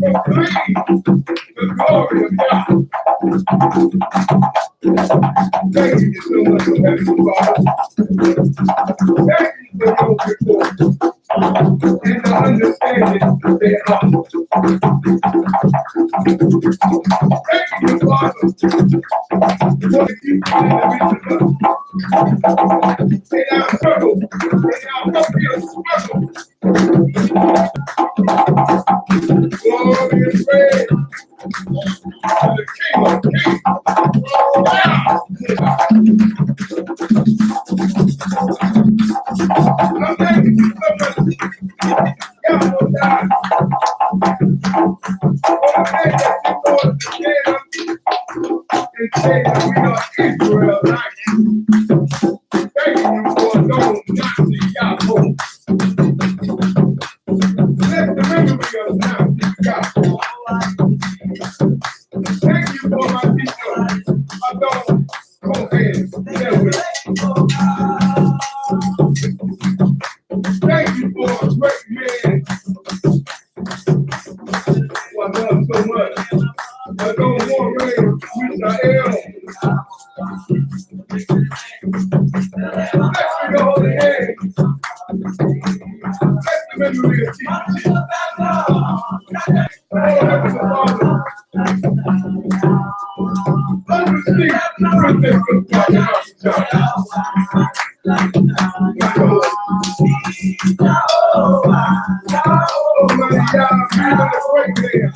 the glory of God. Thank you so much, Heavenly Father. Thank you for your report and the understanding thereof. Thank you, Father, for the people in the midst of us. In our struggle, in our appropriate struggle. Glory and praise to the King of Kings. I'm thanking you so much. God will die. For the day that you brought us together and say that we are Israelites. Thank you for those Nazi Yahoo. Let the memory of Nazi Yahoo. Thank you for my teacher, my daughter, Cohen. Thank you for a great man who I love so much. I don't want to Michael. Bless your holy name. Bless the memory of Jesus. Oh, Heavenly Father. Understand the princess of God. He was a great man.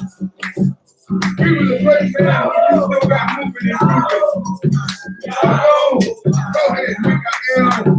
You still got moving and moving. Oh, go ahead, Michael.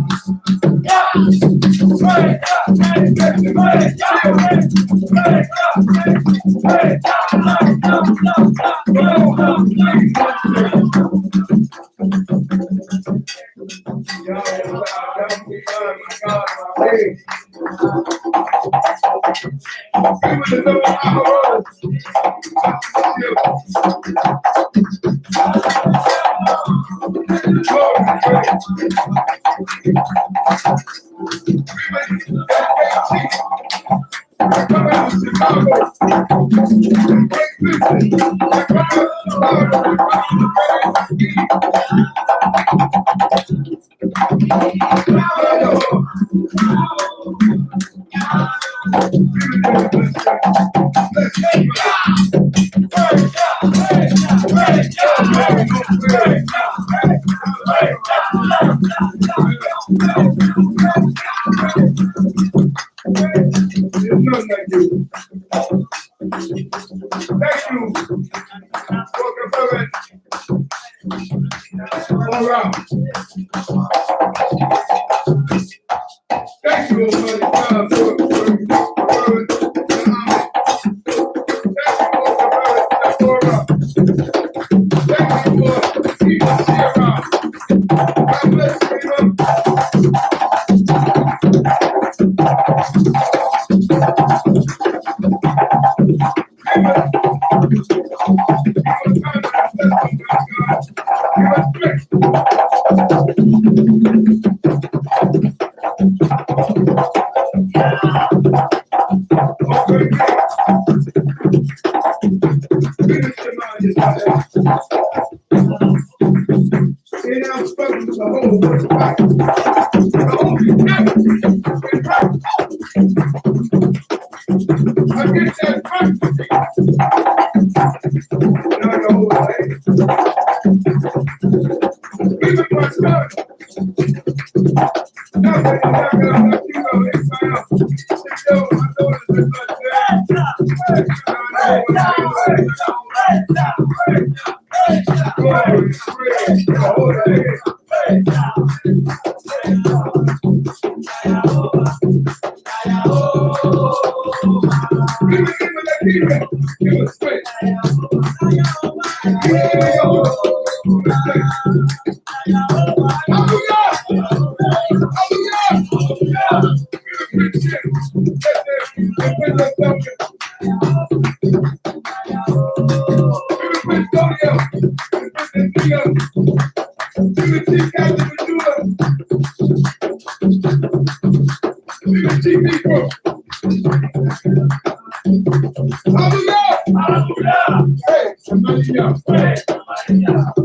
Hallelujah! Hey, somebody else. Hey, somebody else.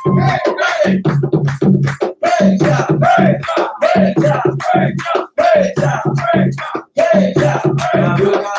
Hey, hey. Hey, yeah. Hey, hey, yeah. Hey, yeah. Hey, yeah. Hey, yeah.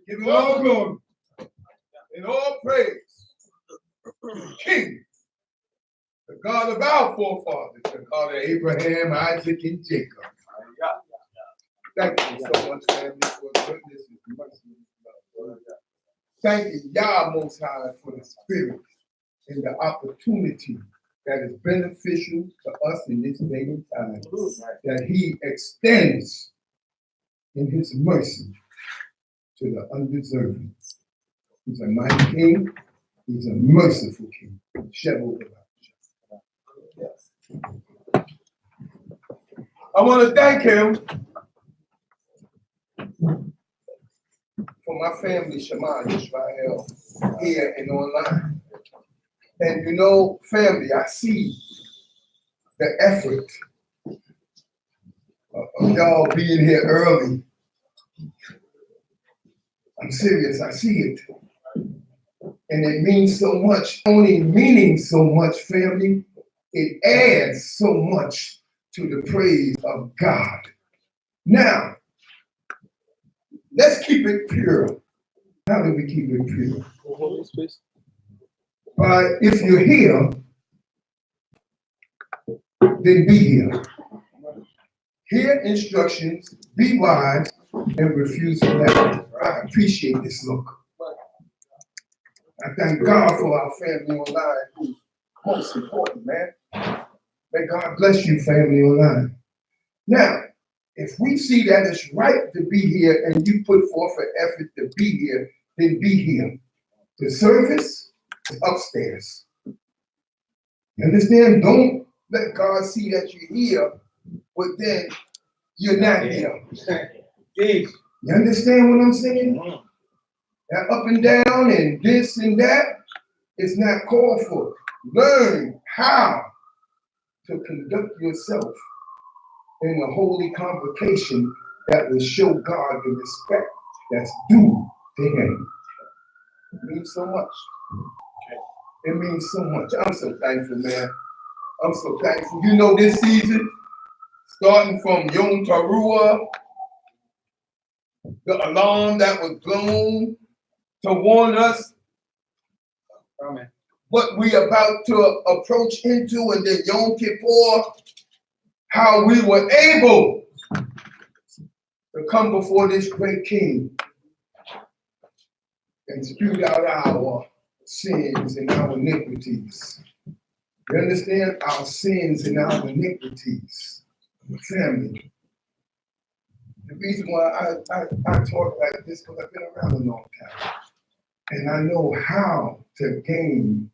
Give him all glory and all praise. King, the God of our forefathers, the God of Abraham, Isaac, and Jacob. Thank you so much, family, for goodness and mercy and love. Thank you, Yah Most High, for the spirit and the opportunity that is beneficial to us in this day and time, that he extends in his mercy to the undeserving. He's a mighty king, He's a merciful king. Shabbat. Yes. I want to thank him for my family, Shema Israel, here and online. And you know, family, I see the effort of y'all being here early. I'm serious, I see it. And it means so much. Only meaning so much, family, it adds so much to the praise of God. Now, let's keep it pure. How do we keep it pure? If you're here, then be here. Hear instructions, be wise, and refuse to let. I appreciate this look. I thank God for our family online, who's most important, man. May God bless you, family online. Now, if we see that it's right to be here and you put forth an effort to be here, then be here. The service is upstairs. You understand? Don't let God see that you're here, but then you're not here. You understand what I'm saying? That up and down and this and that is not called for. Learn how to conduct yourself in a holy convocation that will show God the respect that's due to him. It means so much. It means so much. I'm so thankful, man. I'm so thankful. You know, this season, starting from Yom Teruah, the alarm that was blown to warn us what we about to approach into, and then Yom Kippur, how we were able to come before this great king and spew out our sins and our iniquities. You understand? Our sins and our iniquities. Family. The reason why I talk like this, because I've been around a long time. And I know how to gain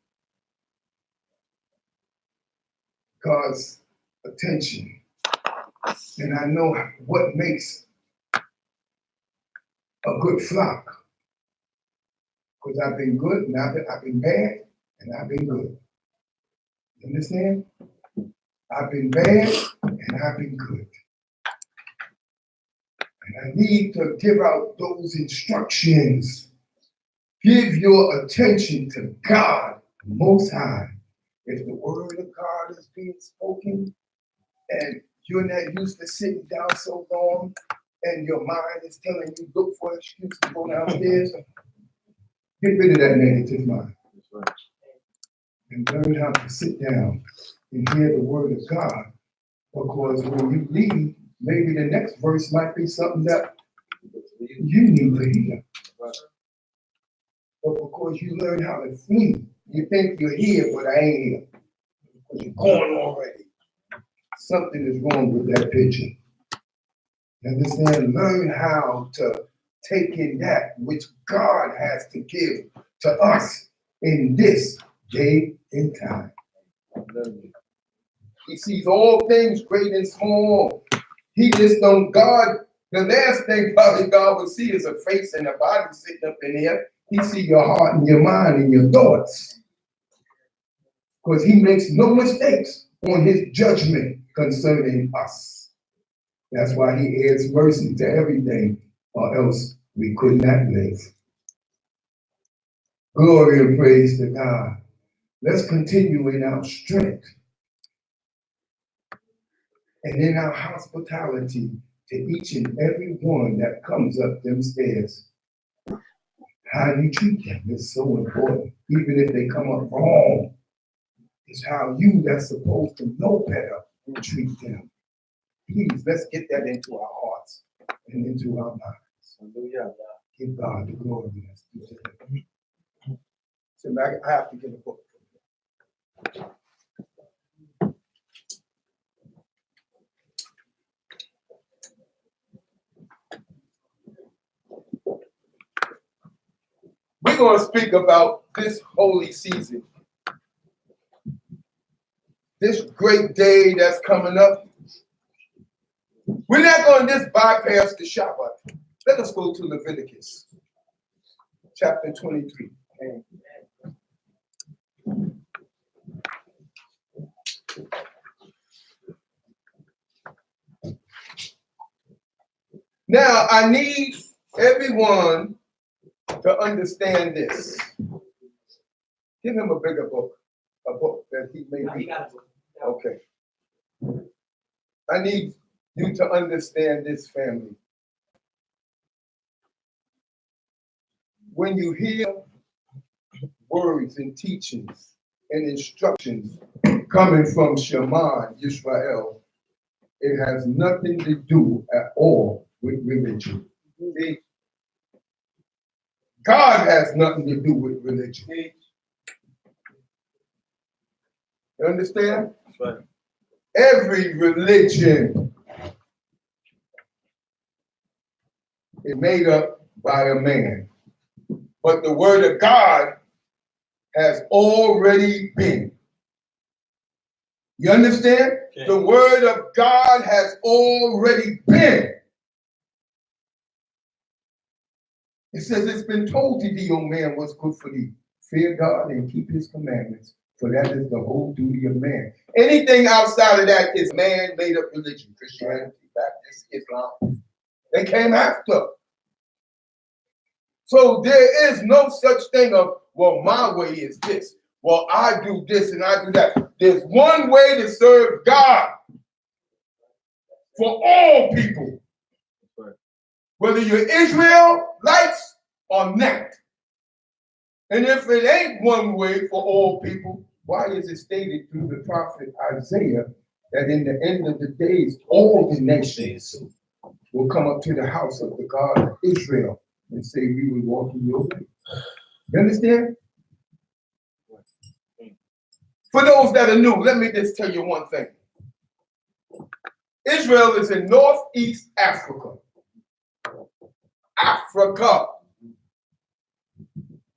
God's attention. And I know what makes a good flock. Because I've been good and I've been bad and I've been good. You understand? I've been bad and I've been good. And I need to give out those instructions. Give your attention to God Most High. If the word of God is being spoken and you're not used to sitting down so long and your mind is telling you, look for an excuse to go downstairs, get rid of that negative mind. And learn how to sit down and hear the word of God. Because when you leave, maybe the next verse might be something that you need to hear. But because you learn how to flee, you think you're here, but I ain't here. Because you're gone already. Something is wrong with that picture. You understand? Learn how to take in that which God has to give to us in this day and time. He sees all things great and small. He just don't, God, the last thing probably God would see is a face and a body sitting up in here. He see your heart and your mind and your thoughts. Because he makes no mistakes on his judgment concerning us. That's why he adds mercy to everything, or else we could not live. Glory and praise to God. Let's continue in our strength and in our hospitality to each and every one that comes up them stairs. How you treat them is so important. Even if they come up wrong, it's how you that's supposed to know better treat them. Please, let's get that into our hearts and into our minds. Hallelujah. Give God the glory. So I have to get a book. We we're going to speak about this holy season. This great day that's coming up. We're not going to just bypass the Shabbat. Let us go to Leviticus chapter 23. Now, I need everyone to understand this. Give him a bigger book, a book that he may read. Okay. I need you to understand this, family. When you hear words and teachings and instructions coming from Shema Yisrael, it has nothing to do at all with religion. See? God has nothing to do with religion. You understand? Right. Every religion is made up by a man. But the word of God has already been. You understand? Okay. The word of God has already been. It says it's been told to thee, O man, what's good for thee. Fear God and keep his commandments, for that is the whole duty of man. Anything outside of that is man-made up religion. Christianity, Baptist, Islam. They came after. So there is no such thing of, well, my way is this. Well, I do this and I do that. There's one way to serve God for all people. Whether you're Israelites or not. And if it ain't one way for all people, why is it stated through the prophet Isaiah that in the end of the days, all the nations will come up to the house of the God of Israel and say, we will walk in your way? You understand? For those that are new, let me just tell you one thing. Israel is in Northeast Africa. Africa.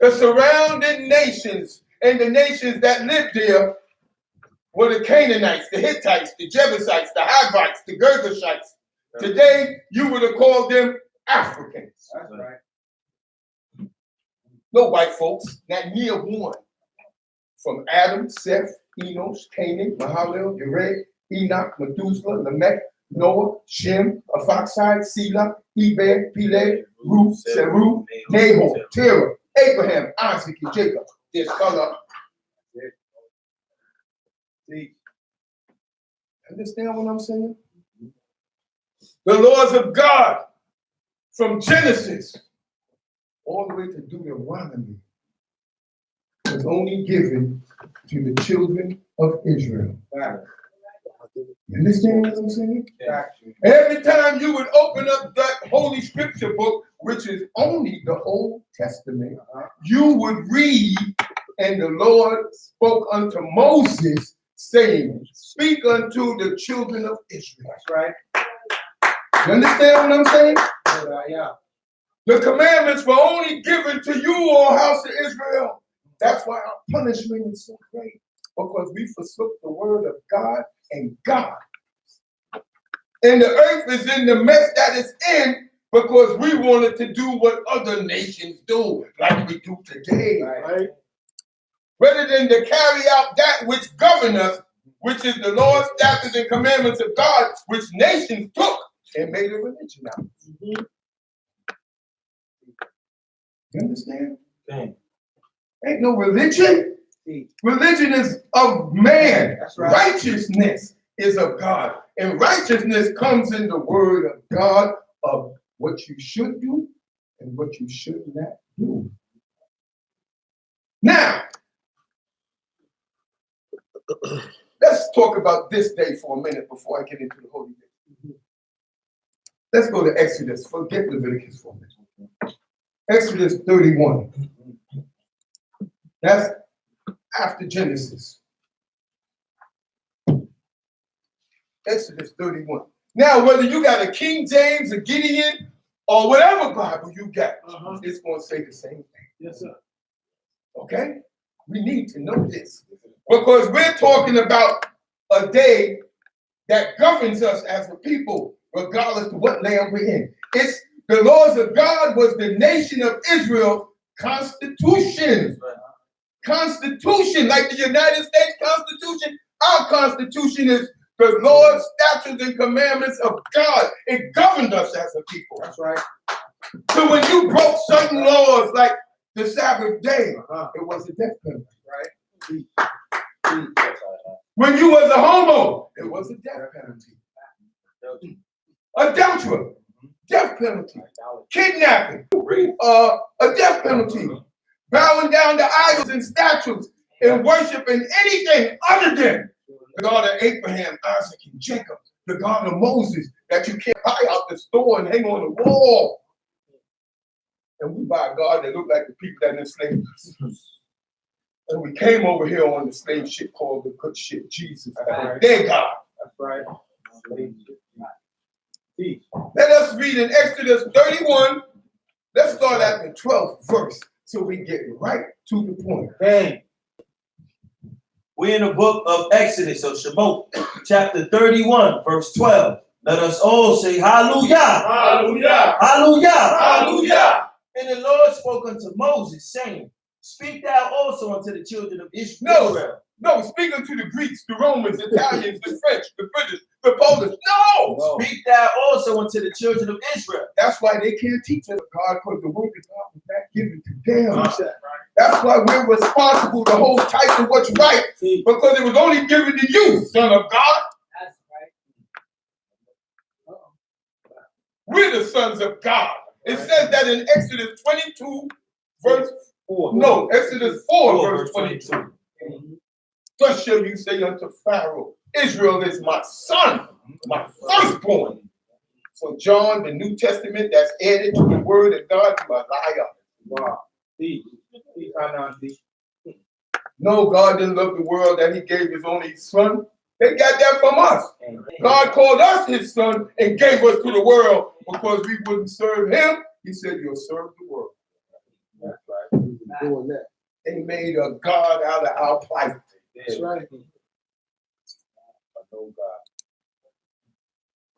The surrounding nations and the nations that lived there were the Canaanites, the Hittites, the Jebusites, the Hivites, the Girgashites. Today, you would have called them Africans. That's right. No white folks, not near one. From Adam, Seth, Enos, Canaan, Mahalalel, Jared, Enoch, Methuselah, Lamech, Noah, Shem, Arphaxad, Selah, Eber, Peleg, Ruth, Seru, Nahor, Terah, Abraham, Isaac, and Jacob. This color. See, understand what I'm saying? The laws of God from Genesis all the way to Deuteronomy was only given to the children of Israel. You understand what I'm saying? Yeah. Every time you would open up that holy scripture book, which is only the Old Testament, you would read, and the Lord spoke unto Moses, saying, speak unto the children of Israel. That's right. You understand what I'm saying? Yeah. The commandments were only given to you, O house of Israel. That's why our punishment is so great, because we forsook the word of God and God. And the earth is in the mess that it's in because we wanted to do what other nations do, like we do today. Right? Rather than to carry out that which governs us, which is the laws, statutes, and commandments of God, which nations took and made a religion out of. Mm-hmm. You understand? Okay. Ain't no religion. Religion is of man. That's right. Righteousness is of God. And righteousness comes in the word of God of what you should do and what you should not do. Now, let's talk about this day for a minute before I get into the holy day. Let's go to Exodus. Forget Leviticus for a minute. Exodus 31. That's after Genesis. Exodus 31. Now, whether you got a King James, a Gideon, or whatever Bible you got, it's going to say the same thing. Yes, sir. Okay? We need to know this. Because we're talking about a day that governs us as a people, regardless of what land we're in. It's the laws of God was the nation of Israel's constitution. Constitution, like the United States Constitution, our Constitution is the laws, statutes, and commandments of God. It governed us as a people. That's right. So when you broke certain laws, like the Sabbath day, it was a death penalty, right? When you was a homo, it was a death penalty. Adulterer, death penalty. Kidnapping, a death penalty. Bowing down to idols and statues and worshiping anything other than the God of Abraham, Isaac, and Jacob, the God of Moses that you can't buy out the store and hang on the wall. And we buy a God that looked like the people that enslaved us. And we came over here on the slave ship called the good ship, Jesus. Their God. That's right. Let us read in Exodus 31. Let's start at the 12th verse so we get right to the point. Hey. We're in the book of Exodus, so Shabbat, chapter 31, verse 12. Let us all say hallelujah. Hallelujah. Hallelujah. Hallelujah. And the Lord spoke unto Moses, saying, speak thou also unto the children of Israel. No, speak unto the Greeks, the Romans, the Italians, the French, the British, the Polish. No! Speak thou also unto the children of Israel. That's why they can't teach us God, because the word of God was not given to them. That's why we're responsible to hold tight to what's right, because it was only given to you, son of God. That's right. We're the sons of God. It says that in Exodus 22, verse 4. No, Exodus 4, verse 22. Thus shall you say unto Pharaoh, Israel is my son, my firstborn. So John, the New Testament that's added to the word of God, you a liar. Wow. No, God didn't love the world that he gave his only son. They got that from us. God called us his son and gave us to the world because we wouldn't serve him. He said, you'll serve the world. That's right. Doing that. They made a God out of our plight. That's right.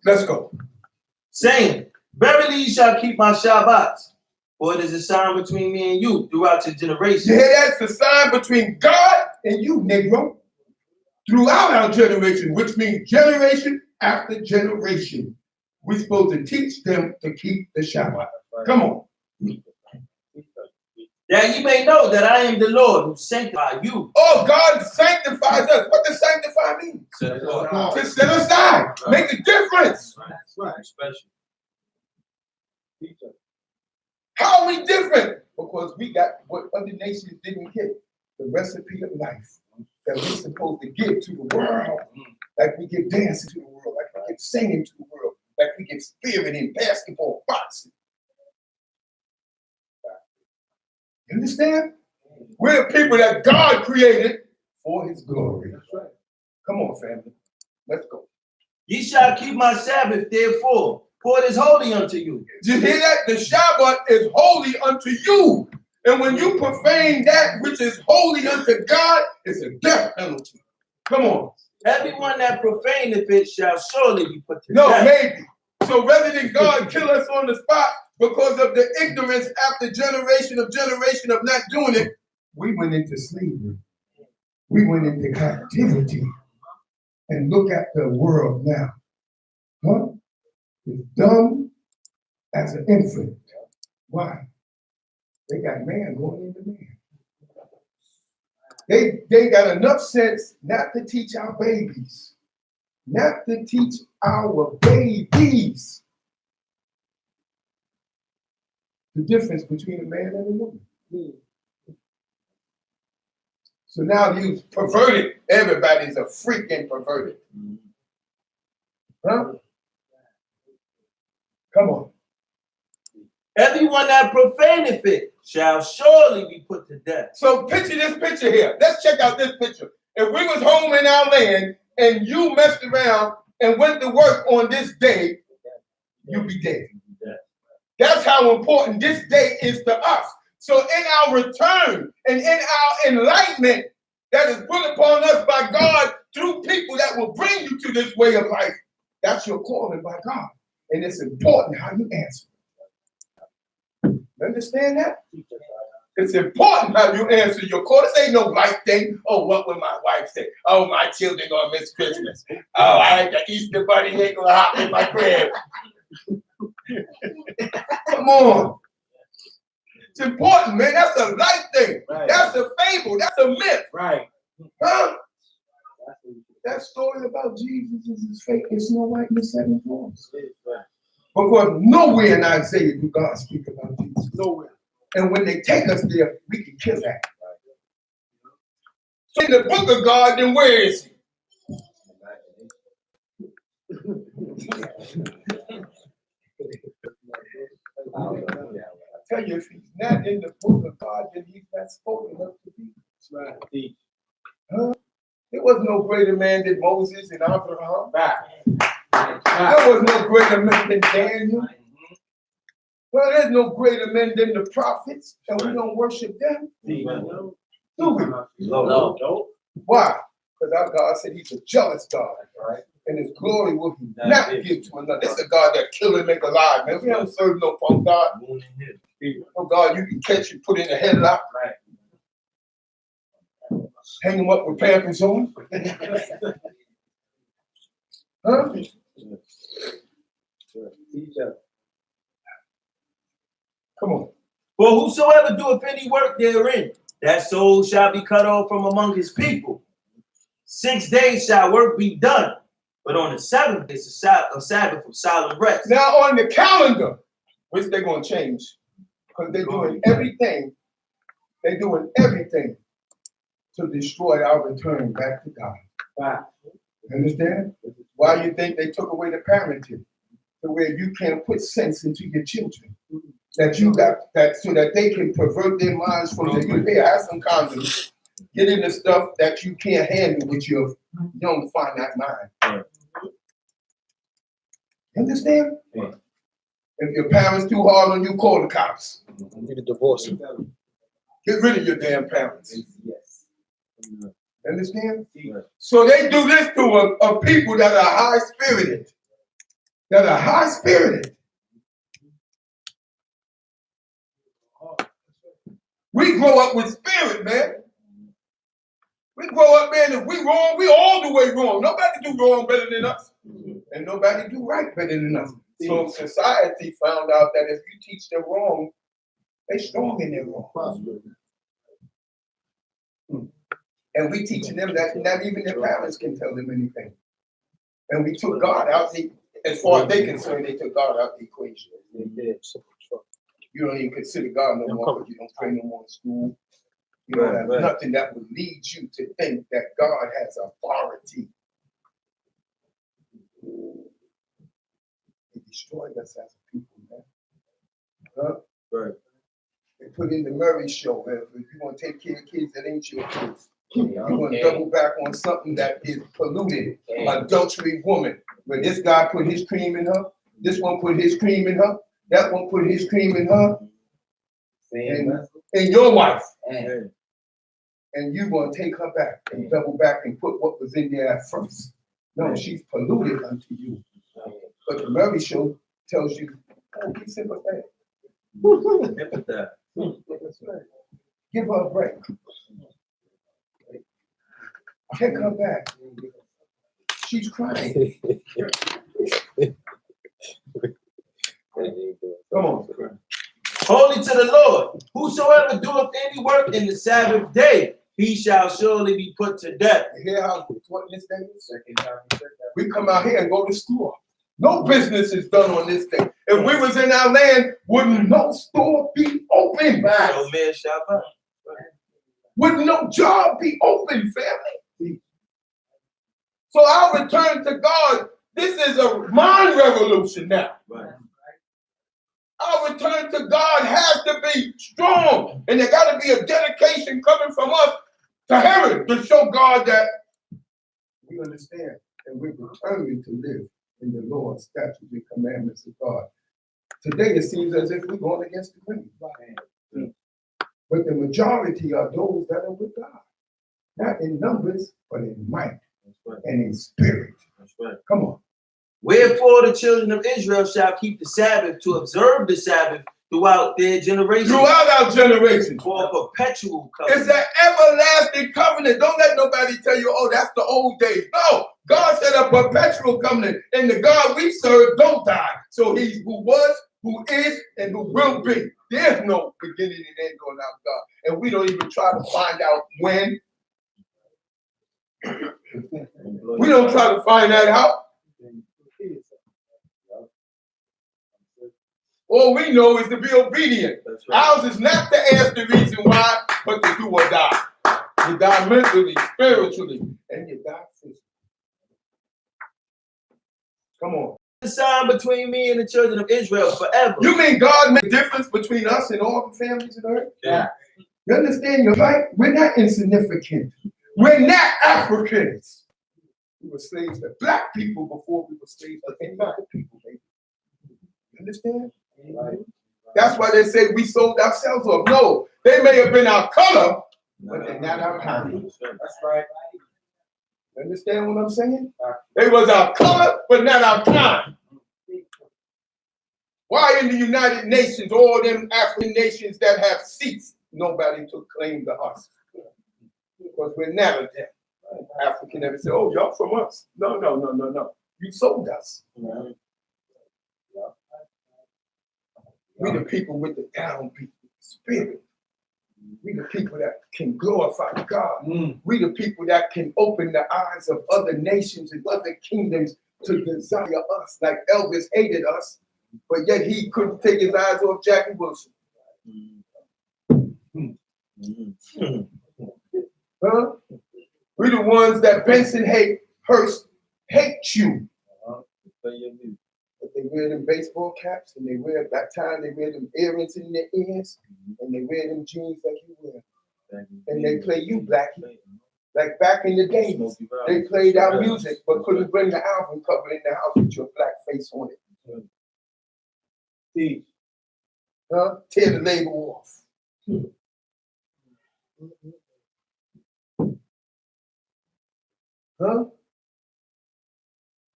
Let's go. Saying, verily ye shall keep my Shabbats, for it is a sign between me and you throughout your generations. You hear that's the sign between God and you, Negro. Throughout our generation, which means generation after generation. We're supposed to teach them to keep the Shabbat. Come on. That you may know that I am the Lord who sanctifies you. Oh, God sanctifies us. What does sanctify mean? To set aside. Make a difference. That's right. Special. How are we different? Because we got what other nations didn't get. The recipe of life that we're supposed to give to the world. Like we give dancing to the world. Like we give singing to the world. Like we give spirit in basketball, boxing. You understand? We're people that God created for his glory. That's right. Come on, family. Let's go. Ye shall keep my Sabbath, therefore, for it is holy unto you. Did you hear that? The Shabbat is holy unto you. And when you profane that which is holy unto God, it's a death penalty. Come on. Everyone that profaneth it shall surely be put to death. No, maybe. So rather than God kill us on the spot because of the ignorance after generation of not doing it, we went into slavery. We went into captivity. And look at the world now. Huh? It's dumb as an infant. Why? They got man going into man. They got enough sense not to teach our babies. Not to teach our babies the difference between a man and a woman. So now you perverted. Everybody's a freaking perverted. Huh? Come on. Everyone that profaneth it shall surely be put to death. So picture this picture here. Let's check out this picture. If we was home in our land and you messed around and went to work on this day, you'd be dead. That's how important this day is to us. So in our return and in our enlightenment that is put upon us by God through people that will bring you to this way of life, that's your calling by God. And it's important how you answer. Understand that? It's important how you answer your call. This ain't no light thing. Oh, what would my wife say? Oh, my children gonna miss Christmas. Oh, the Easter bunny ain't gonna hop in my crib. Come on. It's important, man. That's a light thing. Right. That's a fable. That's a myth. Right. Huh? That story about Jesus is as fake as Snow White and the Seven Dwarfs. Because nowhere in Isaiah do God speak about Jesus. Nowhere. And when they take us there, we can kill that. So in the book of God, then where is he? I tell you, if he's not in the book of God, then he's not spoken of to be. That's right. Huh? There was no greater man than Moses and Abraham. There was no greater man than Daniel. Well, there's no greater men than the prophets, and we don't worship them. Do we? No. Why? Because our God said he's a jealous God, right? And his glory will he not give to another. This is a God that kill and make alive, man. We don't serve no punk God. No God you can catch and put in a headlock. Right. Hang him up with pampers on. Huh? Come on. For whosoever doeth any work therein, that soul shall be cut off from among his people. 6 days shall work be done, but on the seventh day is a Sabbath of solemn rest. Now on the calendar, which they're going to change, because they're doing everything. They're doing everything to destroy our return back to God. Wow. You understand? Why you think they took away the parenting, to where you can't put sense into your children? That you got that so that they can pervert their minds from the youth. Hey, have some condoms. Get into stuff that you can't handle with your young finite mind. Understand? Yeah. If your parents too hard on you, call the cops. You need a divorce. Get rid of your damn parents. Yes. Understand? Yes. So they do this to a people that are high spirited. That are high spirited. We grow up with spirit, man. We grow up, man, if we wrong, we all the way wrong. Nobody do wrong better than us. And nobody do right better than us. So society found out that if you teach them wrong, they strong in their wrong. And we teaching them that not even their parents can tell them anything. And we took God out, as far as they're concerned, they took God out the equation. You don't even consider God no more because you don't pray no more in school. You don't have nothing that would lead you to think that God has authority. They destroyed us as a people, man. Huh? Right. They put in the Murray show, man. If you want to take care of kids, that ain't your kids. You're going to double back on something that is polluted. Adultery woman. Where this guy put his cream in her, this one put his cream in her, that one put his cream in her, and your wife. And you're going to take her back and double back and put what was in there at first. No, she's polluted unto you. But the Murray show tells you, oh, be sympathetic. Give her a break. Take her back. She's crying. Come on. Holy to the Lord. Whosoever doeth any work in the Sabbath day, he shall surely be put to death. You hear how important this day is? We come out here and go to store. No business is done on this day. If we was in our land, wouldn't no store be open? No man Shabbat. Wouldn't no job be open, family? So our return to God, this is a mind revolution now. Right. Our return to God has to be strong. And there got to be a dedication coming from us to heaven to show God that we understand and we're determined to live in the Lord's statutes and commandments of God. Today it seems as if we're going against the grain. But the majority are those that are with God. Not in numbers, but in might and in spirit. That's right. Come on. Wherefore the children of Israel shall keep the Sabbath to observe the Sabbath throughout their generations. Throughout our generations. For a perpetual It's covenant. an everlasting covenant. Don't let nobody tell you, oh, that's the old days. No, God said a perpetual covenant. And the God we serve don't die. So he's who was, who is, and who will be. There's no beginning and end on our God. And we don't even try to find out when. We don't try to find that out. All we know is to be obedient. Right. Ours is not to ask the reason why, but to do or die. You die mentally, spiritually, and you die physically. Come on. The sign between me and the children of Israel forever. You mean God made a difference between us and all the families of earth? Yeah. You understand? You're right. We're not insignificant. We're not Africans. We were slaves to black people before we were slaves to any other people, baby. You understand? Right. That's why they say we sold ourselves off. No, they may have been our color, but they're not our kind. That's right. You understand what I'm saying? They was our color, but not our kind. Why in the United Nations, all them African nations that have seats, nobody took claim to us? Because we're never them. African never say, oh, y'all from us. No. You sold us. Right. We the people with the downbeat spirit. We the people that can glorify God. We the people that can open the eyes of other nations and other kingdoms to desire us. Like Elvis hated us, but yet he couldn't take his eyes off Jackie Wilson. Huh? We the ones that Benson Hurst hate you. But they wear them baseball caps, and they wear at that time they wear them earrings in their ears, and they wear them jeans like you wear. And they play you, Blackie. Like back in the days, they played our music, but couldn't bring the album cover in the house with your black face on it. See? Huh? Tear the label off. Huh?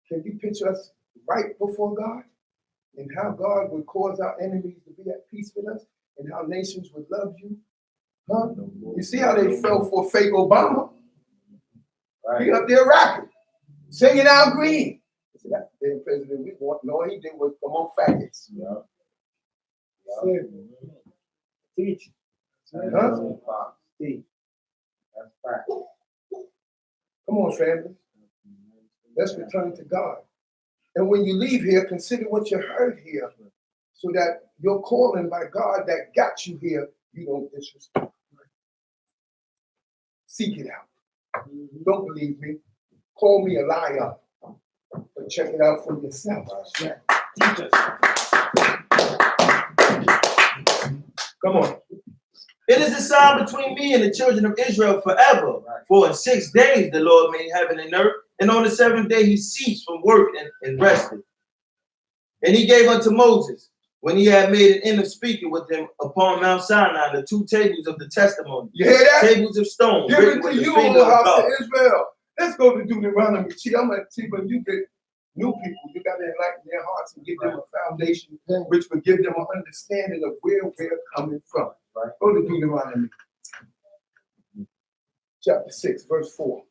Can you picture us right before God? And how God would cause our enemies to be at peace with us? And how nations would love you? Huh? You see how they fell for fake Obama? Right. He up there rapping, singing Al Green. See, that's the president we want. No, he did was promote faggots. Yeah. Teach. Huh? Teach. That's right. Come on, family. Let's return to God. And when you leave here, consider what you heard here so that your calling by God that got you here, you don't disrespect. Seek it out. Don't believe me. Call me a liar. But check it out for yourself. Teach us. Come on. It is a sign between me and the children of Israel forever. For in 6 days the Lord made heaven and earth, and on the 7th day he ceased from work and rested. And he gave unto Moses, when he had made an end of speaking with him upon Mount Sinai, the 2 tables of the testimony. You hear that? Tables of stone. Given to you, O house of Israel. Let's go to Deuteronomy. See, I'm going to see when you get new people, you got to enlighten their hearts and give them a foundation, which will give them an understanding of where we're coming from. Right? Go to Deuteronomy. Chapter 6, verse 4.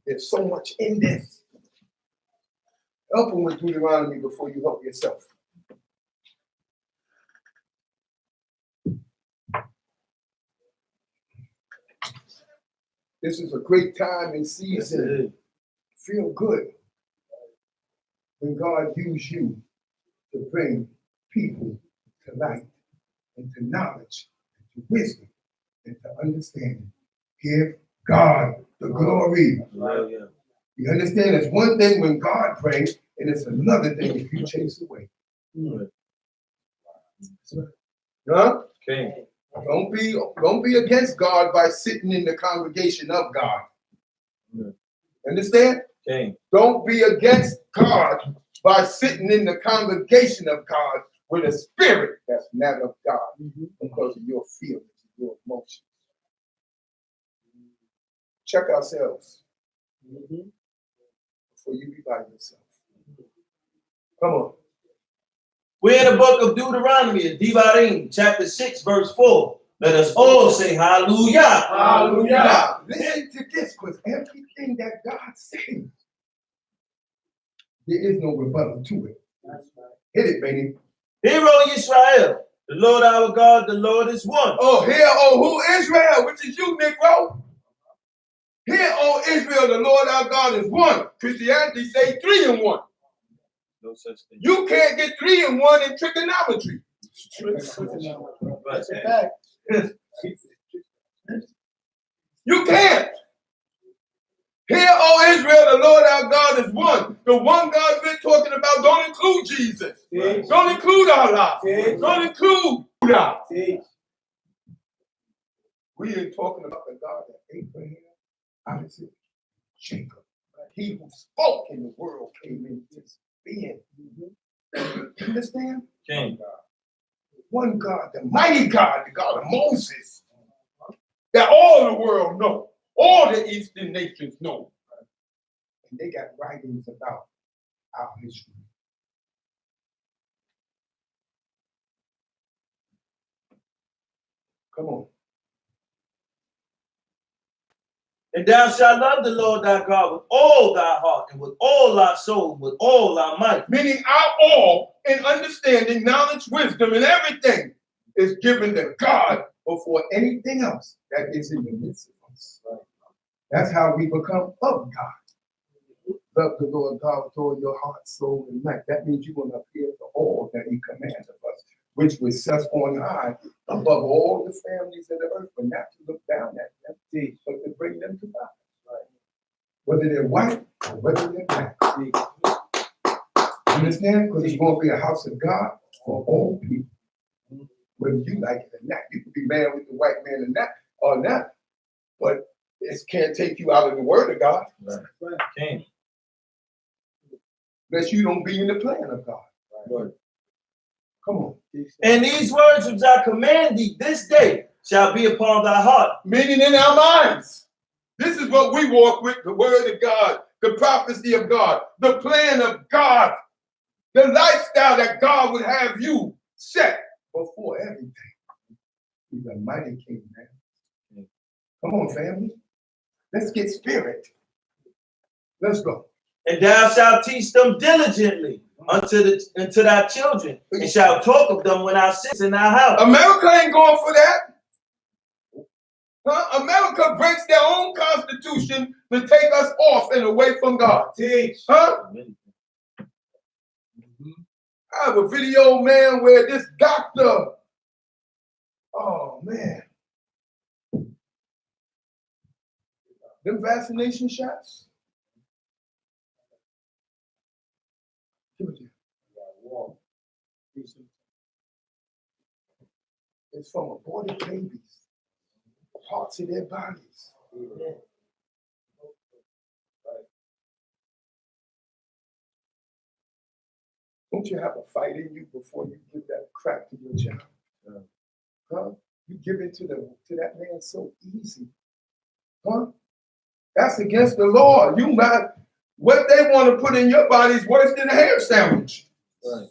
There's so much in this. Help them with Deuteronomy before you help yourself. This is a great time and season. Feel good when God used you to bring people to light and to knowledge and to wisdom and to understanding. Give God the glory. You understand? It's one thing when God prays, and it's another thing if you chase away. Huh? Okay. Don't be against God by sitting in the congregation of God. Understand? Okay. Don't be against God by sitting in the congregation of God, with a spirit that's not of God because of your feelings, your emotions. Check ourselves before you be by yourself. Come on. We're in the book of Deuteronomy, Devarim, chapter 6, verse 4. Let us all say hallelujah. Hallelujah. Now, listen to this, because everything that God says, there is no rebuttal to it. That's right. Hit it, baby. Hear, O Israel, the Lord our God, the Lord is one. Oh, hear, oh, who Israel, which is you, Negro. Hear, oh, Israel, the Lord our God is one. Christianity say 3 in 1. No such thing. You can't get 3 in 1 in trigonometry. That's a fact. You can't. Hear, O Israel, the Lord our God is one. The one God we're talking about don't include Jesus. Right. Don't include Allah. Don't include Buddha. We ain't talking about the God of Abraham, Isaac, Jacob. He who spoke in the world came into his being. Understand? Okay. One God, the mighty God, the God of Moses, that all the world know, all the Eastern nations know. And they got writings about our history. Come on. And thou shalt love the Lord thy God with all thy heart and with all thy soul, with all thy might. Meaning our all in understanding, knowledge, wisdom, and everything is given to God before anything else that is in the midst of us. That's how we become of God. Love the Lord God with all your heart, soul, and might. That means you're going to appear to all that he commands of us, which was set on high above all the families of the earth, but not to look down at them, but to bring them to God. Right. Whether they're white or whether they're black. You understand? Because it's going to be a house of God for all people. Whether you like it or not. You can be married with the white man or not, but it can't take you out of the word of God. Right. Okay. Unless you don't be in the plan of God. Right. Come on. And these words which I command thee this day shall be upon thy heart. Meaning in our minds. This is what we walk with, the word of God, the prophecy of God, the plan of God, the lifestyle that God would have you set before everything. He's a mighty king, man. Come on, family. Let's get spirit. Let's go. And thou shalt teach them diligently unto thy children, and shalt talk of them when thou sittest in thy house. America ain't going for that. Huh? America breaks their own constitution to take us off and away from God. Teach. Huh? I have a video, man, where this doctor, oh man, them vaccination shots. It's from aborted babies, parts of their bodies. Don't you have a fight in you before you give that crap to your child? Huh? You give it to that man so easy. Huh? That's against the law. You not what they want to put in your body is worse than a ham sandwich. Right.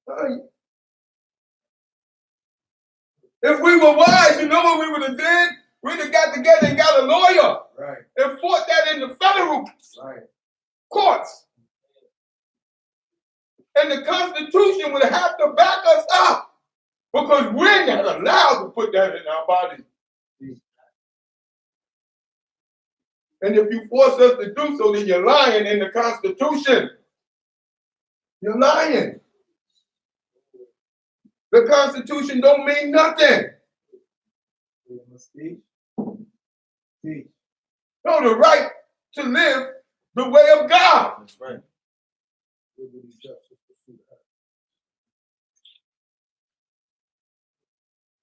Right. If we were wise, you know what we would have did? We'd have got together and got a lawyer. Right. And fought that in the federal courts. And the Constitution would have to back us up because we're not allowed to put that in our body. And if you force us to do so, then you're lying in the Constitution. You're lying. The Constitution don't mean nothing. No, the right to live the way of God. That's right.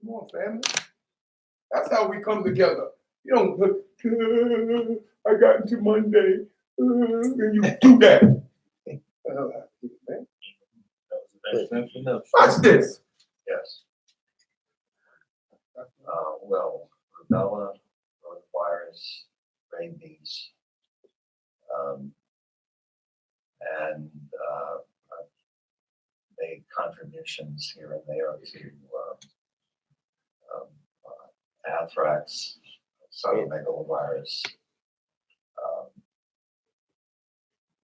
Come on, family. That's how we come together. You don't look, I got into Monday, and you do that. Watch this. Yes. Well, rubella, virus, rabies, and made contributions here and there to anthrax, cytomegalovirus,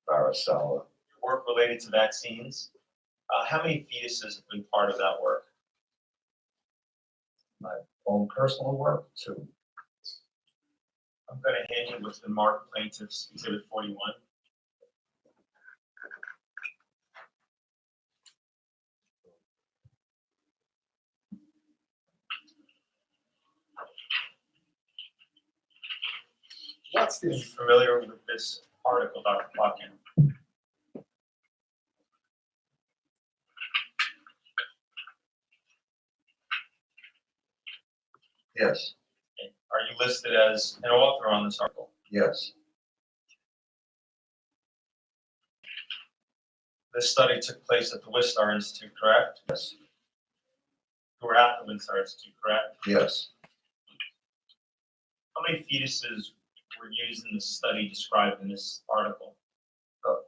varicella. Work related to vaccines. How many fetuses have been part of that work? My own personal work too. I'm going to hand you what's been marked Plaintiff's Exhibit 41. Watch Are you this. familiar with this article, Dr. Plotkin? Yes, Are you listed as an author on this article? yes, This study took place at the Wistar Institute, correct? yes, You were at the Wistar Institute, correct? yes. How many fetuses were used in the study described in this article?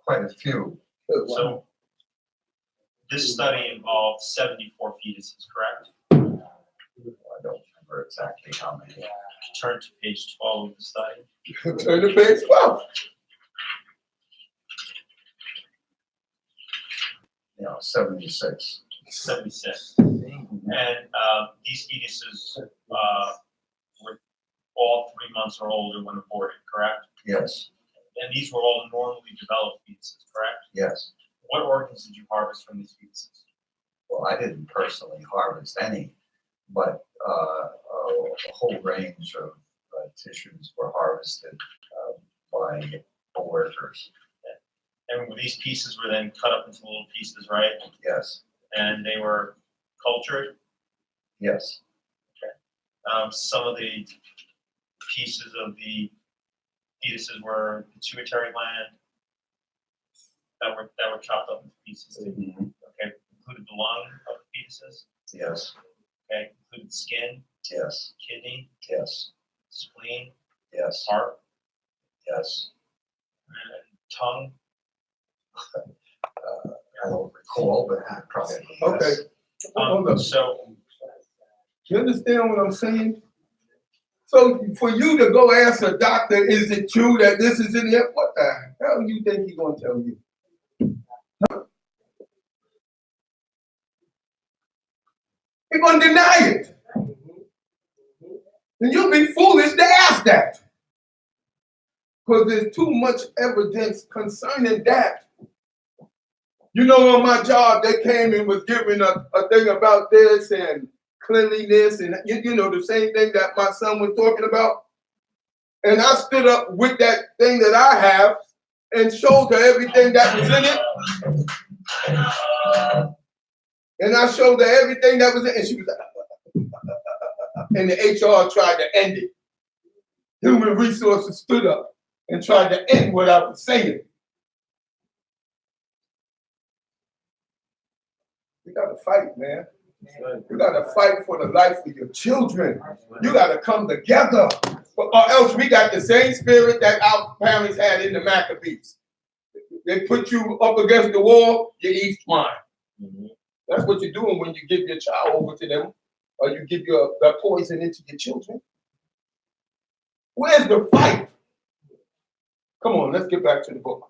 Quite a few. So this study involved 74 fetuses, correct? I don't remember exactly how many. Turn to page 12 of the study. Turn to page 12. 76. 76. And these fetuses were all 3 months or older when aborted, correct? Yes, And these were all normally developed fetuses, correct? yes. What organs did you harvest from these fetuses? Well, I didn't personally harvest any, but a whole range of tissues were harvested by co-workers. And these pieces were then cut up into little pieces, right? Yes, And they were cultured. yes, Some of the pieces of the fetuses were pituitary gland that were chopped up into pieces. mhm, Okay, included the lung of the fetuses. yes, Okay, included skin, yes, kidney, yes, spleen, yes, heart, yes. and tongue. I don't recall, but probably. Okay. Yes. Hold up. So You understand what I'm saying? So for you to go ask a doctor, is it true that this is in here? What the hell do you think he's gonna tell you? Huh? He's gonna deny it. And you'll be foolish to ask that. Because there's too much evidence concerning that. You know, on my job, they came and was giving a thing about this and cleanliness and you know the same thing that my son was talking about. And I stood up with that thing that I have and showed her everything that was in it. And I showed her everything that was in it. And she was like, and the HR tried to end it. Human resources stood up and tried to end what I was saying. You gotta fight, man. You gotta fight for the life of your children. You gotta come together. Or else we got the same spirit that our parents had in the Maccabees. They put you up against the wall, you eat swine. That's what you're doing when you give your child over to them, or you give the poison into your children. Where's the fight? Come on, let's get back to the book.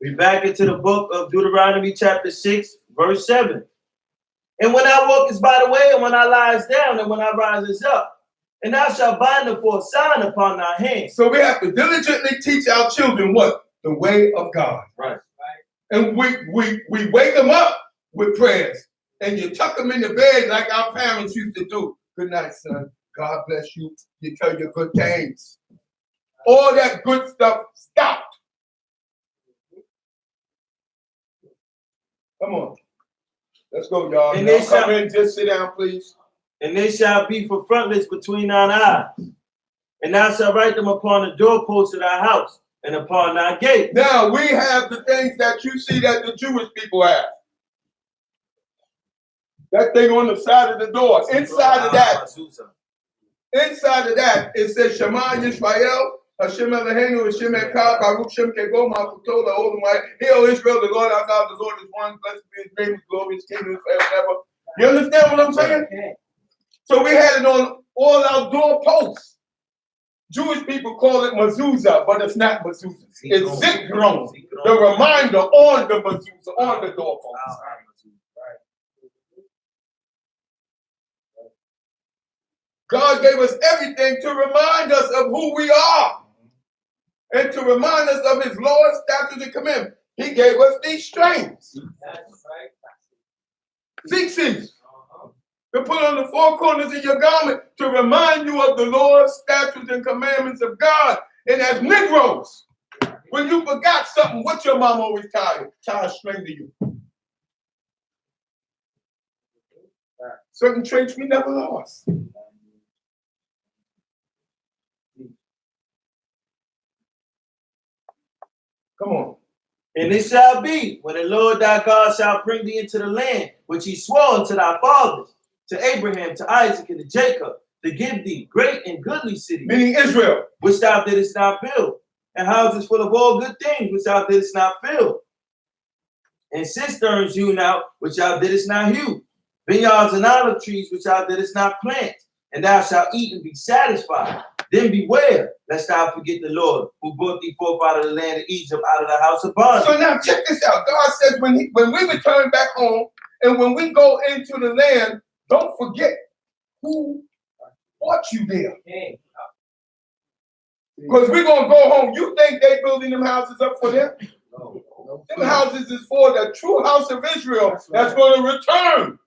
We back into the book of Deuteronomy chapter 6, verse 7. And when I walkest by the way, and when I lies down, and when I rises up, and thou shalt bind them for a sign upon thy hand. So we have to diligently teach our children what? The way of God. Right. And we wake them up with prayers. And you tuck them in the bed like our parents used to do. Good night, son. God bless you. You tell your good things. All that good stuff stopped. Come on. Let's go, y'all. And Y'all they come shall- in, just sit down, please. And they shall be for frontlets between thine eyes. And thou shalt write them upon the doorposts of thy house and upon thy gate. Now we have the things that you see that the Jewish people have. That thing on the side of the door. Inside of that, it says Shema Yisrael, Hashem Eloheinu, Hashem Echad, Baruch Shem Kego, Malchuto, the Holy One. Hear, Israel, the Lord our God, the Lord is one. Blessed be His name, His glory, His kingdom forever. You understand what I'm saying? So we had it on all our doorposts. Jewish people call it mezuzah, but it's not mezuzah. It's zikron, the reminder on the mezuzah, on the doorpost. God gave us everything to remind us of who we are and to remind us of His laws, statutes, and commandments. He gave us these strings. Zixes. To put on the four corners of your garment to remind you of the laws, statutes, and commandments of God. And as Negroes, when you forgot something, what your mom always tie a string to you. Certain traits we never lost. Come on. And it shall be, when the Lord thy God shall bring thee into the land, which he swore unto thy fathers, to Abraham, to Isaac, and to Jacob, to give thee great and goodly cities, Meaning Israel, which thou didst not build, and houses full of all good things, which thou didst not fill, and cisterns hewn out, which thou didst not hew, vineyards and olive trees, which thou didst not plant, and thou shalt eat and be satisfied. Then beware, lest thou forget the Lord, who brought thee forth out of the land of Egypt, out of the house of bondage. So now check this out. God says when we return back home and when we go into the land, don't forget who brought you there. Because we're going to go home. You think they building them houses up for them? No. Them houses is for the true house of Israel that's going to return.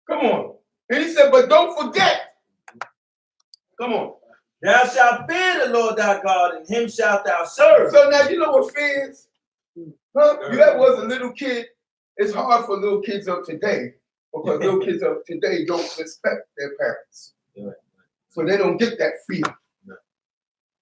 Come on. And he said, but don't forget. Come on. Thou shalt fear the Lord thy God, and him shalt thou serve. So now you know what fear is? Huh? You ever was a little kid? It's hard for little kids of today because little kids of today don't respect their parents. So they don't get that fear.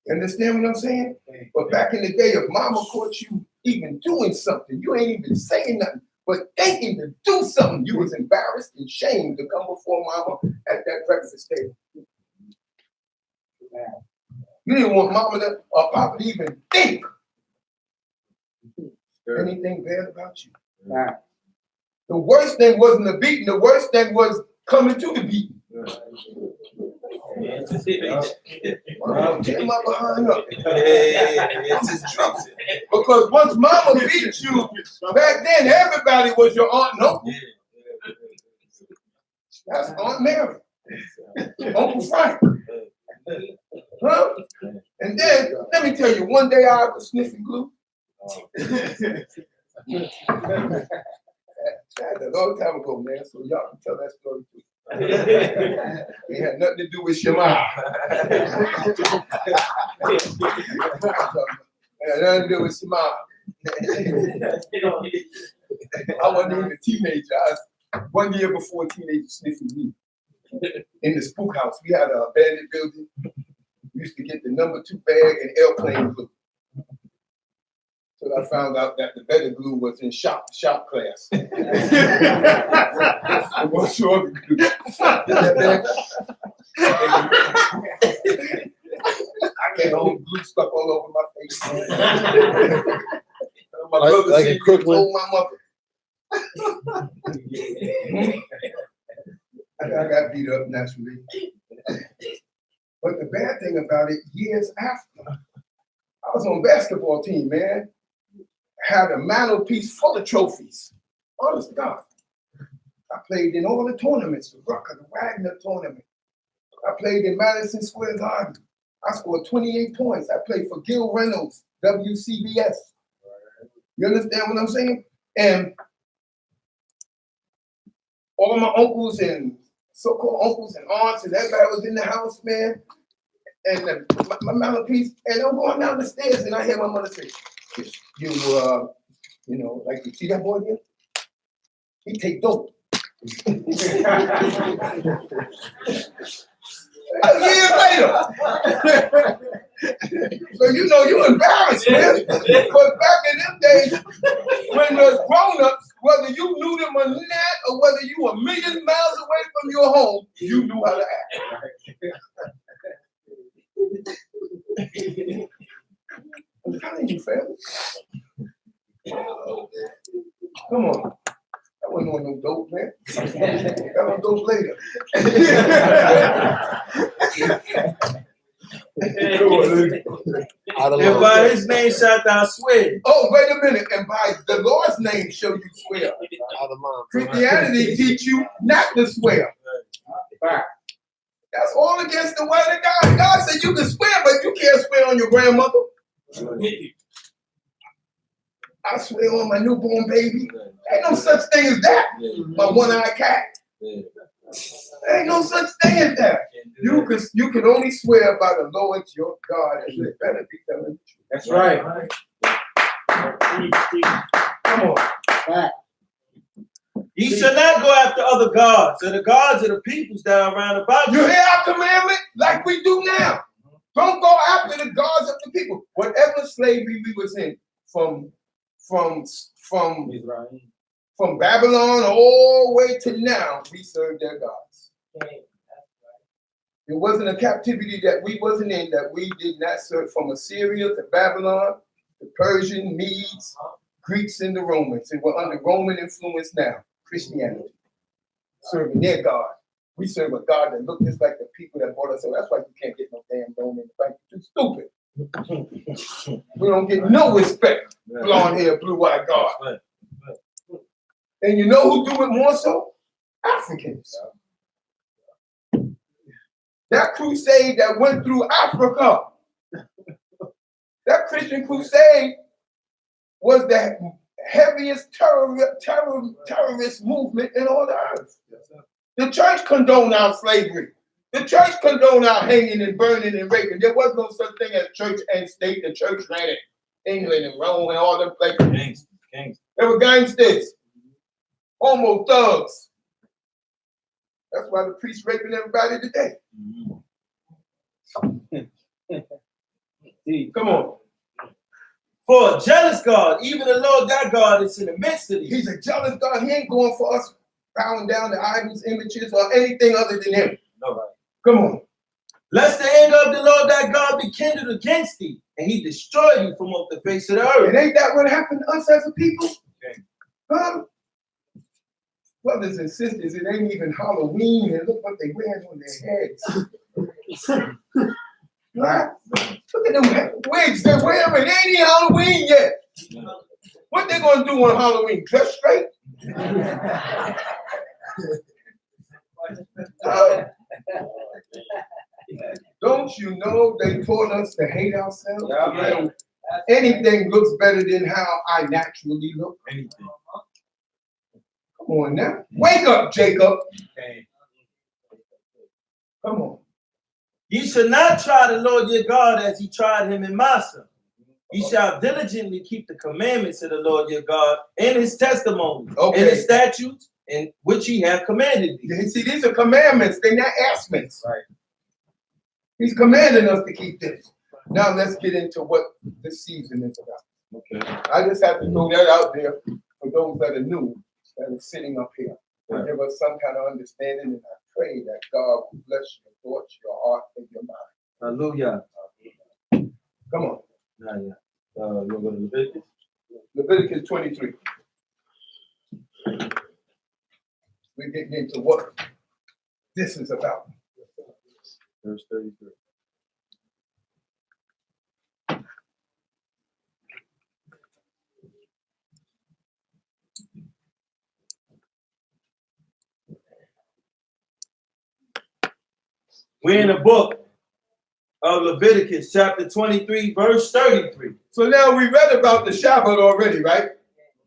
You understand what I'm saying? But back in the day, if mama caught you even doing something, you ain't even saying nothing, but thinking to do something, you was embarrassed and shamed to come before mama at that breakfast table. You didn't want mama to, or papa to even think anything bad about you. The worst thing wasn't the beating. The worst thing was coming to the beating. Tear my behind up. This is trouble. Because once mama beat you, back then everybody was your aunt and uncle. That's Aunt Mary, Uncle Frank. Huh? And then, let me tell you, one day I was sniffing glue. That's a long time ago, man, so y'all can tell that story too. It had nothing to do with Shema. It had nothing to do with Shema. I wasn't even a teenager. I was 1 year before teenagers sniffing weed. In the spook house, we had an abandoned building. We used to get the number 2 bag and airplane glue. So I found out that the better glue was in shop class. It was sure glue. I came home, glue stuck all over my face. My brother like said, a quick told my mother. I got beat up naturally. But the bad thing about it, years after, I was on a basketball team, man. Had a mantelpiece full of trophies. Honest to God. I played in all the tournaments, the Rucker, the Wagner tournament. I played in Madison Square Garden. I scored 28 points. I played for Gil Reynolds, WCBS. You understand what I'm saying? And all my uncles and so-called uncles and aunts and everybody was in the house, man. And my mantelpiece, and I'm going down the stairs and I hear my mother say, you know, like, you see that boy there? He take dope. Years later. So you know you embarrassed, man. But back in them days, when there's grown-ups, whether you knew them or not, or whether you were millions miles away from your home, you knew how to act. I'm telling you, family. Come on. I wasn't on no dope, man. Got on dope later. And by his name shalt thou swear. Oh, wait a minute. And by the Lord's name shall you swear. Christianity teach you not to swear. That's all against the word of God. God said you can swear, but you can't swear on your grandmother. I swear on my newborn baby. Ain't no such thing as that. My one-eyed cat. Ain't no such thing as that. You can only swear by the Lord your God, and it better be telling the truth. That's right. Come on. Ye shall not go after other gods, or the gods of the peoples that are round about You you. hear our commandment like we do now. Don't go after the gods of the people. Whatever slavery we was in, from Babylon all the way to now, we serve their gods. It wasn't a captivity that we wasn't in that we did not serve, from Assyria to Babylon, the Persian, Medes, Greeks, and the Romans. And we're under Roman influence now, Christianity. Serving their God. We serve a God that looked just like the people that brought us. So that's why you can't get no damn dome in the bank. You're too stupid. We don't get no respect. Blonde hair, blue-eyed God. And you know who do it more so? Africans. That crusade that went through Africa, that Christian crusade was the heaviest terrorist movement in all the earth. The church condoned our slavery. The church condoned our hanging and burning and raping. There was no such thing as church and state. The church ran it. England and Rome and all them places. They were gangsters, homo thugs. That's why the priests raping everybody today. Come on. For a jealous God, even the Lord thy God is in the midst of thee. He's a jealous God. He ain't going for us bowing down to idols, images, or anything other than him. Nobody. Come on. Lest the anger of the Lord thy God be kindled against thee, and he destroy you from off the face of the earth. And ain't that what happened to us as a people? Okay. Huh? Brothers and sisters, it ain't even Halloween, and look what they wearing on their heads. Right? Look at them wigs they're wearing. It ain't even Halloween yet. What they gonna do on Halloween? Dress straight? Don't you know they taught us to hate ourselves? Yeah. Anything looks better than how I naturally look. Anything. Come on now. Wake up, Jacob. Come on. Ye shall not try the Lord your God as ye tried him in Massa. Ye shall diligently keep the commandments of the Lord your God and his testimonies and his statutes, in which he have commanded thee. See, these are commandments. They're not askments. Right. He's commanding us to keep this. Now let's get into what this season is about. Okay. I just have to throw that out there for those that are new, that are sitting up here. And give us some kind of understanding, and I pray that God will bless your thoughts, your heart, and your mind. Hallelujah. Come on. You want to go to Leviticus? Leviticus 23. We're getting into what this is about. Verse 33. We're in the book of Leviticus, chapter 23, verse 33. So now we read about the Shabbat already, right?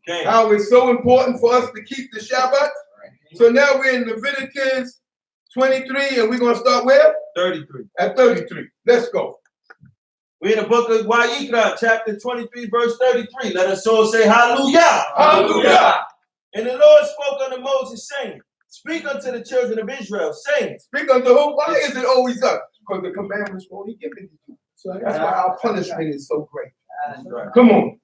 Okay. How it's so important for us to keep the Shabbat. So now we're in Leviticus 23, and we're going to start where? 33. At 33. Let's go. We're in the book of Wayikra, chapter 23, verse 33. Let us all say hallelujah. Hallelujah. And the Lord spoke unto Moses, saying, speak unto the children of Israel, saying, speak unto who? Why is it always us? Because the commandments were only given to you. So that's why our punishment is so great. That's right. Come on.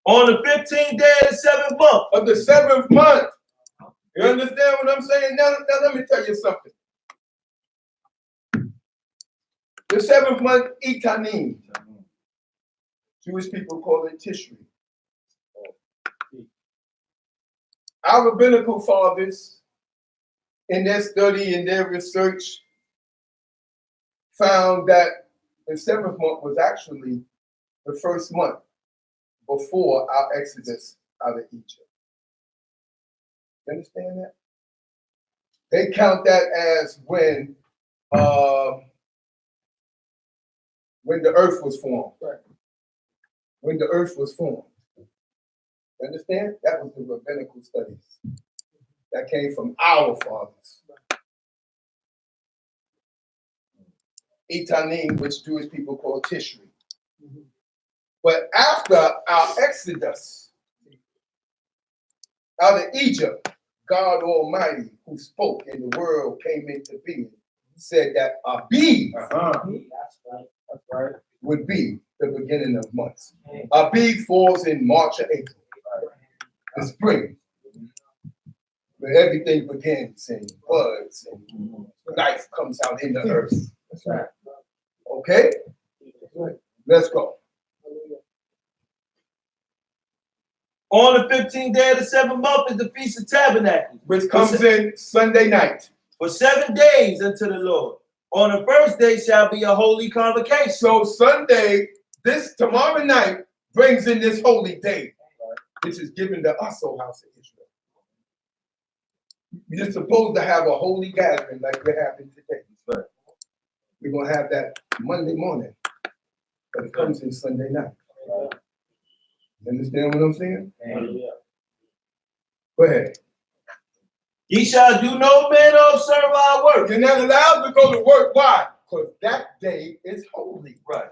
On the 15th day of the 7th month. Of the 7th month. You understand what I'm saying? Now let me tell you something. The 7th month, Itanim. Jewish people call it Tishri. Our rabbinical fathers, in their study and their research, found that the 7th month was actually the first month before our exodus out of Egypt. You understand that? They count that as when the earth was formed. Right. When the earth was formed. You understand? That was the rabbinical studies. That came from our fathers. Itanim, which Jewish people call Tishri. But after our exodus out of Egypt, God Almighty, who spoke and the world came into being, said that Abib would be the beginning of months. Abib falls in March or April, the spring, where everything begins and buds and life comes out in the earth. That's right. Okay? Let's go. On the 15th day of the 7th month is the Feast of Tabernacles, Which comes in Sunday night. For 7 days unto the Lord. On the first day shall be a holy convocation. So Sunday, tomorrow night, brings in this holy day, which is given to us, O house of Israel. You're supposed to have a holy gathering like we're having today. Right. We're going to have that Monday morning, but it comes in Sunday night. Right. You understand what I'm saying? Yeah. Go ahead. Ye shall do no manner of servile work. You're not allowed to go to work. Why? Because that day is holy. Right.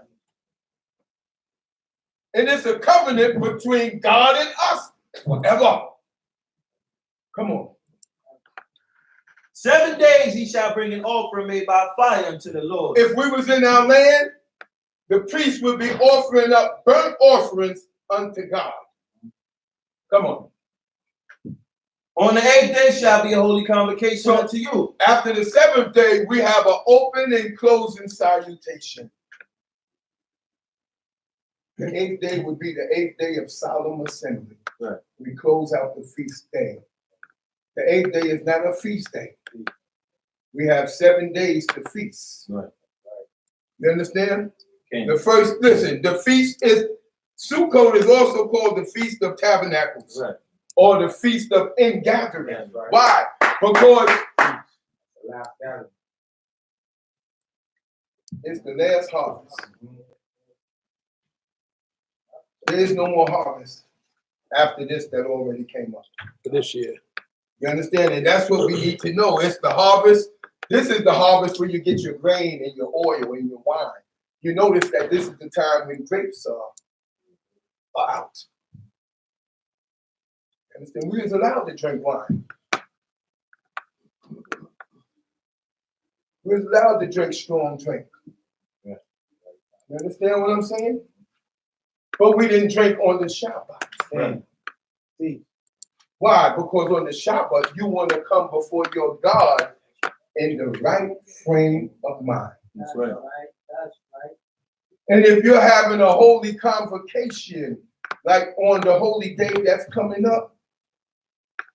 And it's a covenant between God and us forever. Come on. 7 days ye shall bring an offering made by fire unto the Lord. If we was in our land, the priest would be offering up burnt offerings unto God. Come on. On the 8th day shall be a holy convocation unto you. After the 7th day, we have an open and closing salutation. The 8th day would be the 8th day of solemn assembly. Right. We close out the feast day. The 8th day is not a feast day. We have 7 days to feast. Right. You understand? Okay. The feast is, Sukkot is also called the Feast of Tabernacles. Right. Or the Feast of Ingathering. Right. Why? Because it's the last harvest. There is no more harvest after this that already came up. For this year. You understand? And that's what we need to know. It's the harvest. This is the harvest where you get your grain and your oil and your wine. You notice that this is the time when grapes are out. You understand? We was allowed to drink wine. We was allowed to drink strong drink. Yeah. You understand what I'm saying? But we didn't drink on the Shabbat. Right. See? Why? Because on the Shabbat, you want to come before your God in the right frame of mind. That's right. That's right. And if you're having a holy convocation, like on the holy day that's coming up,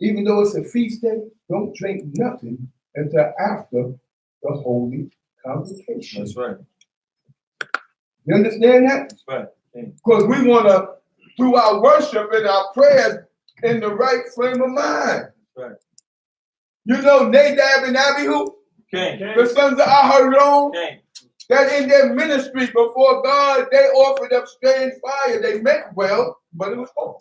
even though it's a feast day, don't drink nothing until after the holy convocation. That's right. You understand that? That's right. Because we want to, through our worship and our prayers, in the right frame of mind. Right. You know Nadab and Abihu, the sons of Aharon, that in their ministry before God, they offered up strange fire. They meant well, but it was wrong.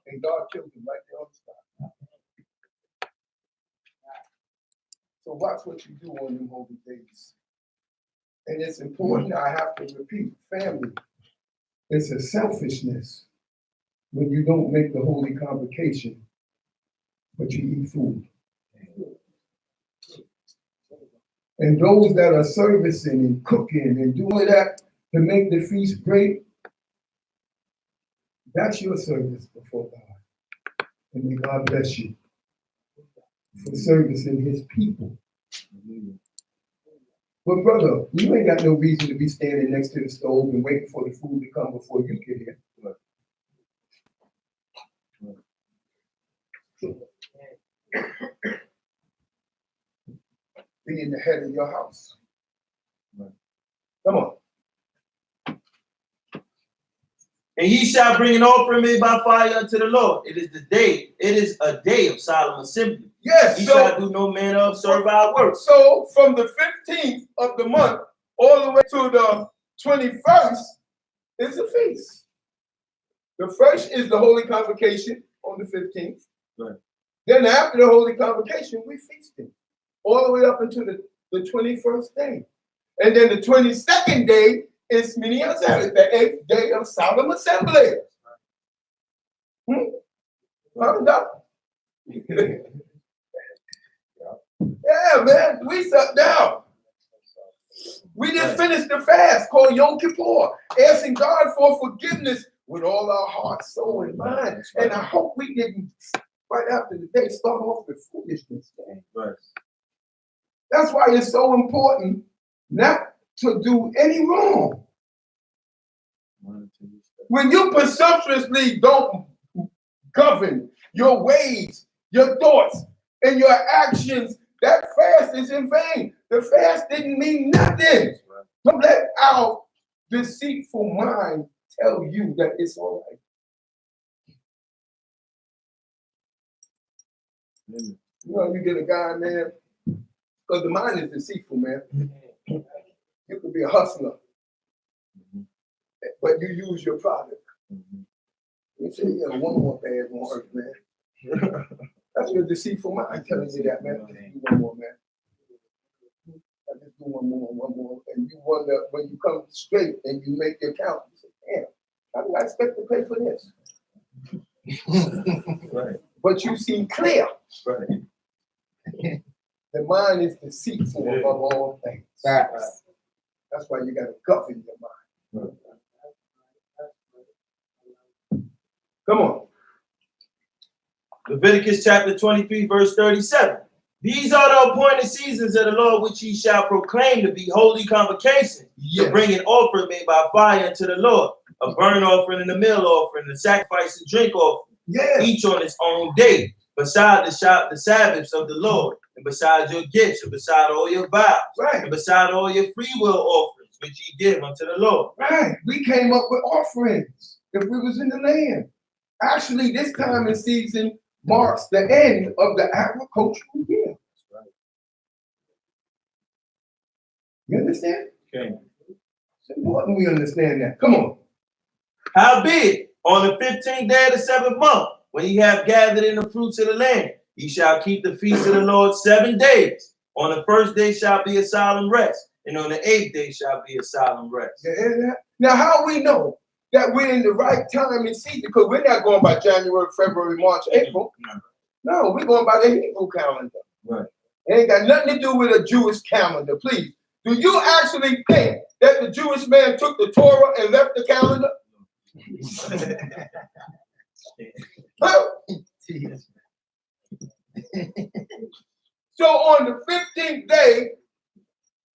And God killed them right there on the spot. So watch what you do on them holy days. And it's important, I have to repeat, family, it's a selfishness when you don't make the holy convocation, but you eat food. And those that are servicing and cooking and doing that, to make the feast great, that's your service before God. And may God bless you for service in his people. But brother, you ain't got no reason to be standing next to the stove and waiting for the food to come before you get here. Be in the head of your house. Come on. And ye shall bring an offering made by fire unto the Lord. It is a day of solemn assembly. Yes, Ye so, shall do no manner of servile work. so from the 15th of the month all the way to the 21st is a feast. The first is the Holy Convocation on the 15th. Right. Then after the Holy Convocation, we feasting all the way up until the 21st day. And then the 22nd day is Minyan Sabbath, the 8th day of solemn assembly. Yeah, man, we sat down. We just finished the fast called Yom Kippur, asking God for forgiveness with all our heart, soul, and mind. And I hope we didn't, right after the day, start off with foolishness. Right. That's why it's so important not to do any wrong. When you presumptuously don't govern your ways, your thoughts, and your actions, that fast is in vain. The fast didn't mean nothing. Don't let our deceitful mind tell you that it's all right. You know, you get a guy, man, because the mind is deceitful, man. You could be a hustler, but you use your product. You say, yeah, one more bad won't hurt, man. That's your deceitful mind telling you that, man. Just do one more, man. I just do one more. And you wonder, when you come straight and you make your count, you say, damn, how do I expect to pay for this? Right. But you seem clear. Right. The mind is deceitful above all things. That's why you got to govern your mind. Come on. Leviticus chapter 23, verse 37. These are the appointed seasons of the Lord, which ye shall proclaim to be holy convocations, to bring an offering made by fire unto the Lord, a burnt offering and a meal offering, a sacrifice and drink offering, each on its own day, beside the Sabbaths of the Lord, and beside your gifts, and beside all your vows, and beside all your free will offerings, which ye give unto the Lord. Right. We came up with offerings if we was in the land. Actually, this time in season marks the end of the agricultural year. You understand? Okay. It's important we understand that. Come on. Howbeit, on the 15th day of the 7th month, when ye have gathered in the fruits of the land, ye shall keep the feast of the Lord 7 days. On the first day shall be a solemn rest, and on the 8th day shall be a solemn rest. Yeah. Now, how we know that we're in the right time and season? Because we're not going by January, February, March, April. No, we're going by the Hebrew calendar. Right. It ain't got nothing to do with a Jewish calendar, please. Do you actually think that the Jewish man took the Torah and left the calendar? Huh? So on the 15th day,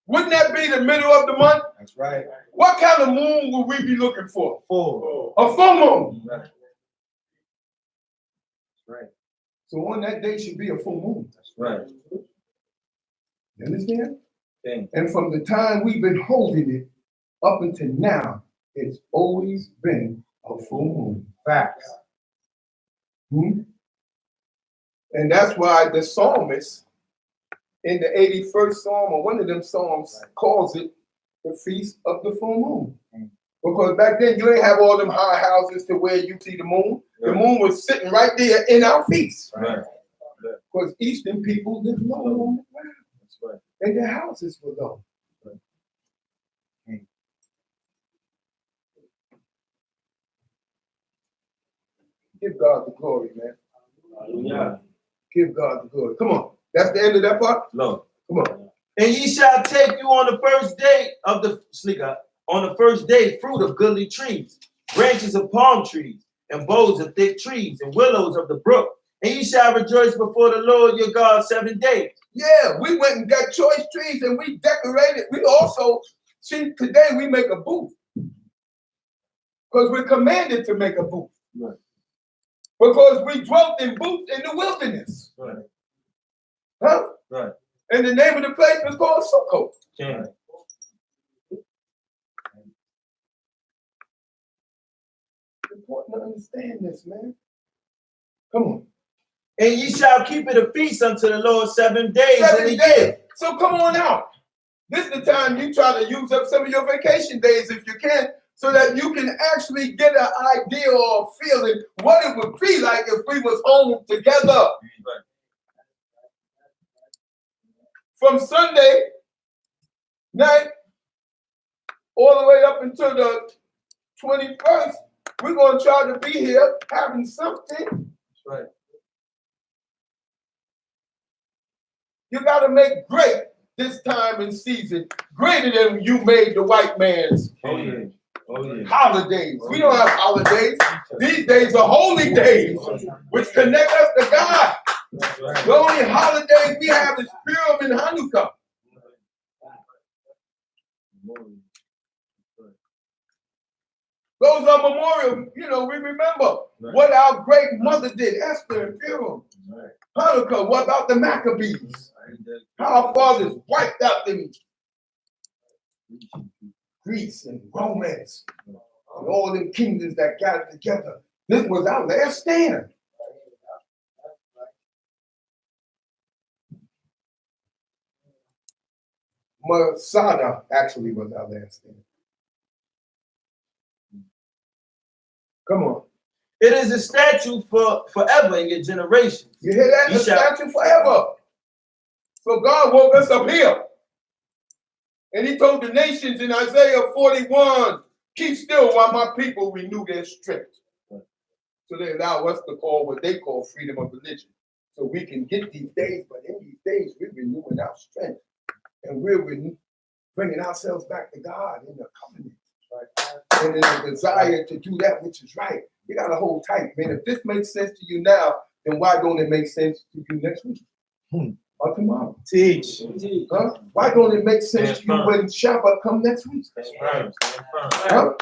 wouldn't that be the middle of the month? That's right. What kind of moon would we be looking for? Full. A full moon. Right. That's right. So on that day should be a full moon. That's right. You understand? Okay. And from the time we've been holding it up until now, it's always been a full moon. Facts. And that's why the psalmist in the 81st Psalm, or one of them Psalms, calls it the Feast of the Full Moon. Because back then you ain't have all them high houses to where you see the moon. The moon was sitting right there in our feast. Right. Because Eastern people live low on the ground. That's right. And their houses were low. Give God the glory, man. Hallelujah. Give God the glory. Come on. That's the end of that part? No. Come on. And ye shall take you on the first day of the on the first day fruit of goodly trees, branches of palm trees, and boughs of thick trees, and willows of the brook. And ye shall rejoice before the Lord your God 7 days. Yeah, we went and got choice trees and we decorated. We also, see, today we make a booth. Because we're commanded to make a booth. Right. Because we dwelt in booths in the wilderness. Right. Huh? Right. And the name of the place was called Sukkot. Okay. It's important to understand this, man. Come on. And ye shall keep it a feast unto the Lord 7 days in 7 a days. year. So come on out. This is the time you try to use up some of your vacation days if you can, so that you can actually get an idea or feeling what it would be like if we was home together. Right. From Sunday night all the way up until the 21st, we're going to try to be here having something. That's right. You got to make great this time and season, greater than you made the white man's holidays. We don't have holidays. These days are holy days, which connect us to God. Right. The only holidays we have is Purim and Hanukkah. Those are memorial. You know, we remember what our great mother did, Esther and Purim. Hanukkah, what about the Maccabees? How our fathers wiped out them Greece and Romans and all them kingdoms that gathered together. This was our last stand. Masada actually was our last stand. Come on. It is a statute for forever in your generations. You hear that? A statute forever. So God woke us up here. And he told the nations in Isaiah 41, keep still while my people renew their strength. So they allow us to call what they call freedom of religion. So we can get these days, but in these days, we're renewing our strength. And we're bringing ourselves back to God in the covenant. Right? And in the desire to do that which is right. You got to hold tight, man. If this makes sense to you now, then why don't it make sense to you next week? Or tomorrow? Teach. Huh? Why don't it make sense to you when Shabbat come next week? That's right. Huh?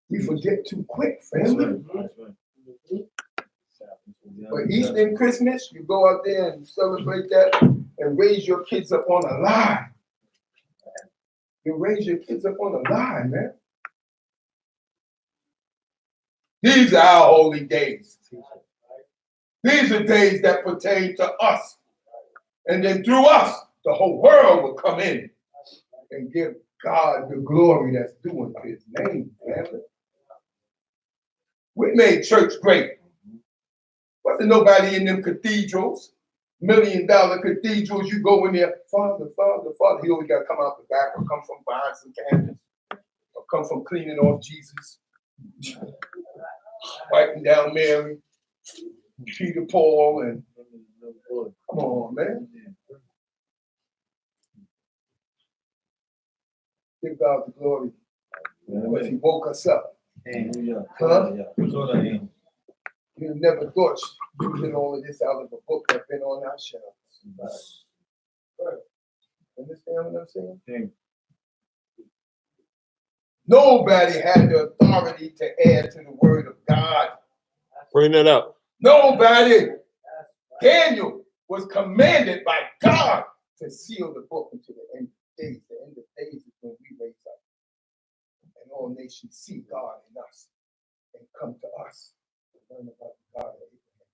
We forget too quick, family. But Easter and Christmas, you go out there and celebrate that and raise your kids up on a lie. You raise your kids up on a lie, man. These are our holy days. These are days that pertain to us. And then through us, the whole world will come in and give God the glory that's due to his name, family. We made church great. Wasn't nobody in them cathedrals, $1 million cathedrals. You go in there, Father, Father, Father. He always got to come out the back or come from behind some candles or come from cleaning off Jesus, wiping down Mary, Peter, Paul, and come on, man. Give God the glory because he woke us up. Huh? You never thought using all of this out of a book that's been on our shelves. Right. Understand what I'm saying? Nobody had the authority to add to the word of God. Bring that up. Nobody. Daniel was commanded by God to seal the book until the end of days. The end of days is when we raise up. And all nations see God in us and come to us. Learn about the God of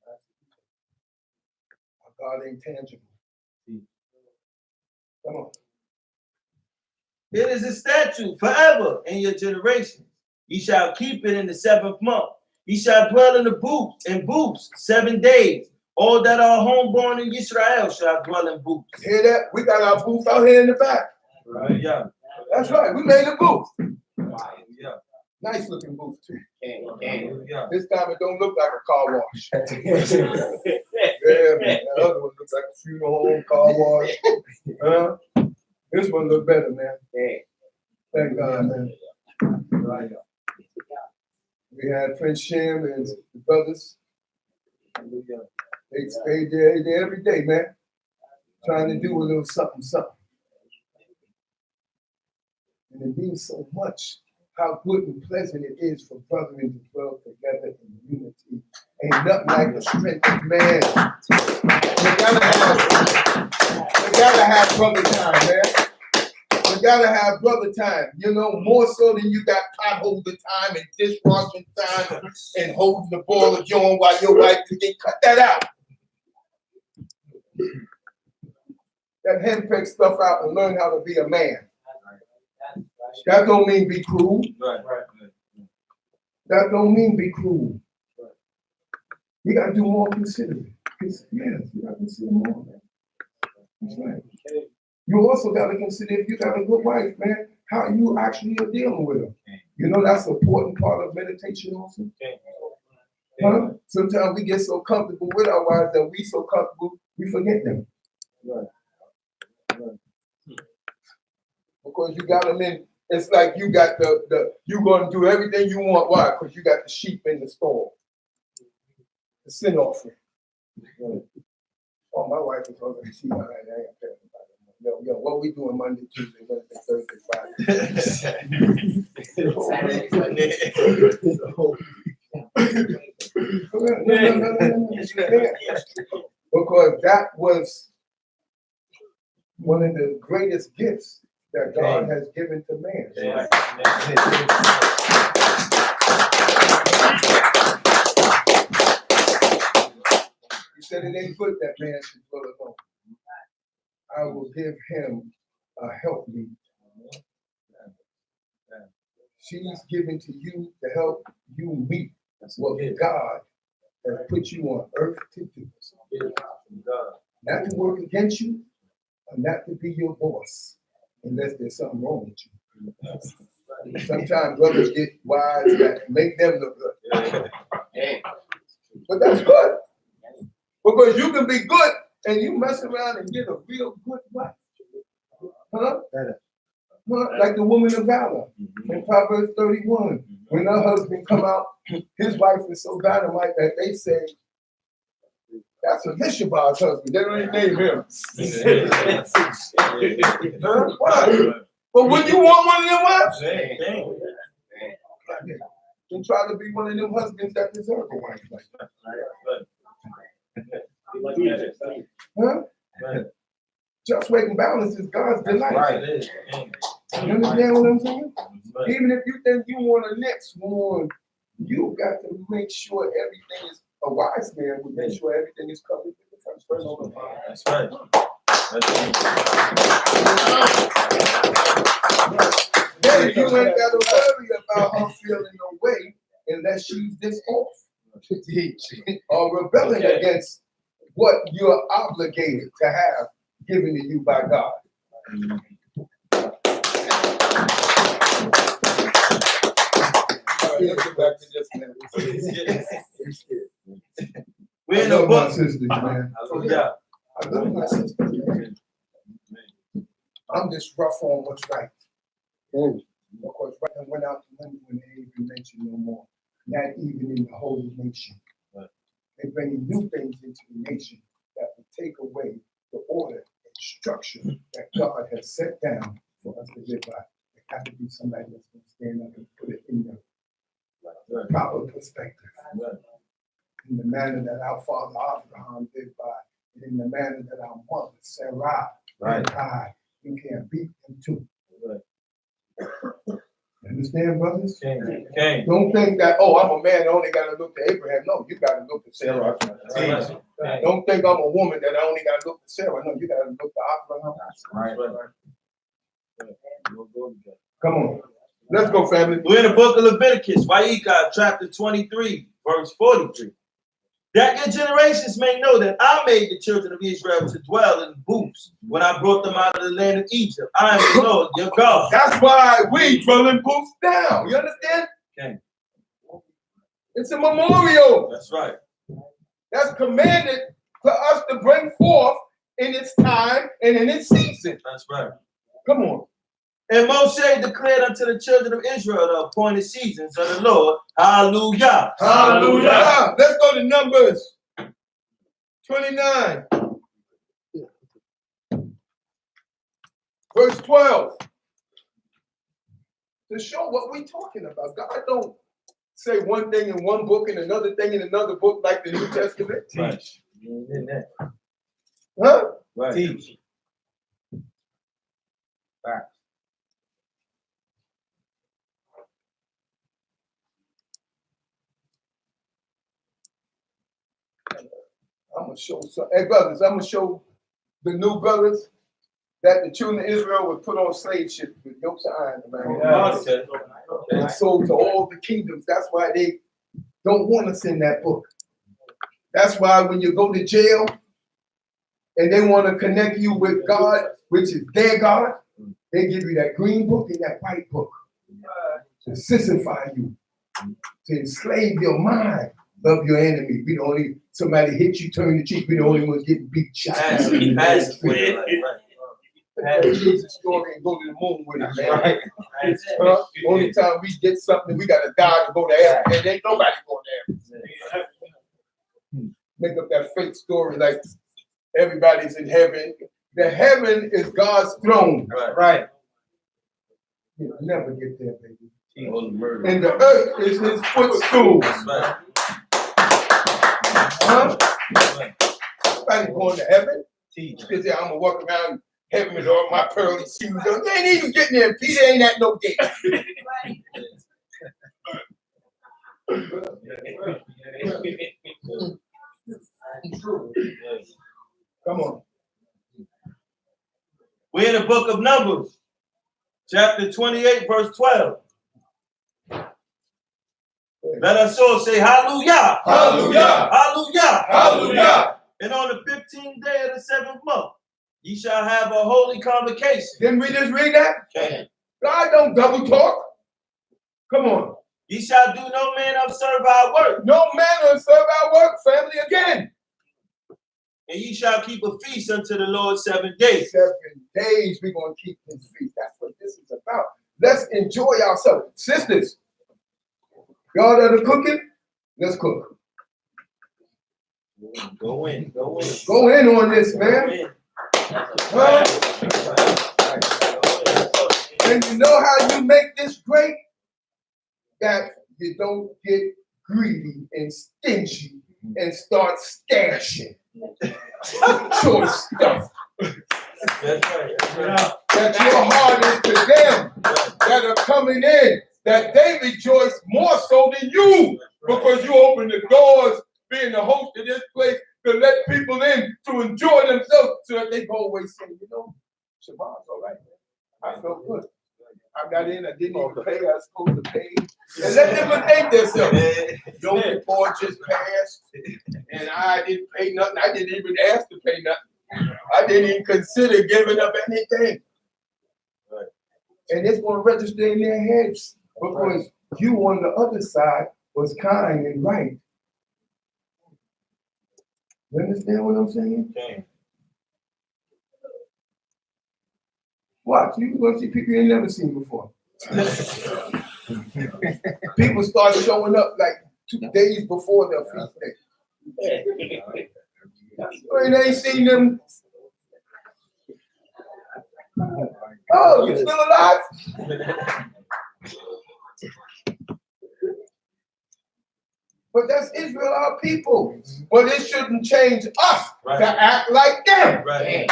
Abraham. Our God ain't tangible. Come on. It is a statute forever in your generations. Ye shall keep it in the 7th month. Ye shall dwell in booths 7 days. All that are homeborn in Israel shall dwell in booths. Hear that? We got our booth out here in the back. Right, yeah. That's right. We made a booth. Yeah. Nice looking booth too. Yeah. This time it don't look like a car wash. Yeah, man. The other one looks like a funeral home, car wash. This one look better, man. Thank God, man. Right. We had Prince Shem and the brothers. They stayed there every day, man. Trying to do a little something, something. And it means so much how good and pleasant it is for brethren to dwell together in unity. Ain't nothing like the strength of man. You gotta have brother time, man. You gotta have brother time. You know, more so than you got potholder time and dishwashing time and holding the ball of joint while your wife can cut that out. That henpeck stuff out and learn how to be a man. That don't mean be cruel. That don't mean be cruel. You gotta do more considering. Yes, you gotta consider more, man. That's right. You also gotta consider if you got a good wife, man, how you actually are dealing with her. You know, that's an important part of meditation also. Huh? Sometimes we get so comfortable with our wives that we so comfortable we forget them. Because you got them in. It's like you got you gonna do everything you want. Why? Because you got the sheep in the stall. The sin offering. Oh, my wife is already she behind. I ain't telling about it. Yo, what we doing Monday, Tuesday, Wednesday, Thursday, Friday? Because that was one of the greatest gifts that God has given to man. He said it ain't good that man should dwell alone. I will give him a helpmeet. She's given to you to help you meet what God has put you on earth to do. Not to work against you, or not to be your boss, unless there's something wrong with you. Sometimes brothers get wives that make them look good. But that's good. Because you can be good and you mess around and get a real good wife. Huh? Like the woman of valor in Proverbs 31. When her husband come out, his wife is so dynamite that they say, that's Elishaba's husband. They don't even name him. Why? But when you want one of them wives, then try to be one of them husbands that deserve a wife like that. Huh? Just weight and balance is God's delight. You understand what I'm saying? Even if you think you want a next one, you got to make sure everything is, a wise man would make sure everything is covered with the first person. That's right. Then you ain't got to worry about her feeling no way unless she's this off or rebelling against what you're obligated to have given to you by God. Back to this, man. We're in I the love my book. sisters, man. I love my sisters, man. I'm just rough on what's right. Because right now went out the window when they even mentioned no more. Not even in the holy nation. They bring new things into the nation that will take away the order and structure that God has set down for us to live by. There has to be somebody that's going to stand up and put it in the proper perspective. In the manner that our father Abraham lived by, and in the manner that our mother Sarah lived by. You can't beat them too. Understand, brothers? Okay. Don't think that, oh, I'm a man, I only got to look to Abraham. No, you got to look to Sarah. Don't think I'm a woman that I only got to look to Sarah. No, you got to look to Abraham. Come on. Let's go, family. We're in the book of Leviticus, Vayikra, chapter 23, verse 43. That your generations may know that I made the children of Israel to dwell in booths when I brought them out of the land of Egypt. I am the Lord, your God. That's why we dwelling booths down. You understand? Okay. It's a memorial. That's right. That's commanded for us to bring forth in its time and in its season. That's right. Come on. And Moshe declared unto the children of Israel the appointed seasons of the Lord. Hallelujah. Hallelujah. Let's go to Numbers 29. Verse 12. To show what we're talking about. God don't say one thing in one book and another thing in another book like the New Testament. Right. Huh? Right. Teach. I'm going to show some. Hey, brothers, I'm going to show the new brothers that the children of Israel was put on slave ships with yokes of iron. Okay. And sold to all the kingdoms. That's why they don't want us in that book. That's why when you go to jail and they want to connect you with God, which is their God, they give you that green book and that white book to sissified you, to enslave your mind of your enemy. We the only, somebody hit you, turn the cheek, we the only ones getting beat, shot. Jesus story and go to the moon with it, man. Only time we get something, we gotta die to go to heaven. And ain't nobody going there. Make up that fake story like everybody's in heaven. The heaven is God's throne. Right. You'll never get there, baby. And the earth is his footstool. Right. Huh? Nobody going to heaven. Because I'm gonna walk around heaven with all my pearly shoes on. They ain't even getting there. Peter ain't at no gate. Come on. We're in the book of Numbers, chapter 28, verse 12. Let us all say hallelujah. Hallelujah. Hallelujah. Hallelujah. And on the 15th day of the 7th month, ye shall have a holy convocation. Didn't we just read that? Okay. God don't double talk. Come on. Ye shall do no man of servile work. No manner of servile work, family, again. And ye shall keep a feast unto the Lord 7 days. 7 days we're going to keep this feast. That's what this is about. Let's enjoy ourselves. Sisters, y'all that are cooking, let's cook. Go in. Go in. Go in on this, man. Huh? And you know how you make this great? That you don't get greedy and stingy and start stashing choice stuff. That's right. That your heart is to them that are coming in, that they rejoice more so than you because you open the doors, being the host of this place, to let people in to enjoy themselves so that they go away saying, you know, Shabbat's all right, man. I felt good. I got in, I didn't even pay, I was supposed to pay. And let them think themselves. Your report just passed, and I didn't pay nothing. I didn't even ask to pay nothing. I didn't even consider giving up anything. And it's going to register in their heads because you on the other side was kind and right. You understand what I'm saying? Okay. Watch, you're going to see people you ain't never seen before. People start showing up like 2 days before their feast day. You ain't seen them. Oh, you still alive? But that's Israel, our people. But it shouldn't change us to act like them. Right.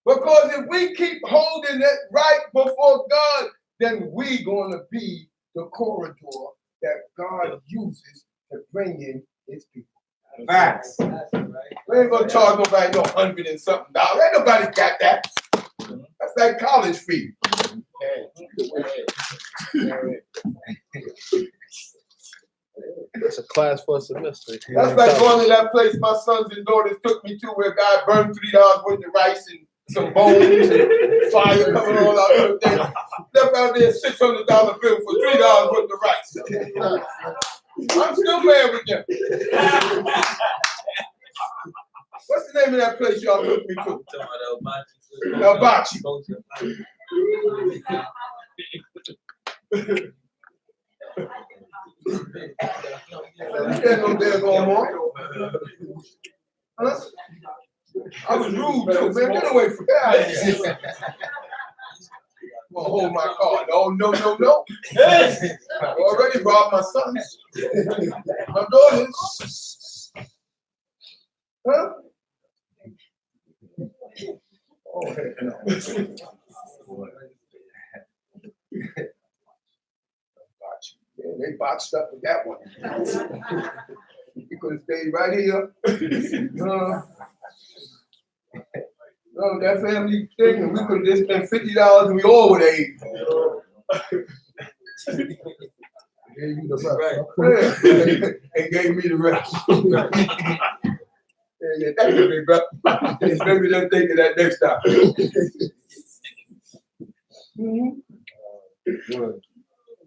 Because if we keep holding it right before God, then we going to be the corridor that God uses to bring in his people. Facts. We ain't going to charge nobody no $100 and something. Ain't nobody got that. That's that college fee. It's a class for a semester. That's like going to that place my sons and daughters took me to where God burned $3 worth of rice and some bones and fire coming all out of everything. Left out there $600 bill for $3 worth of rice. I'm still mad with them. What's the name of that place y'all took me to? Hibachi. You had no damn going on. I was rude too, man. Get away from that. I'm gonna hold my car. Oh, no. I already robbed my sons. My daughters. Huh? Oh, heck no. Yeah, they botched up with that one. You could have stayed right here. No, that family thing, and we could have just spent $50 and we all would have ate. Gave you the rest. Right. And gave me the rest. Yeah, thank you, big brother. Maybe they'll think of that next time.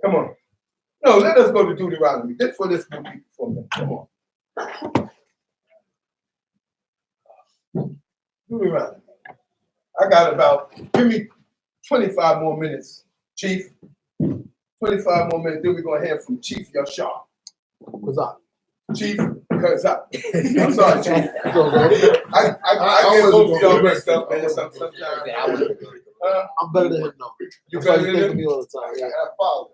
Come on. No, let us go to Deuteronomy. Just for this movie for me. Come on. Deuteronomy. I got about, give me 25 more minutes, Chief. 25 more minutes, then we're going to hear from Chief Yashar. What's up? Chief Kazak. I'm sorry, Chief. I get both of y'all messed up, man. Sometimes. I'm better than him, though. You That's why better you than think of him? me all the time. Yeah. I follow.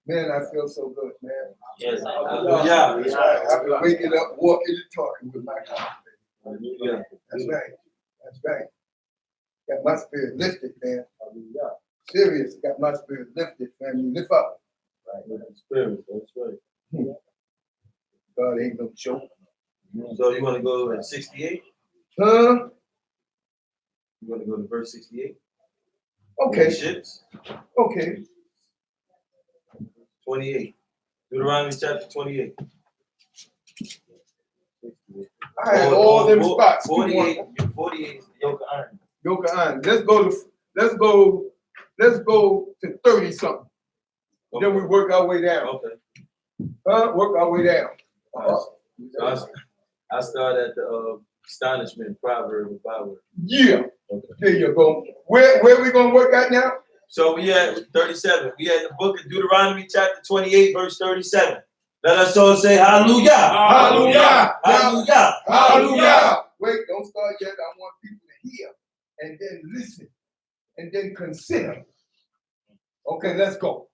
Man, I feel so good, man. Yes, I've been waking up, walking, and talking with my God. That's right. That's right. Got my spirit lifted, man. Serious. Got my spirit lifted, family. Lift up. Spirit, that's right. God ain't no joke. So you want to go at 68? Huh? You want to go to verse 68? Okay. Ships? Okay. 28. Deuteronomy chapter 28. I had all them spots. 48 is the yoke of iron. Yoke of iron. Let's go to 30 something. Okay. Then we work our way down. Okay. Work our way down. So I start at the astonishment, proverb, and byword. Yeah. Okay. There you go. Where we gonna work at now? So we at 37. We at the book of Deuteronomy chapter 28, verse 37. Let us all say hallelujah. Hallelujah. Hallelujah. Hallelujah. Wait, don't start yet. I want people to hear and then listen and then consider. Okay, let's go.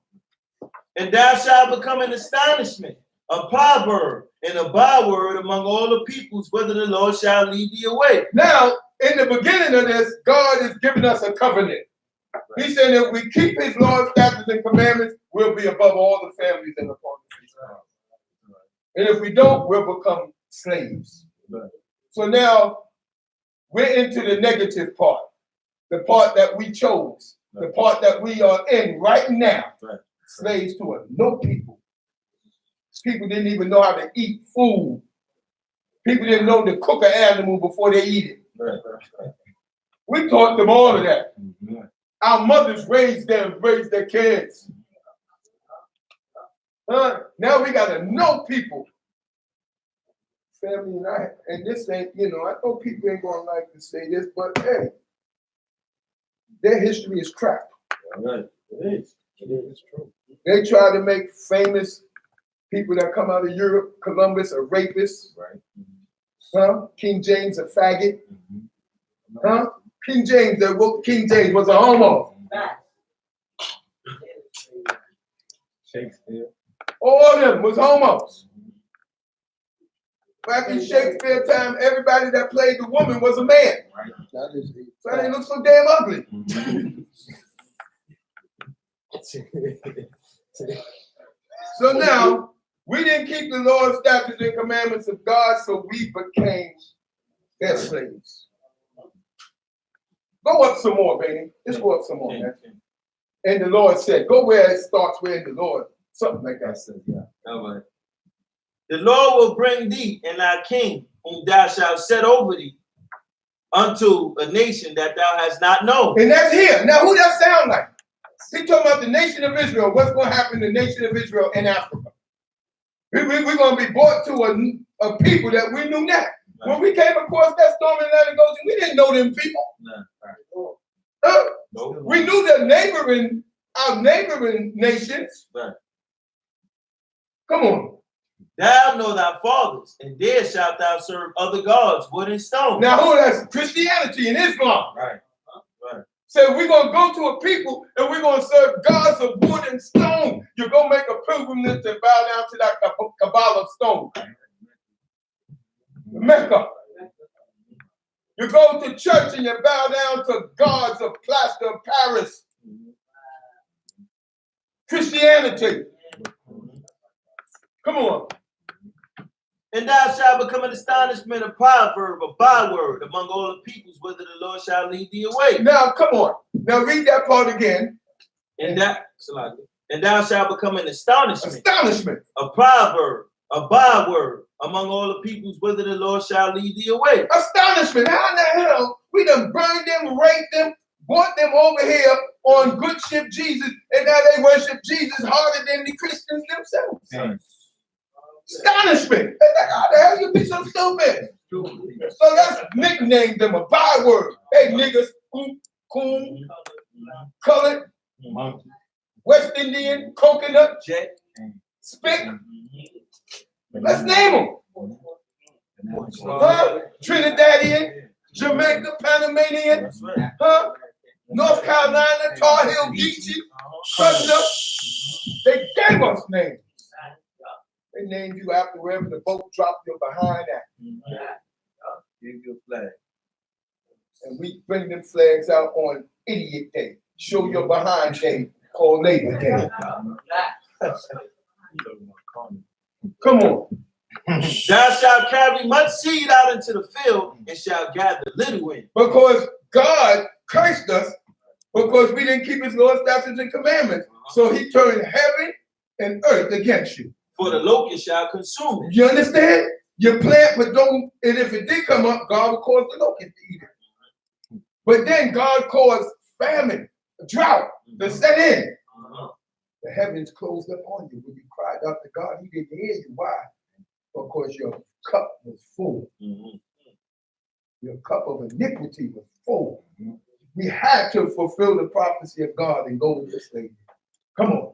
And thou shalt become an astonishment, a proverb, and a byword among all the peoples, whether the Lord shall lead thee away. Now, in the beginning of this, God is giving us a covenant. He said if we keep his laws, statutes, and commandments, we'll be above all the families in the face of the earth. And if we don't, we'll become slaves. So now we're into the negative part, the part that we chose, the part that we are in right now. Slaves to it. No people. People didn't even know how to eat food. People didn't know to cook an animal before they eat it. We taught them all of that. Our mothers raised their kids. Now we gotta know people. Family and this ain't, I know people ain't gonna like to say this, but hey, their history is crap. It is. It is true. They try to make famous people that come out of Europe, Columbus, a rapist. Right. King James, a faggot. King James was a homo. Shakespeare. All of them was homos. Back in Shakespeare time, everybody that played the woman was a man. Right. So they look so damn ugly. So now, we didn't keep the laws, statutes, and commandments of God, so we became their slaves. Go up some more, baby. Just go up some more, man. And the Lord said, go where it starts, where in the Lord. Something like that. All right. The Lord will bring thee and thy king, whom thou shalt set over thee, unto a nation that thou hast not known. And that's here. Now, who that sound like? He talking about the nation of Israel. What's going to happen to the nation of Israel in Africa? We're going to be brought to a people that we knew not. Right. When we came across that storm in Atlantic Ocean, we didn't know them people. No. Huh? We knew our neighboring nations. Right. Come on. Thou know thy fathers, and there shalt thou serve other gods, wood and stone. Now, who that's Christianity and Islam. Right. Right. So we're going to go to a people and we're going to serve gods of wood and stone. You're going to make a pilgrimage and bow down to that Kabbalah stone. Mecca. You go to church and you bow down to gods of plaster of Paris. Christianity. Come on. And thou shalt become an astonishment, a proverb, a byword among all the peoples, whether the Lord shall lead thee away. Now, come on. Now read that part again. And thou shalt become an astonishment, Astonishment. a proverb, a byword among all the peoples, whether the Lord shall lead thee away. Astonishment. How in the hell we done burned them, raped them, brought them over here on good ship Jesus, and now they worship Jesus harder than the Christians themselves. Astonishment. How the hell you be so stupid? So let's nickname them a byword. Hey, niggas, coon, colored, West Indian, coconut, Jet. spick. Let's name them. Huh? Trinidadian, Jamaica, Panamanian, That's right. huh? North Carolina, Tar Heel, Geechee, Thunder. They gave us names. They named you after wherever the boat dropped you behind at. Give you a flag. And we bring them flags out on Idiot Day. Show your behind day called Labor Day. Come on. Thou shalt carry much seed out into the field, and shalt gather little in. Because God cursed us because we didn't keep his laws, statutes, and commandments. So he turned heaven and earth against you. For the locust shall consume it. You understand? You plant, but don't, and if it did come up, God will cause the locust to eat it. But then God caused famine, drought to set in. The heavens closed up on you when you cried out to God. He didn't hear you. Why? Because your cup was full. Your cup of iniquity was full. We had to fulfill the prophecy of God and go into slavery. Come on.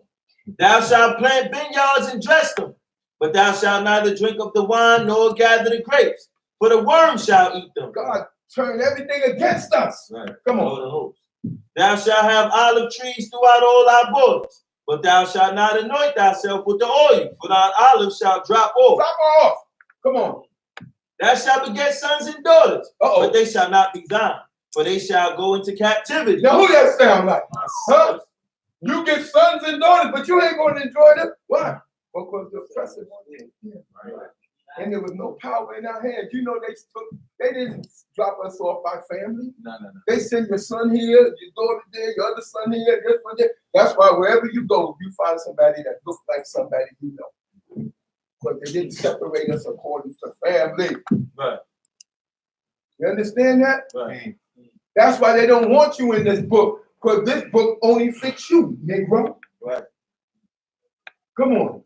Thou shalt plant vineyards and dress them, but thou shalt neither drink of the wine nor gather the grapes, for the worm shall eat them. God turned everything against us. Right. Come on. Thou shalt have olive trees throughout all thy borders, but thou shalt not anoint thyself with the oil, for thine olives shall drop off. Drop off. Come on. Thou shalt beget sons and daughters, Uh-oh. but they shall not be thine, for they shall go into captivity. Now who that sound like? Huh? You get sons and daughters, but you ain't going to enjoy them. Why? Because the oppressor wanted it. And there was no power in our hands. You know, they didn't drop us off by family. No. They send your son here, your daughter there, your other son here, this one there. That's why wherever you go, you find somebody that looks like somebody you know. But they didn't separate us according to family. Right. You understand that? Right. That's why they don't want you in this book. Because this book only fits you, Negro. Right. Come on.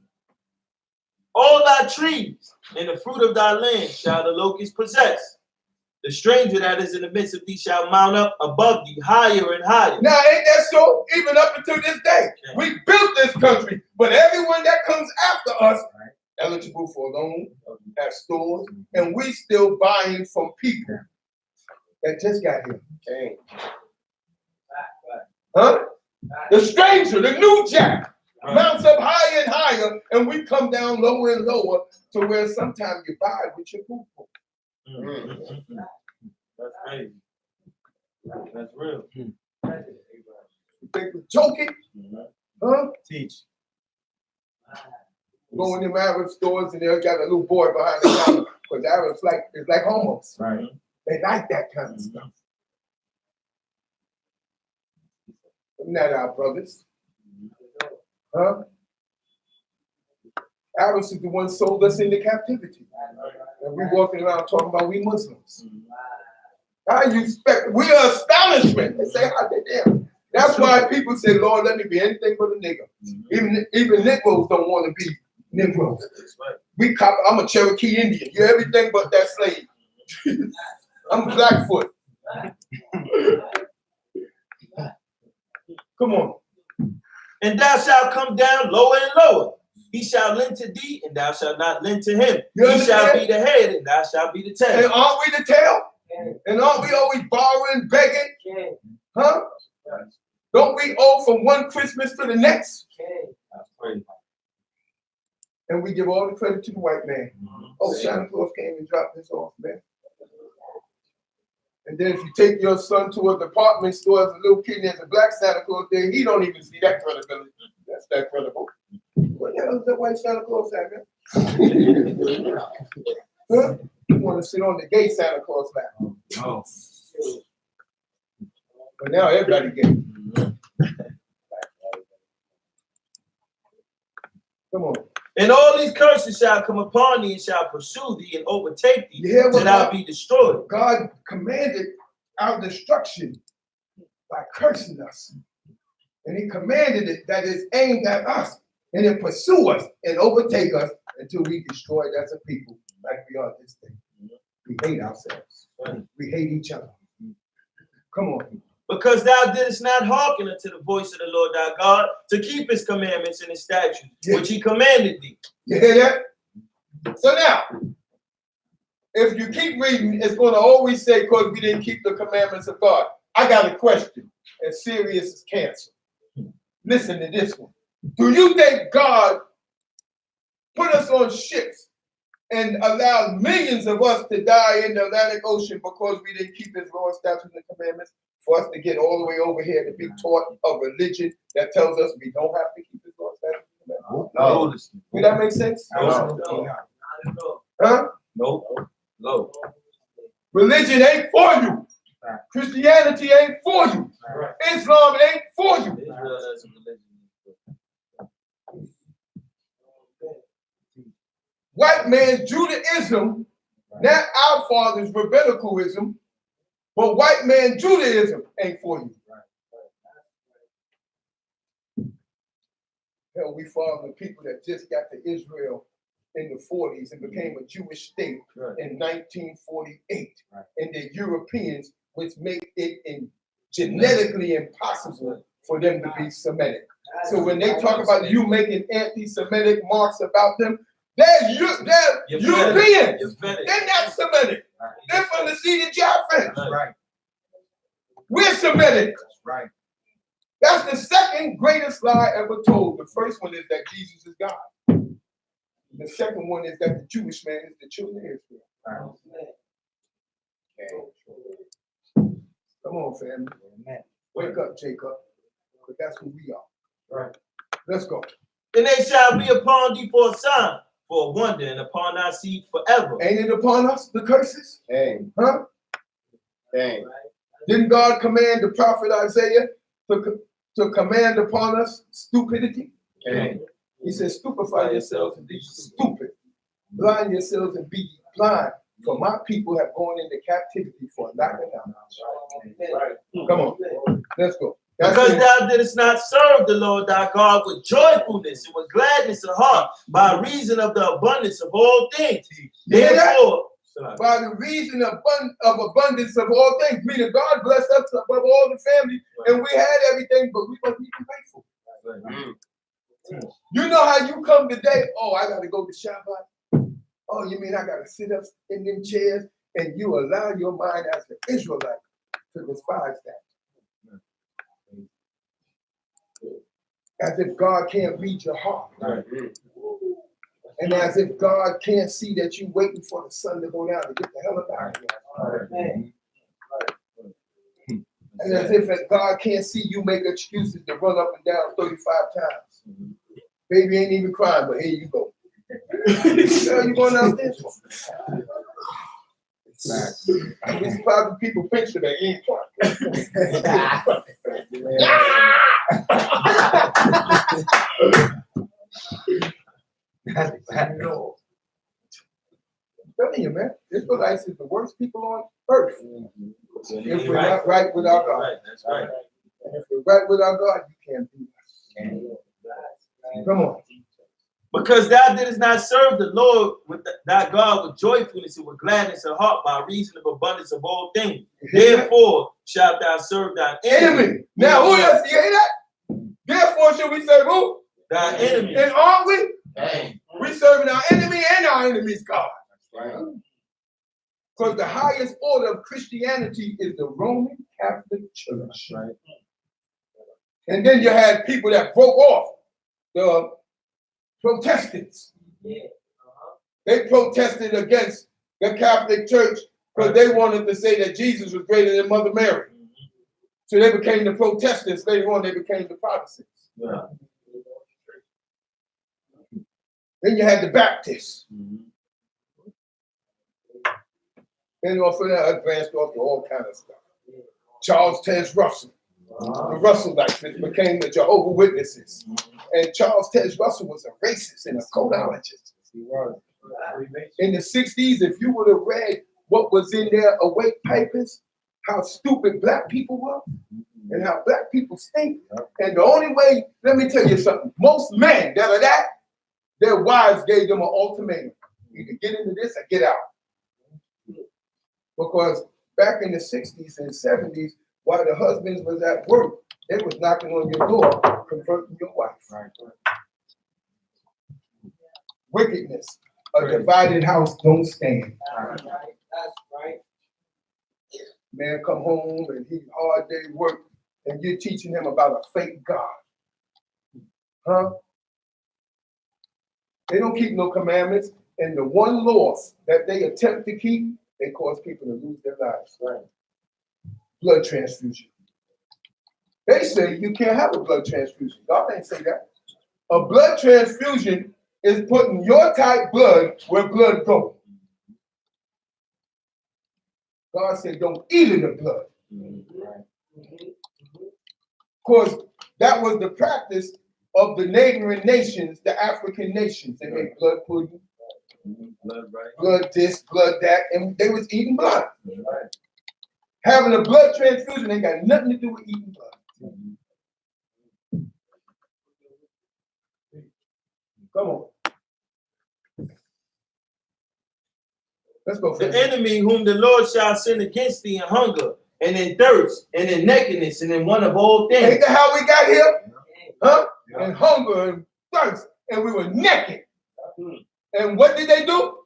All thy trees and the fruit of thy land shall the locust possess. The stranger that is in the midst of thee shall mount up above thee higher and higher. Now, ain't that so? Even up until this day, we built this country, but everyone that comes after us, eligible for a loan, have stores, and we still buying from people that just got here. Okay. Huh? The stranger, the new jack, mounts up higher and higher, and we come down lower and lower to where sometimes you buy with your people. That's crazy. That's real. You think we're joking? Huh? Teach. Go in them Arab stores and they got a little boy behind the counter because Arabs it's like homos. Right. They like that kind of stuff. Isn't that our brothers? Huh? Arabs is the one sold us into captivity. And we walking around talking about we Muslims. How you expect? We are astonishment. They say, how they damn. That's why people say, Lord, let me be anything but a nigger. Even Negroes don't want to be Negroes. I'm a Cherokee Indian. You're everything but that slave. I'm Blackfoot. Come on. And thou shalt come down lower and lower. He shall lend to thee, and thou shalt not lend to him. He shall be the head, and thou shalt be the tail. And aren't we the tail? And aren't we always borrowing, begging? Huh? Don't we owe from one Christmas to the next? And we give all the credit to the white man. Oh, Santa Claus came and dropped this off, man. And then if you take your son to a department store as a little kid and there's a black Santa Claus there, he don't even see that credibility. That's that credible. What the hell is that white Santa Claus at, man? Huh? You want to sit on the gay Santa Claus lap. Oh. But now everybody gay. Come on. And all these curses shall come upon thee and shall pursue thee and overtake thee Yeah, till thou be destroyed. God commanded our destruction by cursing us. And he commanded it that is aimed at us and it pursue us and overtake us until we destroyed as a people like we are this day. We hate ourselves. We hate each other. Come on. Because thou didst not hearken unto the voice of the Lord thy God to keep his commandments and his statutes, which he commanded thee. You hear that? So now, if you keep reading, it's going to always say, because we didn't keep the commandments of God. I got a question, as serious as cancer. Listen to this one. Do you think God put us on ships and allowed millions of us to die in the Atlantic Ocean because we didn't keep his law, statutes, and commandments? For us to get all the way over here to be taught a religion that tells us we don't have to keep his law, statutes, and commandments? No. Does that make sense? No. Huh? No. Religion ain't for you. Christianity ain't for you. Islam ain't for you. White man's Judaism, not our father's rabbinicalism, but white man Judaism ain't for you. Hell, we follow the people that just got to Israel in the 40s and became a Jewish state in 1948. And the Europeans, which make it genetically impossible for them to be Semitic. So when they talk about you making anti-Semitic marks about them, they're Europeans. They're not Semitic. They're from the seed of Japheth. Right. We're Semitic. Right. That's the second greatest lie ever told. The first one is that Jesus is God. The second one is that the Jewish man is the children of Israel. Okay. Come on, family. Wake up, Jacob. Because that's who we are. Right. Let's go. And they shall be upon thee for a sign, for a wonder, and upon thy seed forever. Ain't it upon us, the curses? Hey. Huh? Hey. Didn't God command the prophet Isaiah to command upon us stupidity? Hey. He said, stupefy yourselves and be stupid. Blind yourselves and be blind. For my people have gone into captivity for lack of knowledge. Come on, let's go. Because thou didst not serve the Lord thy God with joyfulness and with gladness of heart by reason of the abundance of all things. Therefore, by the reason of abundance of all things, meaning God blessed us above all the family, and we had everything, but we wasn't even faithful. You know how you come today? Oh, I got to go to Shabbat. Oh, you mean I got to sit up in them chairs, and you allow your mind as an Israelite to despise that? As if God can't read your heart. And as if God can't see that you waiting for the sun to go down to get the hell up out of here. And as if God can't see you make excuses to run up and down 35 times. Baby ain't even crying, but here you go. You going downstairs for? We surprised the people picture that he ain't crying. That's bad. I'm telling you, man, Israelites is the worst people on earth. If we're not right with our God. That's right. And if we're right with our God, you can't be us. Come on. Because thou didst not serve the Lord with thy God with joyfulness and with gladness of heart by reason of abundance of all things. Therefore shalt thou serve thy Enemy. Now, who else? You hear that? Therefore, should we serve who? Thy enemy. And aren't we? Dang. We serving our enemy and our enemy's God. Because the highest order of Christianity is the Roman Catholic Church. Right. And then you had people that broke off, the Protestants. They protested against the Catholic Church because they wanted to say that Jesus was greater than Mother Mary. So they became the Protestants. Later on, they became the Protestants. Yeah. Then you had the Baptists. Then off of that, advanced off to all kind of stuff. Charles Tess Russell. The Russellites became the Jehovah's Witnesses. And Charles Tess Russell was a racist and a codologist. In the 60s, if you would have read what was in their awake papers, how stupid black people were, and how black people stink. And the only way, let me tell you something, most men that are that, their wives gave them an ultimatum. Either get into this or get out. Because back in the 60s and 70s, while the husbands was at work, they was knocking on your door, converting your wife. Right. Wickedness. A divided house don't stand. That's right. Man come home and he hard day work, and you're teaching him about a fake God. Huh? They don't keep no commandments, and the one law that they attempt to keep, they cause people to lose their lives. Right. Blood transfusion. They say you can't have a blood transfusion. God ain't say that. A blood transfusion is putting your type blood where blood goes. God said don't eat in the blood. Because that was the practice of the neighboring nations, the African nations. They made blood pudding, blood this, blood that, and they was eating blood. Having a blood transfusion ain't got nothing to do with eating blood. Come on. Let's go. The enemy whom the Lord shall send against thee in hunger, and in thirst, and in nakedness, and in want of all things. Ain't that how we got here? Huh? Yeah. And hunger and thirst, and we were naked. And what did they do?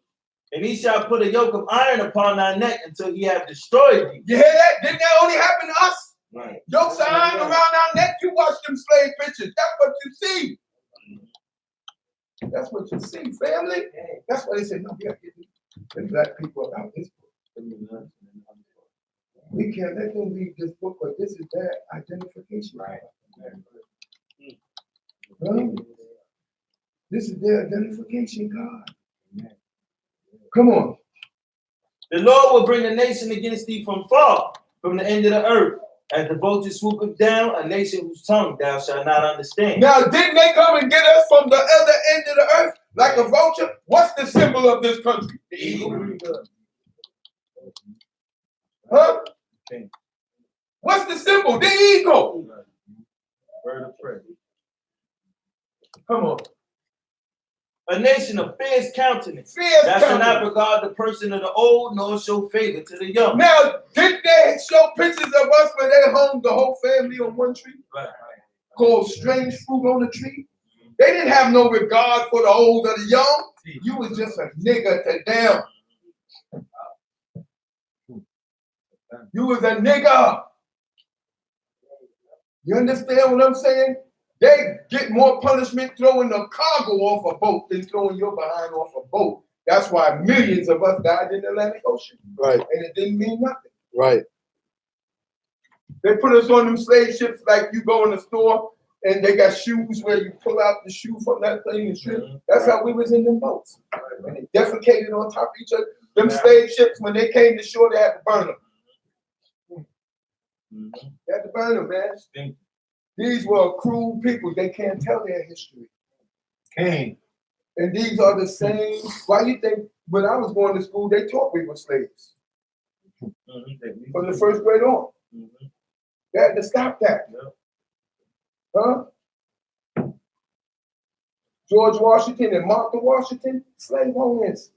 And he shall put a yoke of iron upon thy neck until he have destroyed thee. You hear that? Didn't that only happen to us? Right. Yokes of iron around our neck. You watch them slave pictures. That's what you see. That's what you see, family. That's why they say, no, we got to get the black people about this book. We can't let them read this book, but this is their identification. Right. Huh? This is their identification card. Come on. The Lord will bring a nation against thee from far, from the end of the earth. As the vulture swoopeth down, a nation whose tongue thou shalt not understand. Now, didn't they come and get us from the other end of the earth like a vulture? What's the symbol of this country? The eagle. Huh? What's the symbol? The eagle. Bird of prey. Come on. A nation of fierce countenance. Fierce that shall not countenance. regard the person of the old, nor show favor to the young. Now, did they show pictures of us where they hung the whole family on one tree? Right. Called strange fruit on the tree? They didn't have no regard for the old or the young. You was just a nigger to them. You was a nigger. You understand what I'm saying? They get more punishment throwing the cargo off a boat than throwing your behind off a boat. That's why millions of us died in the Atlantic Ocean. Right. And it didn't mean nothing. Right. They put us on them slave ships like you go in the store and they got shoes where you pull out the shoe from that thing and shit. That's how we was in them boats. And they defecated on top of each other. Them slave ships, when they came to shore, they had to burn them. They had to burn them, man. These were cruel people. They can't tell their history. Cain. And these are the same. Why you think when I was going to school, they taught we were slaves from the first grade on? They had to stop that. Huh? George Washington and Martha Washington, slave owners.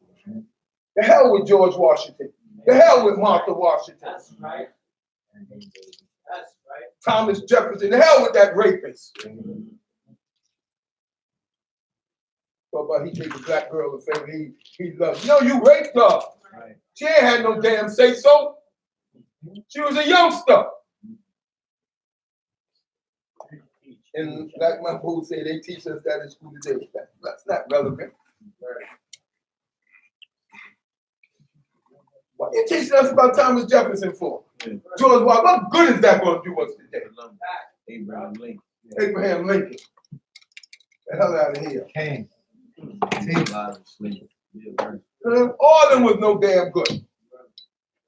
The hell with George Washington. The hell with Martha Washington. That's right. That's right. Thomas Jefferson. The hell with that rapist. But he gave the black girl a favor. He loved. No, you raped her. Right. She ain't had no damn say so. She was a youngster. And like my boo said, they teach us that in school today. That's not relevant. What you teaching us about Thomas Jefferson for? George Washington, what good is that going to do us today? Abraham Lincoln. Abraham Lincoln. The hell out of here. King. All of them was no damn good.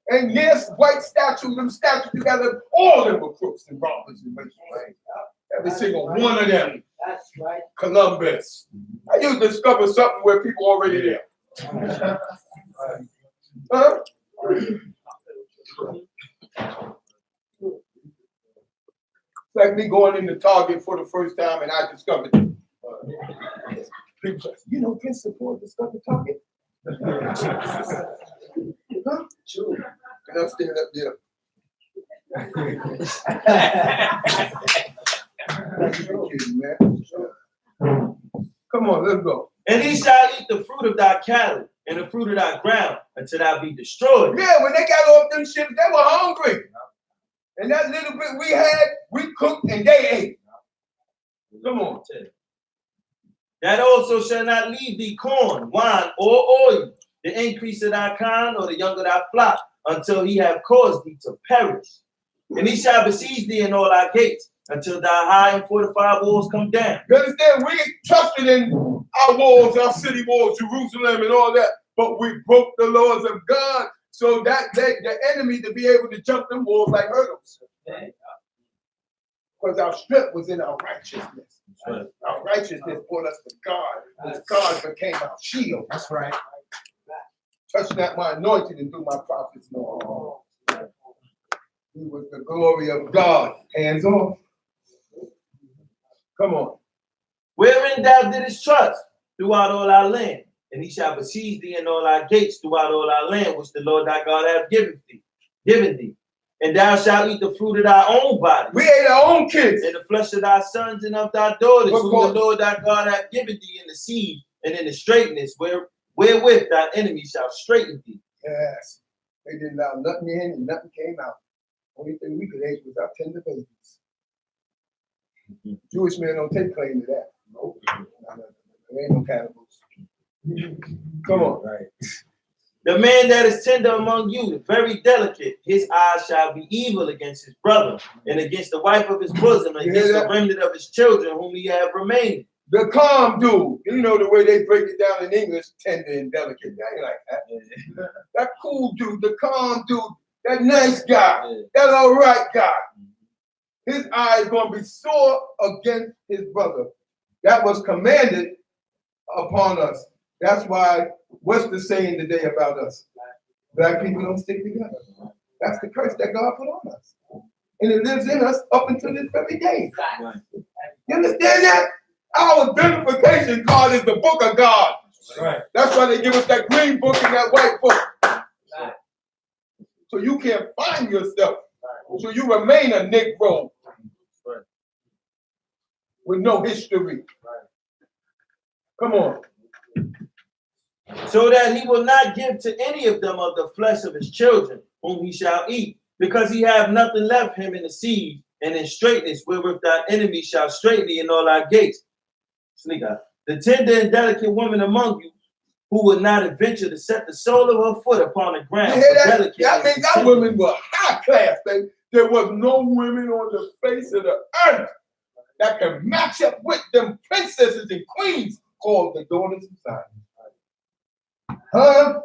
And yes, white statues, them statues together, all of them were crooks and robbers and racists. Right? Every single one of them. That's right. Columbus. How you discover something where people already there? Huh? Like me going into Target for the first time and I discovered it. People say, you know, Prince Support discovered Target? Huh? Sure. And I'm standing up there. You're kidding, man. Come on, let's go. And he shall eat the fruit of thy cattle and the fruit of thy ground until thou be destroyed. Yeah, when they got off them ships, they were hungry. And that little bit we had, we cooked and they ate. Come on. That also shall not leave thee corn, wine, or oil, the increase of thy kind or the young of thy flock, until he have caused thee to perish. And he shall besiege thee in all thy gates, until thy high and fortified walls come down. You understand? We trusted in our walls, our city walls, Jerusalem and all that, but we broke the laws of God so that the enemy to be able to jump them walls like hurdles. Because our strength was in our righteousness. Right. Our righteousness brought us to God. Because God became our shield. That's right. Touch not my anointing and do my prophets no harm. He was the glory of God. Hands off. Come on. Wherein thou didst trust throughout all our land, and he shall besiege thee in all our gates throughout all our land, which the Lord thy God hath given thee. And thou shalt eat the fruit of thy own body. We ate our own kids. And the flesh of thy sons and of thy daughters, whom the Lord thy God hath given thee in the seed and in the straightness, wherewith thy enemy shall straighten thee. Yes. They didn't allow nothing in and nothing came out. Only thing we could eat was our tender babies. Jewish men don't take claim to that. Nope. There ain't no cannibals. Come on. Right. The man that is tender among you, very delicate, his eyes shall be evil against his brother, and against the wife of his bosom, and against the remnant of his children, whom he have remained. The calm dude, you know the way they break it down in English, tender and delicate. That ain't like that. That cool dude, the calm dude, that nice guy, that all right guy. His eye is going to be sore against his brother. That was commanded upon us. That's why, what's the saying today about us? Black people don't stick together. That's the curse that God put on us. And it lives in us up until this very day. You understand that? Our identification card is the book of God. Right. That's why they give us that green book and that white book. So you can't find yourself. So you remain a Negro with no history. Come on. So that he will not give to any of them of the flesh of his children, whom he shall eat, because he have nothing left him in the seed and in straightness, wherewith thy enemy shall straighten thee in all our gates. The tender and delicate woman among you, who would not adventure to set the sole of her foot upon the ground. That means that women were high class. There was no women on the face of the earth that can match up with them princesses and queens called the daughters of Zion. Huh?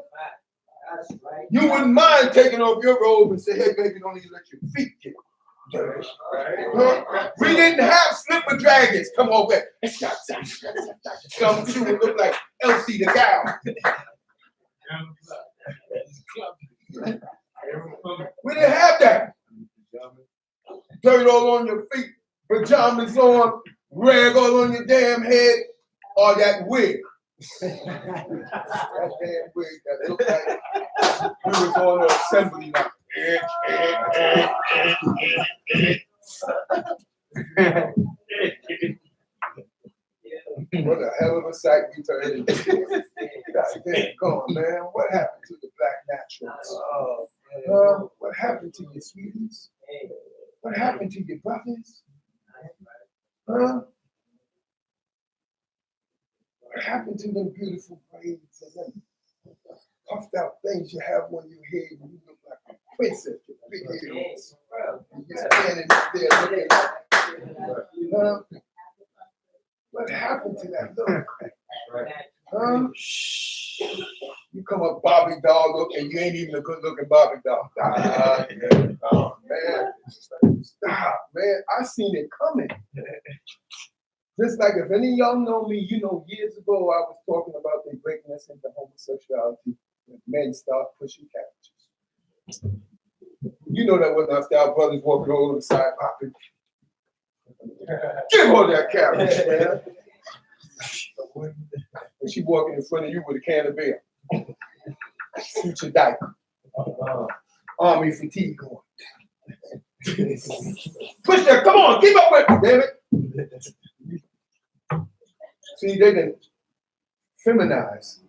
That's right. You wouldn't mind taking off your robe and say, hey, baby, don't even let your feet get We didn't have slipper dragons come over. Some shoe would look like Elsie the cow. We didn't have that. Dirt all on your feet, pajamas on, rag all on your damn head, or that wig. That damn wig that looked like we was on an assembly line. What a hell of a sight we turned into. God damn, come on, man. What happened to the black naturals? What happened to your sweeties? What happened to your brothers? What happened to them beautiful braids and them puffed out things you have on your head when you look like a princess with big ears? And you're standing up there looking like, what happened to that look? You come up Bobby doll look and you ain't even a good looking Bobby doll. Oh man, stop, man. I seen it coming. Just like if any of y'all know me, you know years ago I was talking about they breaking us into homosexuality when men start pushing cabbages. You know that wasn't us, our brothers walking over the side popping. Give her that cabbage, man. And she walking in front of you with a can of beer. Future diaper. Army fatigue on. Push that, come on, keep up with me, damn it. See, they done feminize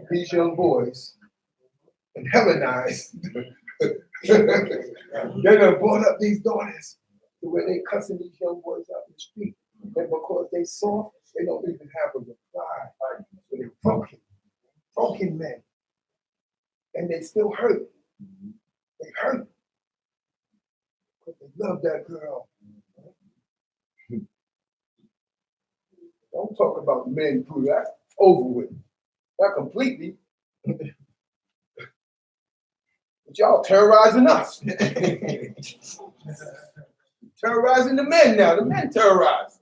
these young boys and Hellenize. They done brought up these daughters to where they cussing these young boys out in the street. And because they soft, they don't even have a reply. So they're broken men. And they still hurt. They hurt. But they love that girl. Don't talk about men through that. Over with. Not completely. But y'all terrorizing us. Terrorizing the men now. The men terrorize.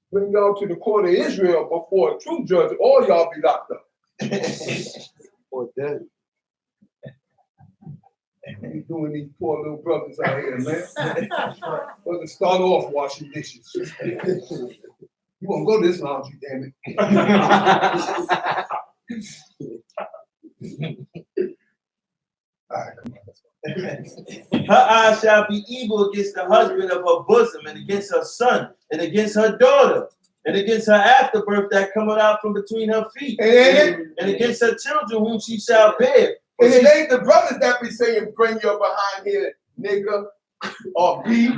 Bring y'all to the court of Israel before a true judge, all y'all be locked up. Or dead. What you doing these poor little brothers out here, man? Well, to start off washing dishes. You won't go this laundry, damn it. All right, come on. Her eyes shall be evil against the husband of her bosom, and against her son, and against her daughter, and against her afterbirth that cometh out from between her feet, and against her children whom she shall bear. And it ain't the brothers that be saying, bring your behind here, nigga, or B.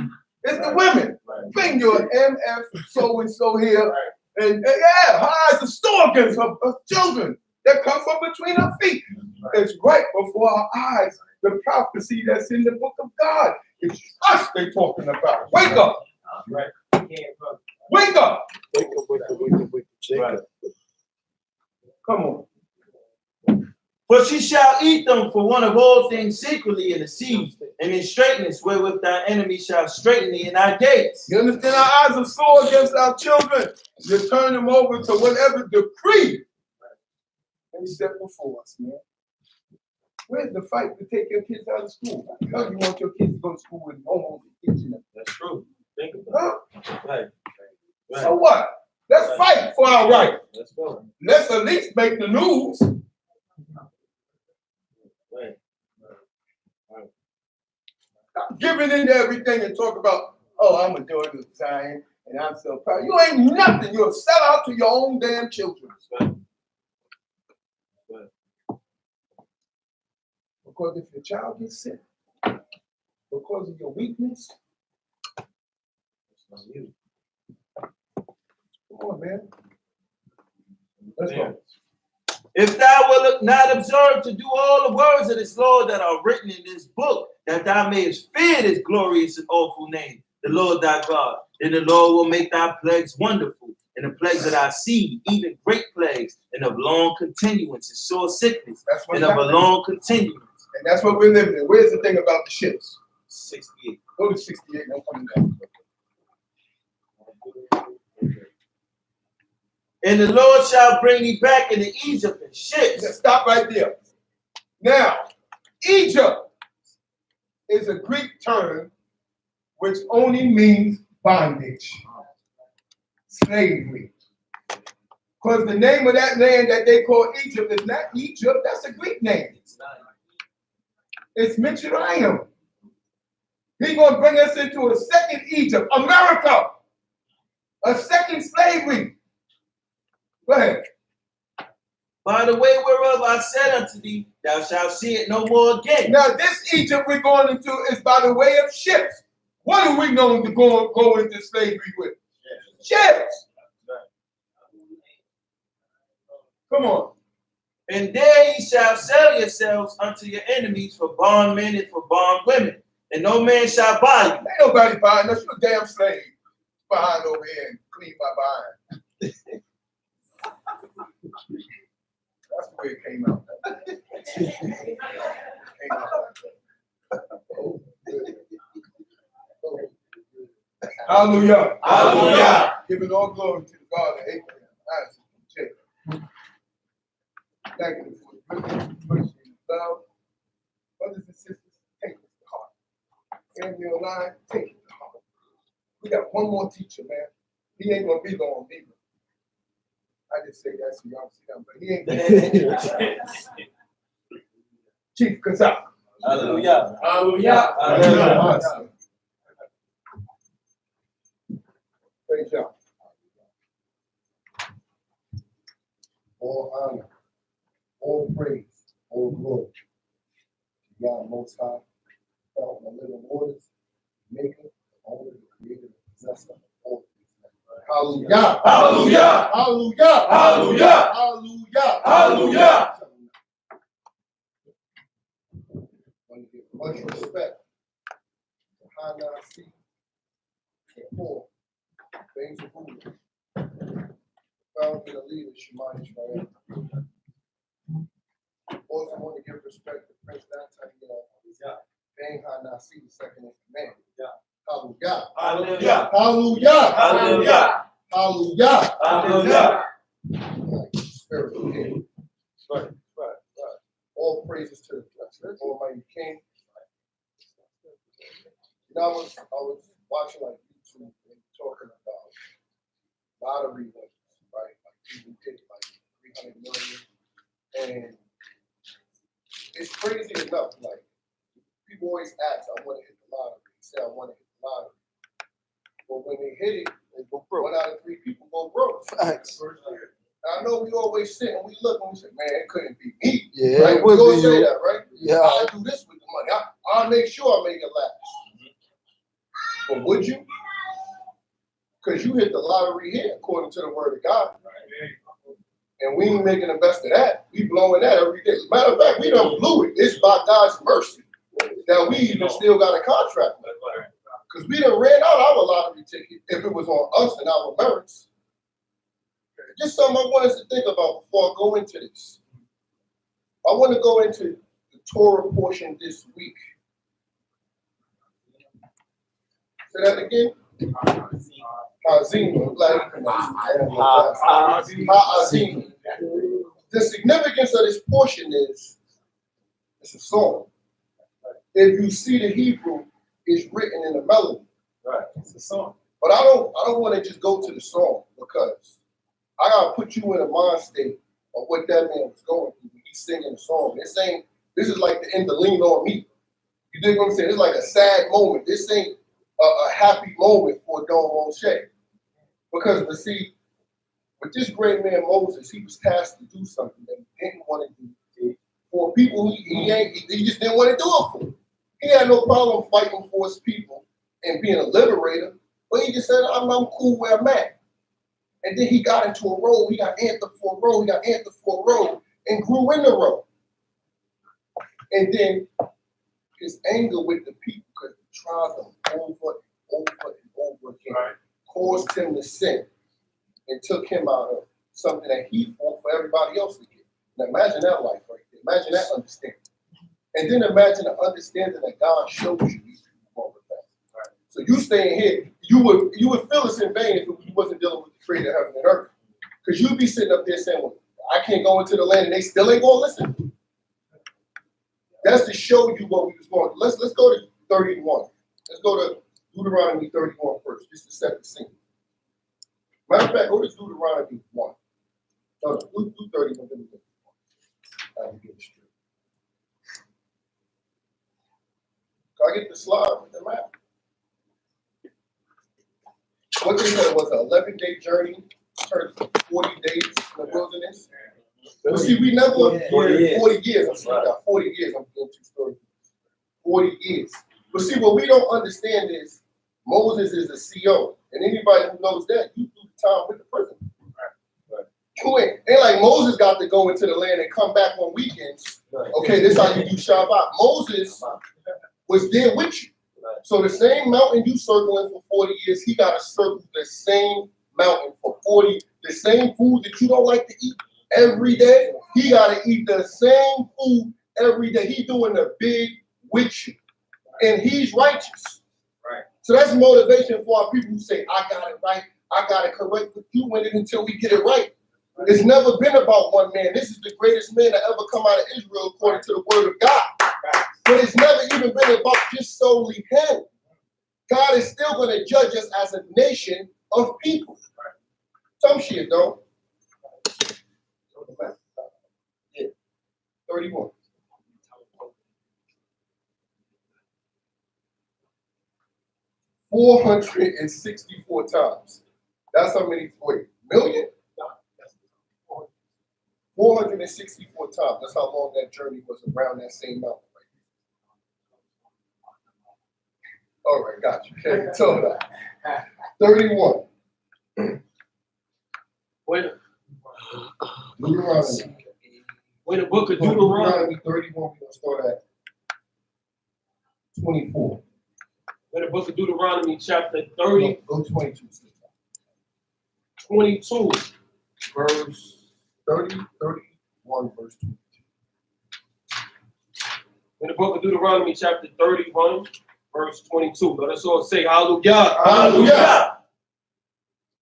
It's the women. Bring your MF so-and-so here. And yeah, her eyes are still against her children that come from between her feet. It's right before our eyes. The prophecy that's in the book of God. It's us they talking about. Wake up. Wake up. Wake up. Right. Come on. For she shall eat them for one of all things secretly in the sea, and in straightness wherewith thy enemy shall straighten thee in thy gates. You understand? Our eyes are sore against our children. You turn them over to whatever decree they set before us, man. Where's the fight to take your kids out of school? How you want your kids to go to school with no home teaching them? That's true. Think about it. Right. So what? Let's fight for our right. Let's go. Let's at least make the news. Right. Stop giving into everything and talk about, oh, I'm a daughter of Zion and I'm so proud. You ain't nothing. You're a sellout to your own damn children. Right. Because if your child gets sick, because of your weakness, it's not you. Come on, man. Let's go. If thou wilt not observe to do all the words of this law that are written in this book, that thou mayest fear this glorious and awful name, the Lord thy God, then the Lord will make thy plagues wonderful, and the plagues of thy seed, even great plagues, and of long continuance and sore sickness, and of a long continuance. And that's what we're living in. Where's the thing about the ships? 68. Go to 68 and I'm coming down. And the Lord shall bring thee back into Egypt in ships. Let's stop right there. Now, Egypt is a Greek term which only means bondage, slavery. Because the name of that land that they call Egypt is not Egypt, that's a Greek name. It's Mitzrayim. He's going to bring us into a second Egypt, America, a second slavery. Go ahead. By the way whereof I said unto thee, thou shalt see it no more again. Now, this Egypt we're going into is by the way of ships. What are we known to go into slavery with? Ships. Come on. And there ye shall sell yourselves unto your enemies for bondmen and for bondwomen, and no man shall buy you. Ain't nobody buying us. You're a damn slave behind over here and clean my behind. That's the way it came out. Hallelujah. Hallelujah. Giving all glory to the God of Abraham, Isaac, and Jacob. Thank you for the goodness, mercy, and love. Brothers and sisters, take it to heart. Family online, take it to heart. We got one more teacher, man. He ain't gonna be long either. I just say that so y'all see him, but he ain't gonna Chief Kazak. Hallelujah. Hallelujah. Hallelujah. Praise God. All honor, all praise, all glory. To God Most High, God, the living waters, maker, owner, creator, possessor of all things. Hallelujah. Hallelujah. Hallelujah. Hallelujah. Hallelujah. Hallelujah. I want to give much respect to Hanasi and Paul, things of who found in the leader, Shemai Israel. Also want to give respect to Prince Nathaniel, Bang Hanasi, the second in command. Hallelujah. Hallelujah. Hallelujah. Hallelujah. Hallelujah. Hallelujah. Spirit of King. Right. All praises to the Almighty King. You know, I was watching like YouTube and talking about lottery winners, right? Like people hit like 300 million. And it's crazy enough, like people always ask, I want to hit the lottery. They say I want to hit the lottery. But when they hit it, they go broke. 1 out of 3 people go broke. Facts. I know we always sit and we look and we say, man, it couldn't be me. Yeah, right? it We would always be say you. that, right? Yeah. I'll do this with the money. I'll make sure I make it last. But would you? Because you hit the lottery here, according to the word of God. And we ain't making the best of that. We blowing that every day. Matter of fact, we done blew it. It's by God's mercy that we even still got a contract. Because we done ran out our lottery ticket if it was on us and our merits. Just something I want us to think about before I go into this. I want to go into the Torah portion this week. Say that again. Ha'azim. Ha'azim. The significance of this portion is it's a song. If you see the Hebrew, it's written in a melody. Right. It's a song. But I don't want to just go to the song because I gotta put you in a mind state of what that man was going through when he's singing the song. They're saying this is like the end of Lean On Me. You dig what I'm saying? It's like a sad moment. This ain't a happy moment for Don Moshe. Because but see, with this great man Moses, he was tasked to do something that he didn't want to do for people he just didn't want to do it for. He had no problem fighting for his people and being a liberator, but he just said, I'm cool where I'm at. And then he got into a role, he got amped up for a role, and grew in the role. And then his anger with the people, because he tried them over and over again, caused him to sin and took him out of something that he fought for everybody else to get. Now imagine that life right there. Imagine that understanding. And then imagine the understanding that God shows you these people won't repent. Right. So you staying here, you would feel us in vain if you wasn't dealing with the creator of heaven and earth. Because you'd be sitting up there saying, well, I can't go into the land, and they still ain't gonna listen. That's to show you what we was going. Let's go to 31. Let's go to Deuteronomy 31 first, just to set the scene. Matter of fact, go to Deuteronomy 1. No, do 31. Let me get it straight. Can I get the slide with the map? What they said was an 11-day journey, turned 40 days in the wilderness. But see, we never 40 years. 40 years. I'm sorry, got 40 years. I'm getting too stories. 40 years. But see, what we don't understand is Moses is a CO, and anybody who knows that, you do the time with the person. You ain't like Moses got to go into the land and come back on weekends. Okay, this is how you do Shabbat. Moses was there with you. So the same mountain you circling for 40 years, he got to circle the same mountain for 40. The same food that you don't like to eat every day, he got to eat the same food every day. He doing the big with you, and he's righteous. Right. So that's motivation for our people who say, "I got it right. I got it correct with you in it until we get it right." It's never been about one man. This is the greatest man to ever come out of Israel according to the word of God. But it's never even been about just solely him. God is still going to judge us as a nation of people. Some shit, though. Yeah. 31. 464 times. That's how many, million? 464 times. That's how long that journey was around that same mountain. All right, got you. Okay, tell that. 31. Deuteronomy. When the book of Deuteronomy 31, we're going to start at 24. When the book of Deuteronomy chapter 30. Go 22. 22. Verse 30, 31, verse 22. In the book of Deuteronomy chapter 31, verse 22. Let us all say hallelujah. Hallelujah.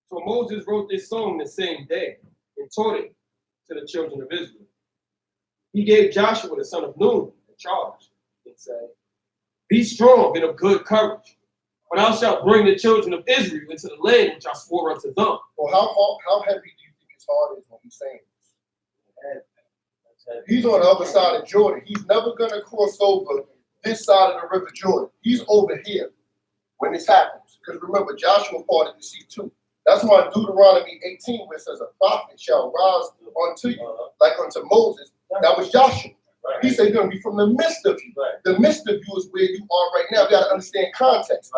So Moses wrote this song the same day and taught it to the children of Israel. He gave Joshua the son of Nun a charge and said, "Be strong and of good courage, for thou shalt bring the children of Israel into the land which I swore unto them." Well, how heavy do you think his heart is when he's saying this? He's on the other side of Jordan. He's never going to cross over this side of the river Jordan. He's over here when this happens. Because remember, Joshua parted the sea too. That's why Deuteronomy 18, where it says, "A prophet shall rise unto you," like unto Moses. That was Joshua. He said, "You're going to be from the midst of you." The midst of you is where you are right now. You got to understand context.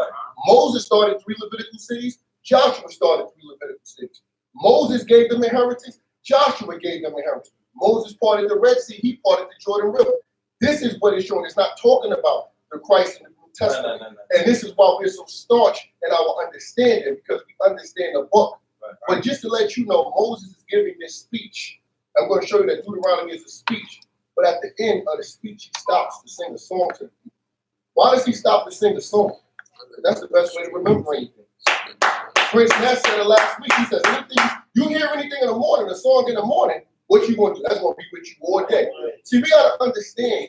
Moses started 3 Levitical cities. Joshua started 3 Levitical cities. Moses gave them inheritance. Joshua gave them inheritance. Moses parted the Red Sea. He parted the Jordan River. This is what it's showing. It's not talking about the Christ in the New Testament. And this is why we're so staunch in our understanding, because we understand the book. But just to let you know, Moses is giving this speech. I'm going to show you that Deuteronomy is a speech. But at the end of the speech, he stops to sing a song to the people. Why does he stop to sing a song? That's the best way to remember anything. Prince Ness said it last week. He says, you hear anything in the morning, a song in the morning, what you going to do? That's going to be with you all day. See, we got to understand,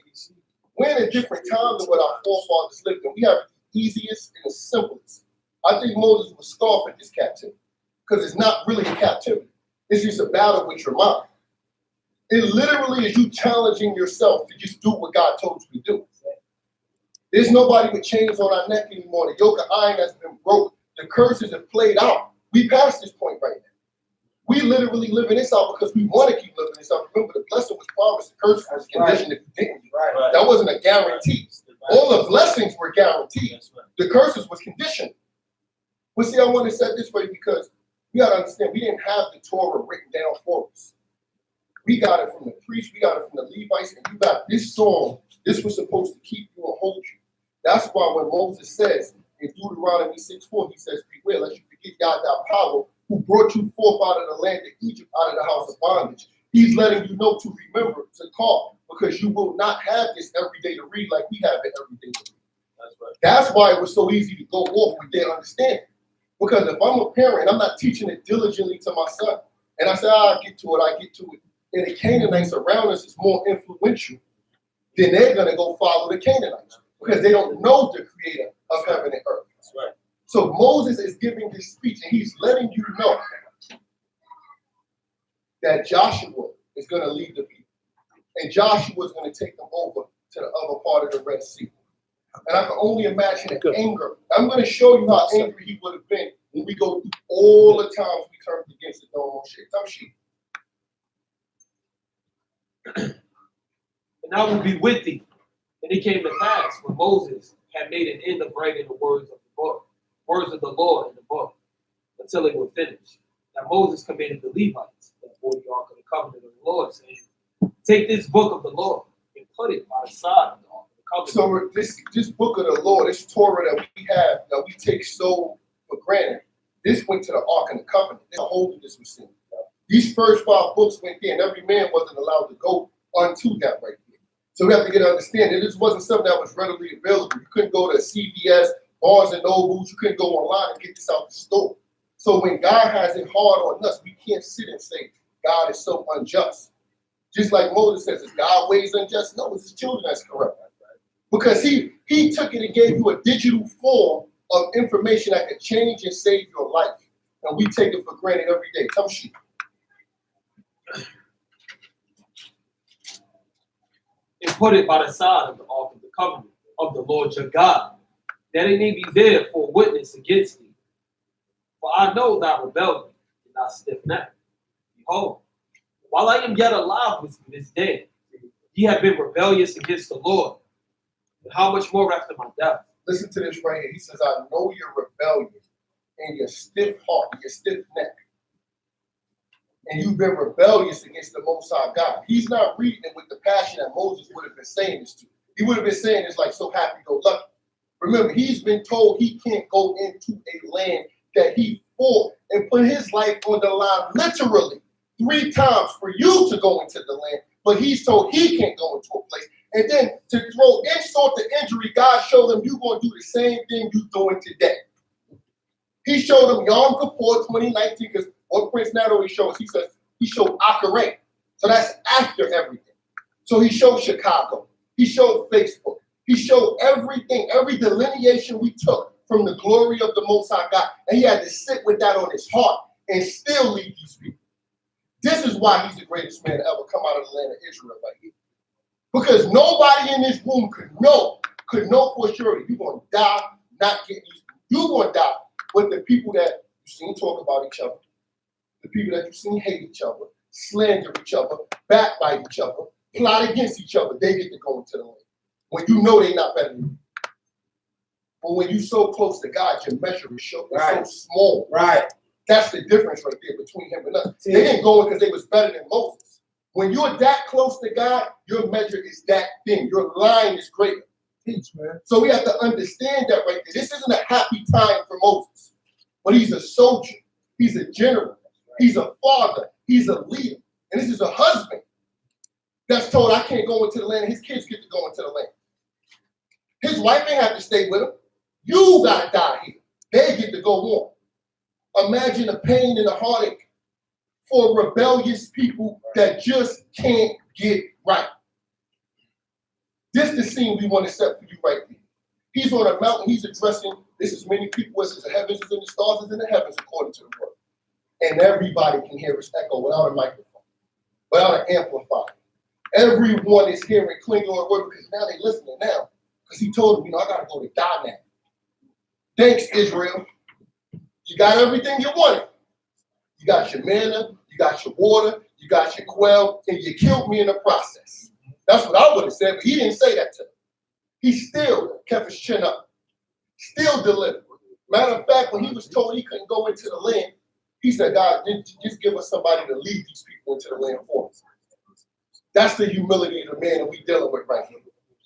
we're in a different time than what our forefathers lived in. We have the easiest and the simplest. I think Moses would scoff at this captivity because it's not really a captivity. It's just a battle with your mind. It literally is you challenging yourself to just do what God told you to do. There's nobody with chains on our neck anymore. The yoke of iron has been broke. The curses have played out. We passed this point right now. We literally living this out because we want to keep living this out. Remember, the blessing was promised, the curse was conditioned if you didn't. That wasn't a guarantee. All the blessings were guaranteed. The curses was conditioned. But see, I want to set this way because we got to understand, we didn't have the Torah written down for us. We got it from the priests, we got it from the Levites, and you got this song. This was supposed to keep you and hold you. That's why when Moses says in Deuteronomy 6:4, he says, "Beware lest you forget God thy power, who brought you forth out of the land of Egypt, out of the house of bondage." He's letting you know to remember to call, because you will not have this every day to read like we have it every day to read. That's right. That's why it was so easy to go off with their understanding. Because if I'm a parent and I'm not teaching it diligently to my son, and I say, I get to it, and the Canaanites around us is more influential, then they're going to go follow the Canaanites because they don't know the creator of heaven and earth. That's right. So Moses is giving this speech, and he's letting you know that Joshua is going to lead the people. And Joshua is going to take them over to the other part of the Red Sea. And I can only imagine the anger. I'm going to show you how angry he would have been when we go through all the times we turned against the normal shit. And I will be with thee. And it came to pass when Moses had made an end of writing the words of the book, words of the Lord in the book, until they were finished. Now Moses commanded the Levites that bore the ark of the covenant of the Lord, saying, take this book of the Lord and put it by the side of the ark of the covenant. So this book of the Lord, this Torah that we have, that we take so for granted, this went to the ark of the covenant. This holiness was seen. These first 5 books went there, and every man wasn't allowed to go unto that right there. So we have to get an understanding. This wasn't something that was readily available. You couldn't go to CVS, Barnes and Nobles. You couldn't go online and get this out the store. So when God has it hard on us, we can't sit and say God is so unjust. Just like Moses says, is God ways unjust? No, it's his children that's corrupt. Because he took it and gave you a digital form of information that could change and save your life. And we take it for granted every day. Come sheep. And put it by the side of the ark of the covenant of the Lord your God, that it may be there for witness against thee. For I know thy rebellion and thy stiff neck. Behold, while I am yet alive with you this day, ye have been rebellious against the Lord. And how much more after my death? Listen to this right here. He says, I know your rebellion and your stiff heart, and your stiff neck. And you've been rebellious against the Most High God. He's not reading it with the passion that Moses would have been saying this to. He would have been saying this like so happy-go-lucky. Remember, he's been told he can't go into a land that he fought and put his life on the line literally 3 times for you to go into the land. But he's told he can't go into a place. And then to throw insult to injury, God showed him you're going to do the same thing you're doing today. He showed him Yom Kippur 2019, because what Prince Natalie shows, he says he showed Akaray. So that's after everything. So he showed Chicago. He showed Facebook. He showed everything, every delineation we took from the glory of the Most High God. And he had to sit with that on his heart and still lead these people. This is why he's the greatest man to ever come out of the land of Israel right here. Because nobody in this room could know for sure you're going to die not getting these. You're going to die. But the people that you've seen talk about each other, the people that you've seen hate each other, slander each other, backbite each other, plot against each other, they get to go into the land. When you know they're not better than you. But when you're so close to God, your measure is so small. Right. That's the difference right there between him and us. They didn't go in because they was better than Moses. When you're that close to God, your measure is that thin. Your line is greater. So we have to understand that right there. This isn't a happy time for Moses. But he's a soldier. He's a general. He's a father. He's a leader. And this is a husband that's told, I can't go into the land, and his kids get to go into the land. His wife ain't have to stay with him. You got to die here. They get to go on. Imagine the pain and the heartache for rebellious people that just can't get right. This is the scene we want to set for you right here. He's on a mountain. He's addressing, this is many people, as the heavens is in the stars is in the heavens, according to the word. And everybody can hear his echo without a microphone, without an amplifier. Everyone is hearing, clinging on the word, because now they're listening now. Because he told them, I got to go to die now. Thanks, Israel. You got everything you wanted. You got your manna, you got your water, you got your quail, and you killed me in the process. That's what I would have said, but he didn't say that to me. He still kept his chin up, still delivered. Matter of fact, when he was told he couldn't go into the land, he said, God, just give us somebody to lead these people into the land for us. That's the humility of the man that we're dealing with right here.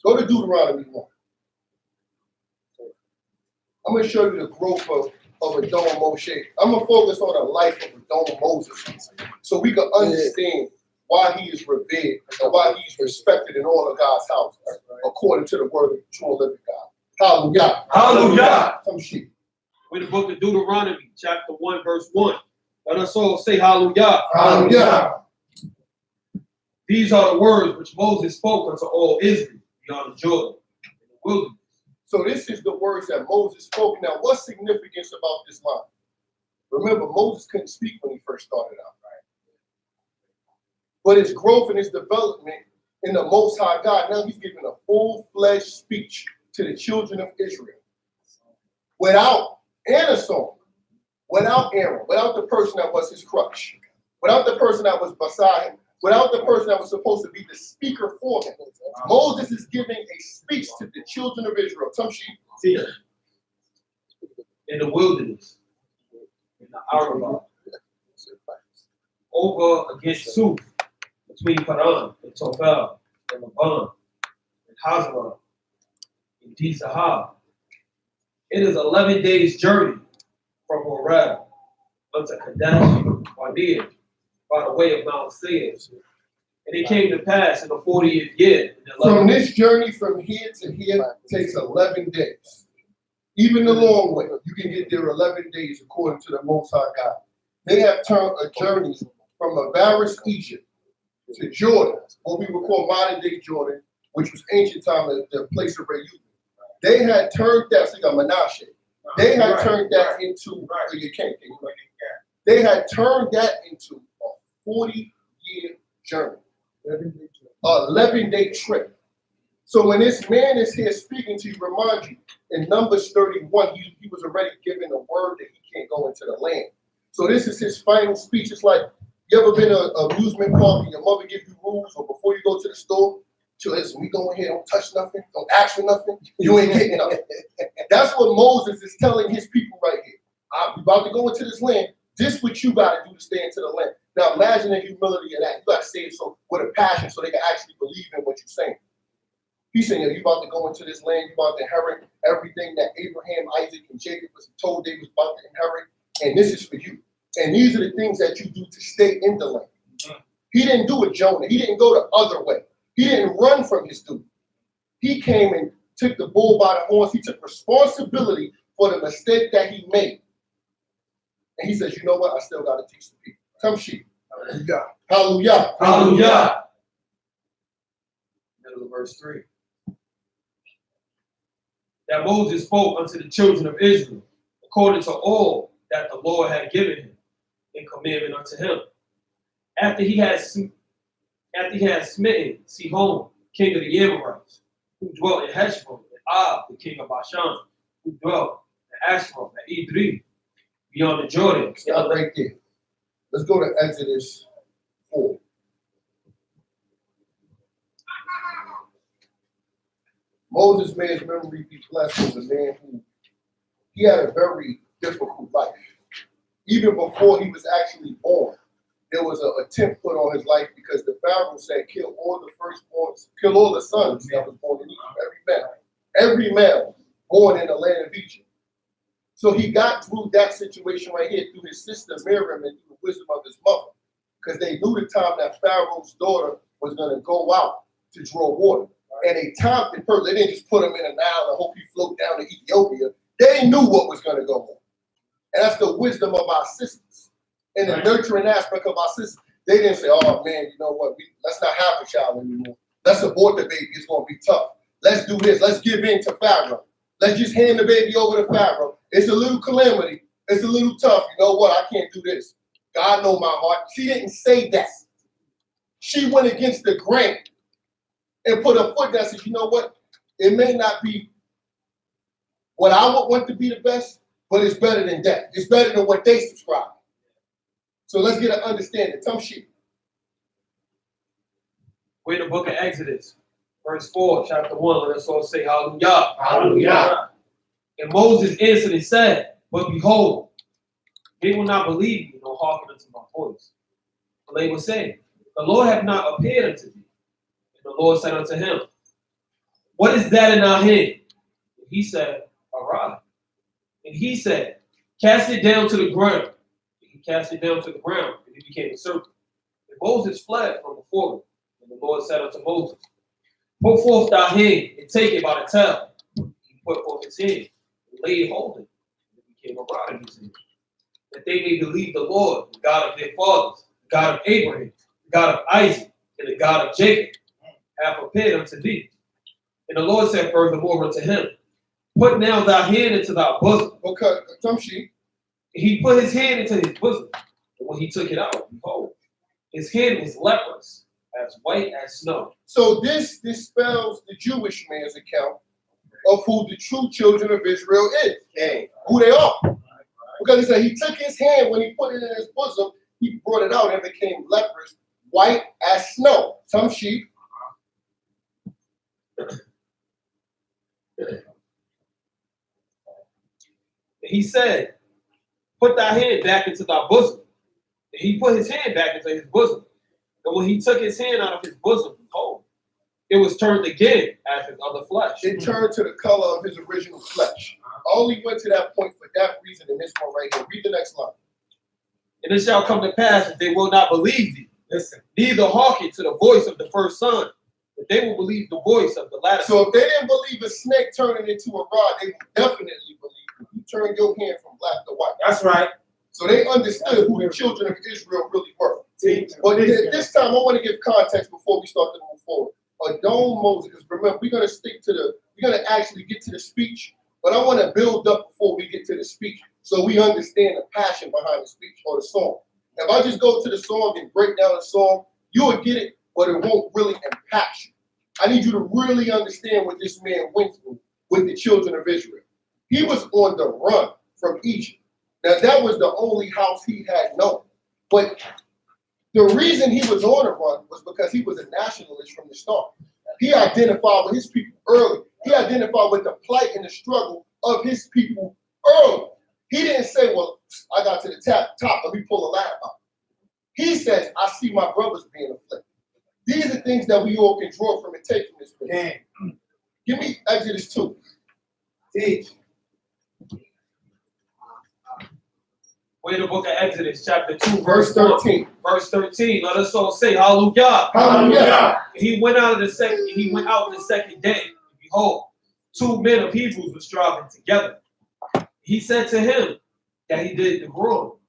Go to Deuteronomy 1. I'm going to show you the growth of Adon Moshe. I'm going to focus on the life of Adon Moses so we can understand why he is revered and why he's respected in all of God's houses, according to the word of the true and living God. Hallelujah. Hallelujah. Some sheep. With the book of Deuteronomy, chapter 1, verse 1. Let us all say hallelujah. Hallelujah. These are the words which Moses spoke unto all Israel beyond the Jordan in the wilderness. So this is the words that Moses spoke. Now, what's significance about this line? Remember, Moses couldn't speak when he first started out, right? But his growth and his development in the Most High God, now he's giving a full-fledged speech to the children of Israel. Without a song, without Aaron, without the person that was his crutch, without the person that was beside him, without the person that was supposed to be the speaker for him. Moses is giving a speech to the children of Israel. Some sheep. See, in the wilderness, in the Arabah, over against Suf, between Paran and Tophel, and Laban, and Hazarah, and Dizahab. It is 11 days' journey from Horeb unto Kadesh Barnea by the way of Mount Seir. And it came to pass in the 40th year. From this journey from here to here takes 11 days. Even the long way, you can get there 11 days according to the Most High God. They have turned a journey from Avaris, Egypt, to Jordan, what we would call modern day Jordan, which was ancient time, the place of Reuben. They had turned that, so you got Menashe. They had turned that into, they had turned that into a 40-year journey, 11-day trip. So when this man is here speaking to you, remind you, in Numbers 31, he was already given a word that he can't go into the land. So this is his final speech. It's like, you ever been to an amusement park and your mother give you rules, or before you go to the store, she listen, we go in here, don't touch nothing, don't ask for nothing, you ain't getting nothing. That's what Moses is telling his people right here. I'm about to go into this land. This is what you got to do to stay into the land. Now imagine the humility of that. You got to say it so with a passion so they can actually believe in what you're saying. He's saying, you about to go into this land, you about to inherit everything that Abraham, Isaac, and Jacob was told they was about to inherit, and this is for you. And these are the things that you do to stay in the land. He didn't do it, Jonah. He didn't go the other way. He didn't run from his duty. He came and took the bull by the horns. He took responsibility for the mistake that he made. And he says, you know what? I still got to teach the people. Come sheep. Hallelujah. Hallelujah. Hallelujah. Middle of verse 3. That Moses spoke unto the children of Israel, according to all that the Lord had given him in commandment unto him. After he had smitten Sihon, king of the Amorites, who dwelt in Heshbon, and Og, the king of Bashan, who dwelt in Ashtaroth, at Edrei, beyond the Jordan. Stop right there. Let's go to Exodus 4. Moses, may his memory be blessed, was a man who he had a very difficult life. Even before he was actually born, there was an attempt put on his life because the Pharaoh said, kill all the firstborns, kill all the sons that was born in Egypt, every male born in the land of Egypt. So he got through that situation right here through his sister Miriam and through the wisdom of his mother, because they knew the time that Pharaoh's daughter was going to go out to draw water. And they timed it perfect. They didn't just put him in a Nile and hope he float down to Ethiopia. They knew what was going to go on. And that's the wisdom of our sisters. And the nurturing aspect of our sisters. They didn't say, oh man, you know what, let's not have a child anymore. Let's abort the baby, it's going to be tough. Let's do this, let's give in to Pharaoh. Let's just hand the baby over to Pharaoh. It's a little calamity, it's a little tough. You know what, I can't do this. God knows my heart. She didn't say that. She went against the grain and put her foot down and said, you know what, it may not be what I would want to be the best, but it's better than that. It's better than what they subscribe. So let's get an understanding. Some sheep. We're in the book of Exodus, verse 4, chapter 1. Let us all say hallelujah. Hallelujah. And Moses answered and said, but behold, they will not believe me, nor hearken unto my voice. And they will say, the Lord hath not appeared unto thee. And the Lord said unto him, what is that in thy hand? And he said, a rod. And he said, cast it down to the ground. And he cast it down to the ground, and it became a serpent. And Moses fled from before him. And the Lord said unto Moses, put forth thy hand and take it by the tail. He put forth his hand and laid hold of it. And it became a rod in his hand. That they may believe the Lord, the God of their fathers, the God of Abraham, the God of Isaac, and the God of Jacob, have prepared unto thee. And the Lord said furthermore unto him, put now thy hand into thy bosom. Okay, some sheep. He put his hand into his bosom. And when he took it out, behold, his hand was leprous, as white as snow. So this dispels the Jewish man's account of who the true children of Israel is, and who they are. Because he said he took his hand when he put it in his bosom, he brought it out and became leprous, white as snow. Some sheep. He said, put thy hand back into thy bosom. And he put his hand back into his bosom. And when he took his hand out of his bosom, behold, it was turned again as his other flesh. It turned to the color of his original flesh. I only went to that point for that reason in this one right here. Read the next line. And it shall come to pass that they will not believe thee. Listen. Neither hearken to the voice of the first son, but they will believe the voice of the latter. So if they didn't believe a snake turning into a rod, they would definitely believe it. You turn your hand from black to white. That's right. So they understood who the children of Israel really were. But at this time, I want to give context before we start to move forward. Adon Moses, because remember, we're going to actually get to the speech, but I want to build up before we get to the speech so we understand the passion behind the speech or the song. If I just go to the song and break down the song, you will get it, but it won't really impact you. I need you to really understand what this man went through with the children of Israel. He was on the run from Egypt. Now, that was the only house he had known. But the reason he was on the run was because he was a nationalist from the start. He identified with his people early. He identified with the plight and the struggle of his people early. He didn't say, well, I got to the top, let me pull a ladder up. He says, I see my brothers being afflicted. These are things that we all can draw from and take from this place. Give me Exodus 2. Teach. We're in the book of Exodus, chapter 2, Verse 13. Verse 13. Let us all say hallelujah. Hallelujah. He went out the second day. Behold, two men of Hebrews were striving together. He said to him that he did the wrong.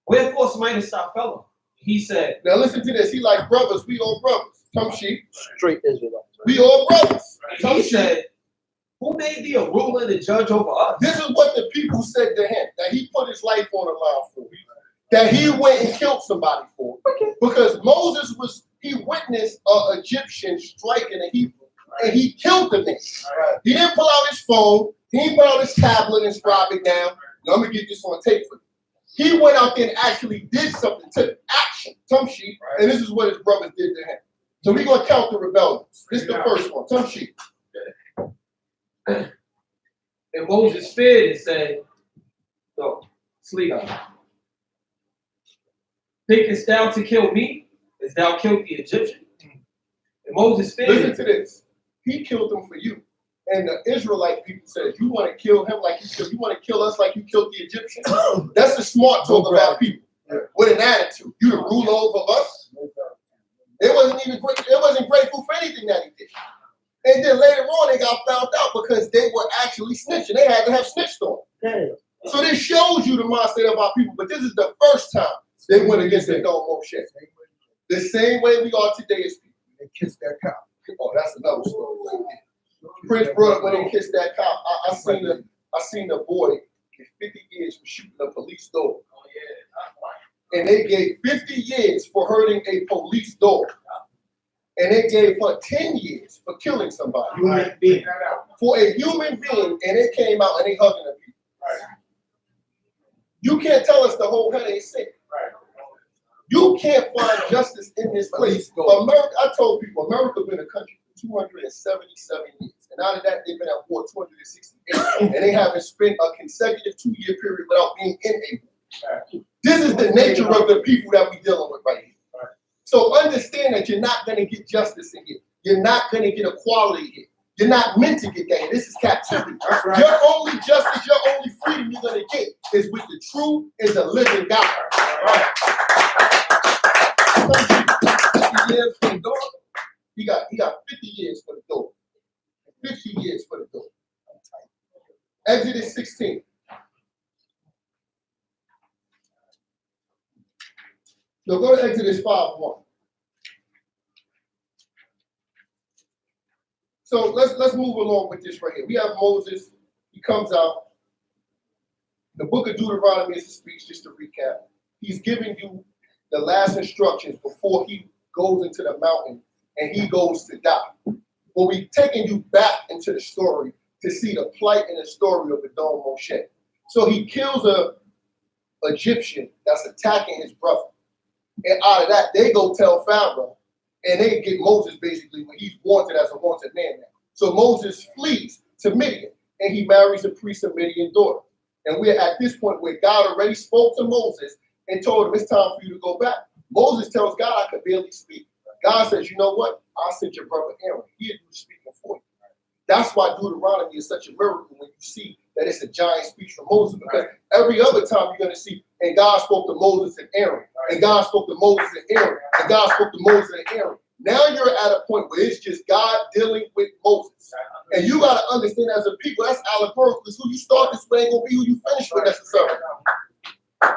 Wherefore smitest thou fellow? He said, now listen to this. He like, brothers, we all brothers. Some sheep. Straight Israelites. We all brothers. he said, who made thee a ruler and a judge over us? This is what the people said to him, that he put his life on the line for. That he went and killed somebody for. Because Moses he witnessed an Egyptian striking a Hebrew, and he killed the man. He didn't pull out his phone, he didn't pull out his tablet and scribe it down. Now, I'm going to get this on tape for you. He went out there and actually did something, took action, some sheep, and this is what his brothers did to him. So we're going to count the rebellions. This is the first one, some sheep. And Moses feared and said, no, sleep out. Thinkest thou to kill me as thou killed the Egyptian? And Moses feared. Listen to this. He killed them for you. And the Israelite people said, you want to kill him like you want to kill us like you killed the Egyptian? That's the smart talk of our people. With an attitude. You the ruler over us? It wasn't grateful for anything that he did. And then later on, they got found out because they were actually snitching. They had to have snitched on them. So this shows you the mindset of our people. But this is the first time they went against the Dome Moshe. The same way we are today as people. They kissed that cow. Oh, that's another story. Prince brought up when they kissed that cow. I seen a boy get 50 years for shooting a police dog. And they gave 50 years for hurting a police dog. And they gave her 10 years for killing somebody. For a human being, and it came out and they hugging the people. You can't tell us the whole head ain't sick. You can't find justice in this place. America, I told people, America been a country for 277 years. And out of that, they've been at war 268. And they haven't spent a consecutive 2-year period without being in a war. This is the nature of the people that we're dealing with right here. So understand that you're not going to get justice in here. You're not going to get equality here. You're not meant to get that here. This is captivity. Right. Your only justice, your only freedom you're going to get is with the true and the living God. Right. 50 years for the door. He got 50 years for the door. 50 years for the door. Exodus 16. No, go to Exodus 5:1. So let's move along with this right here. We have Moses. He comes out. The book of Deuteronomy is a speech, just to recap. He's giving you the last instructions before he goes into the mountain and he goes to die. Well, we've taken you back into the story to see the plight and the story of the Adon Moshe. So he kills a Egyptian that's attacking his brother. And out of that, they go tell Pharaoh, and they get Moses basically when he's wanted as a wanted man now. So Moses flees to Midian, and he marries a priest of Midian daughter. And we're at this point where God already spoke to Moses and told him it's time for you to go back. Moses tells God, I could barely speak. God says, you know what? I'll send your brother Aaron. He'll do the speaking for you. That's why Deuteronomy is such a miracle when you see that it's a giant speech from Moses, because every other time you're going to see, and God spoke to Moses and Aaron, and God spoke to Moses and Aaron, and God spoke to Moses and Aaron. Now you're at a point where it's just God dealing with Moses. And you got to understand as a people, that's allegorical, because who you start this way ain't going to be who you finish with necessarily.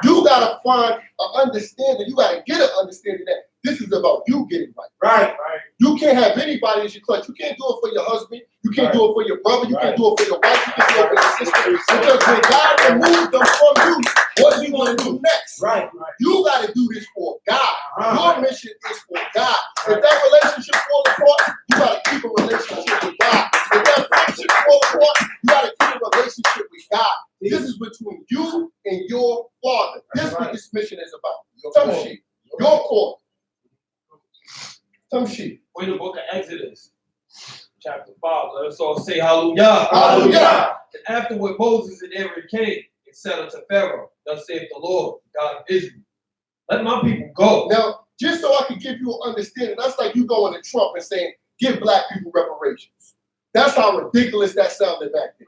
You got to find an understanding. You got to get an understanding that this is about you getting right. Right. You can't have anybody as your clutch. You can't do it for your husband. You can't do it for your brother. You can't do it for your wife. You can't do it for your sister. Because when God removed them from you, what do you want to do next? Right. You got to do this for God. Your mission is for God. If that relationship falls apart, you got to keep a relationship with God. If that friendship falls apart, you got to keep a relationship with God. This is between you and your Father. This is what this mission is about. Some sheep. Your call. Some sheep. We're in the book of Exodus, chapter 5. Let us all say hallelujah. Hallelujah. And afterward, Moses and Aaron came and said unto Pharaoh, thus saith the Lord, God of Israel, let my people go. Now, just so I can give you an understanding, that's like you going to Trump and saying, give black people reparations. That's how ridiculous that sounded back then.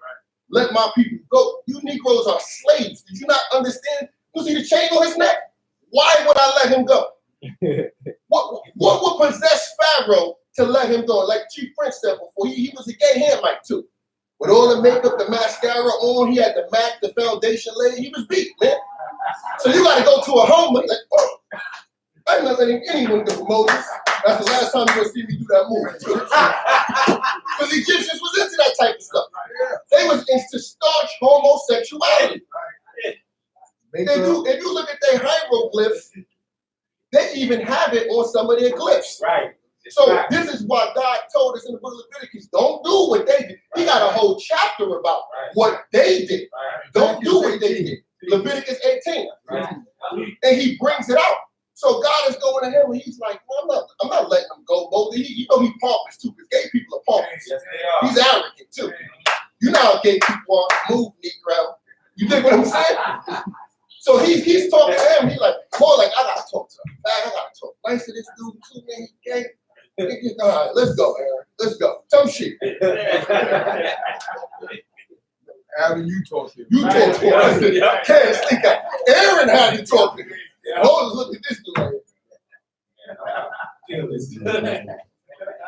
Let my people go. You Negroes are slaves. Did you not understand? You see the chain on his neck? Why would I let him go? What would possess Pharaoh to let him go? Like Chief Prince said before, he was a gay Hamite too. With all the makeup, the mascara on, he had the Mac, the foundation laid, he was beat, man. So you gotta go to a home like, oh, I'm not letting anyone go, Moses. That's the last time you're gonna see me do that movie too. Because Egyptians was into that type of stuff. They was into starch homosexuality. If you look at their hieroglyphs, they even have it on some of their glyphs. Right. So this is what God told us in the book of Leviticus. Don't do what they did. He got a whole chapter about what they did. Don't do what they did. Leviticus 18. And he brings it out. So God is going to him and he's like, well, I'm not letting him go. You know he's pompous too, because gay people are pompous. Yes, they are. He's arrogant too. You know how gay people are. Move, Negro. You dig what I'm saying? So he's talking to him. He's like, more like, I gotta talk to him. I gotta talk nice to this dude too, man. He gay. All right, let's go, Aaron. Let's go. Some shit. Aaron, you talk to him. You talk to him. I said, can't stick out. Aaron had to talk to him. Moses look at this dude.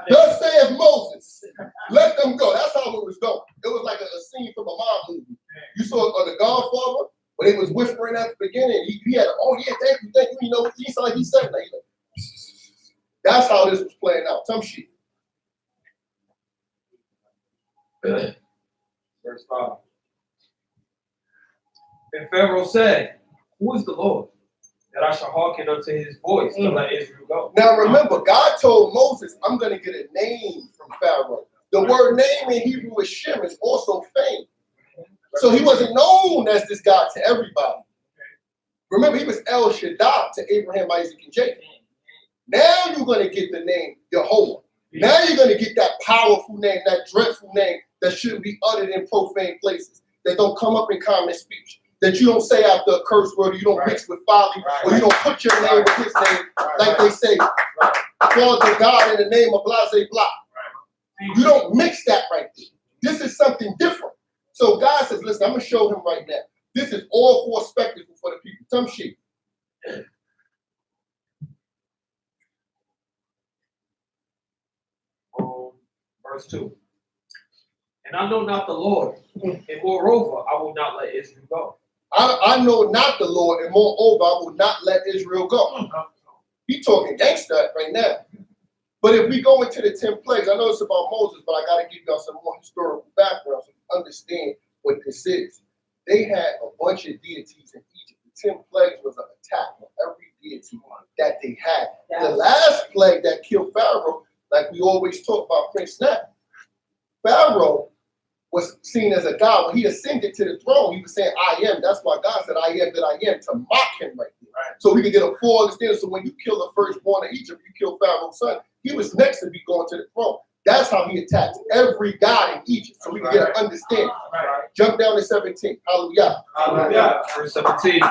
Thus saith Moses, let them go. That's how it was going. It was like a scene from a mob movie. You saw it on The Godfather, when they was whispering at the beginning. He had, oh yeah, thank you. You know, he said like he said that. That's how this was playing out. Some shit. Verse 5. And Pharaoh said, who is the Lord, that I shall hearken unto his voice to let Israel go? Now remember, God told Moses, I'm going to get a name from Pharaoh. The word name in Hebrew is Shem, is also fame. So he wasn't known as this God to everybody. Remember, he was El Shaddai to Abraham, Isaac, and Jacob. Now you're going to get the name Jehovah. Now you're going to get that powerful name, that dreadful name that shouldn't be uttered in profane places, that don't come up in common speech, that you don't say after a curse word, or you don't mix with folly, or you don't put your name with his name, like they say, Father God in the name of blase blah. You don't mix that right there. This is something different. So God says, listen, I'm going to show him right now. This is all for a spectacle for the people. Some sheep. Verse 2. And I know not the Lord, and moreover, I will not let Israel go. I know not the Lord, and moreover, I will not let Israel go. He talking gangster right now. But if we go into the 10 plagues, I know it's about Moses, but I got to give y'all some more historical background so you understand what this is. They had a bunch of deities in Egypt. The 10 plagues was an attack on every deity that they had. The last plague that killed Pharaoh, like we always talk about Prince Snap, Pharaoh was seen as a god. When he ascended to the throne, he was saying, I am. That's why God said, I am that I am, to mock him right there. Right. So we can get a full understanding. So when you kill the firstborn of Egypt, you kill Pharaoh's son, he was next to be going to the throne. That's how he attacked every god in Egypt. So we can get an understanding. Right. Jump down to 17. Hallelujah. Hallelujah. Verse 17.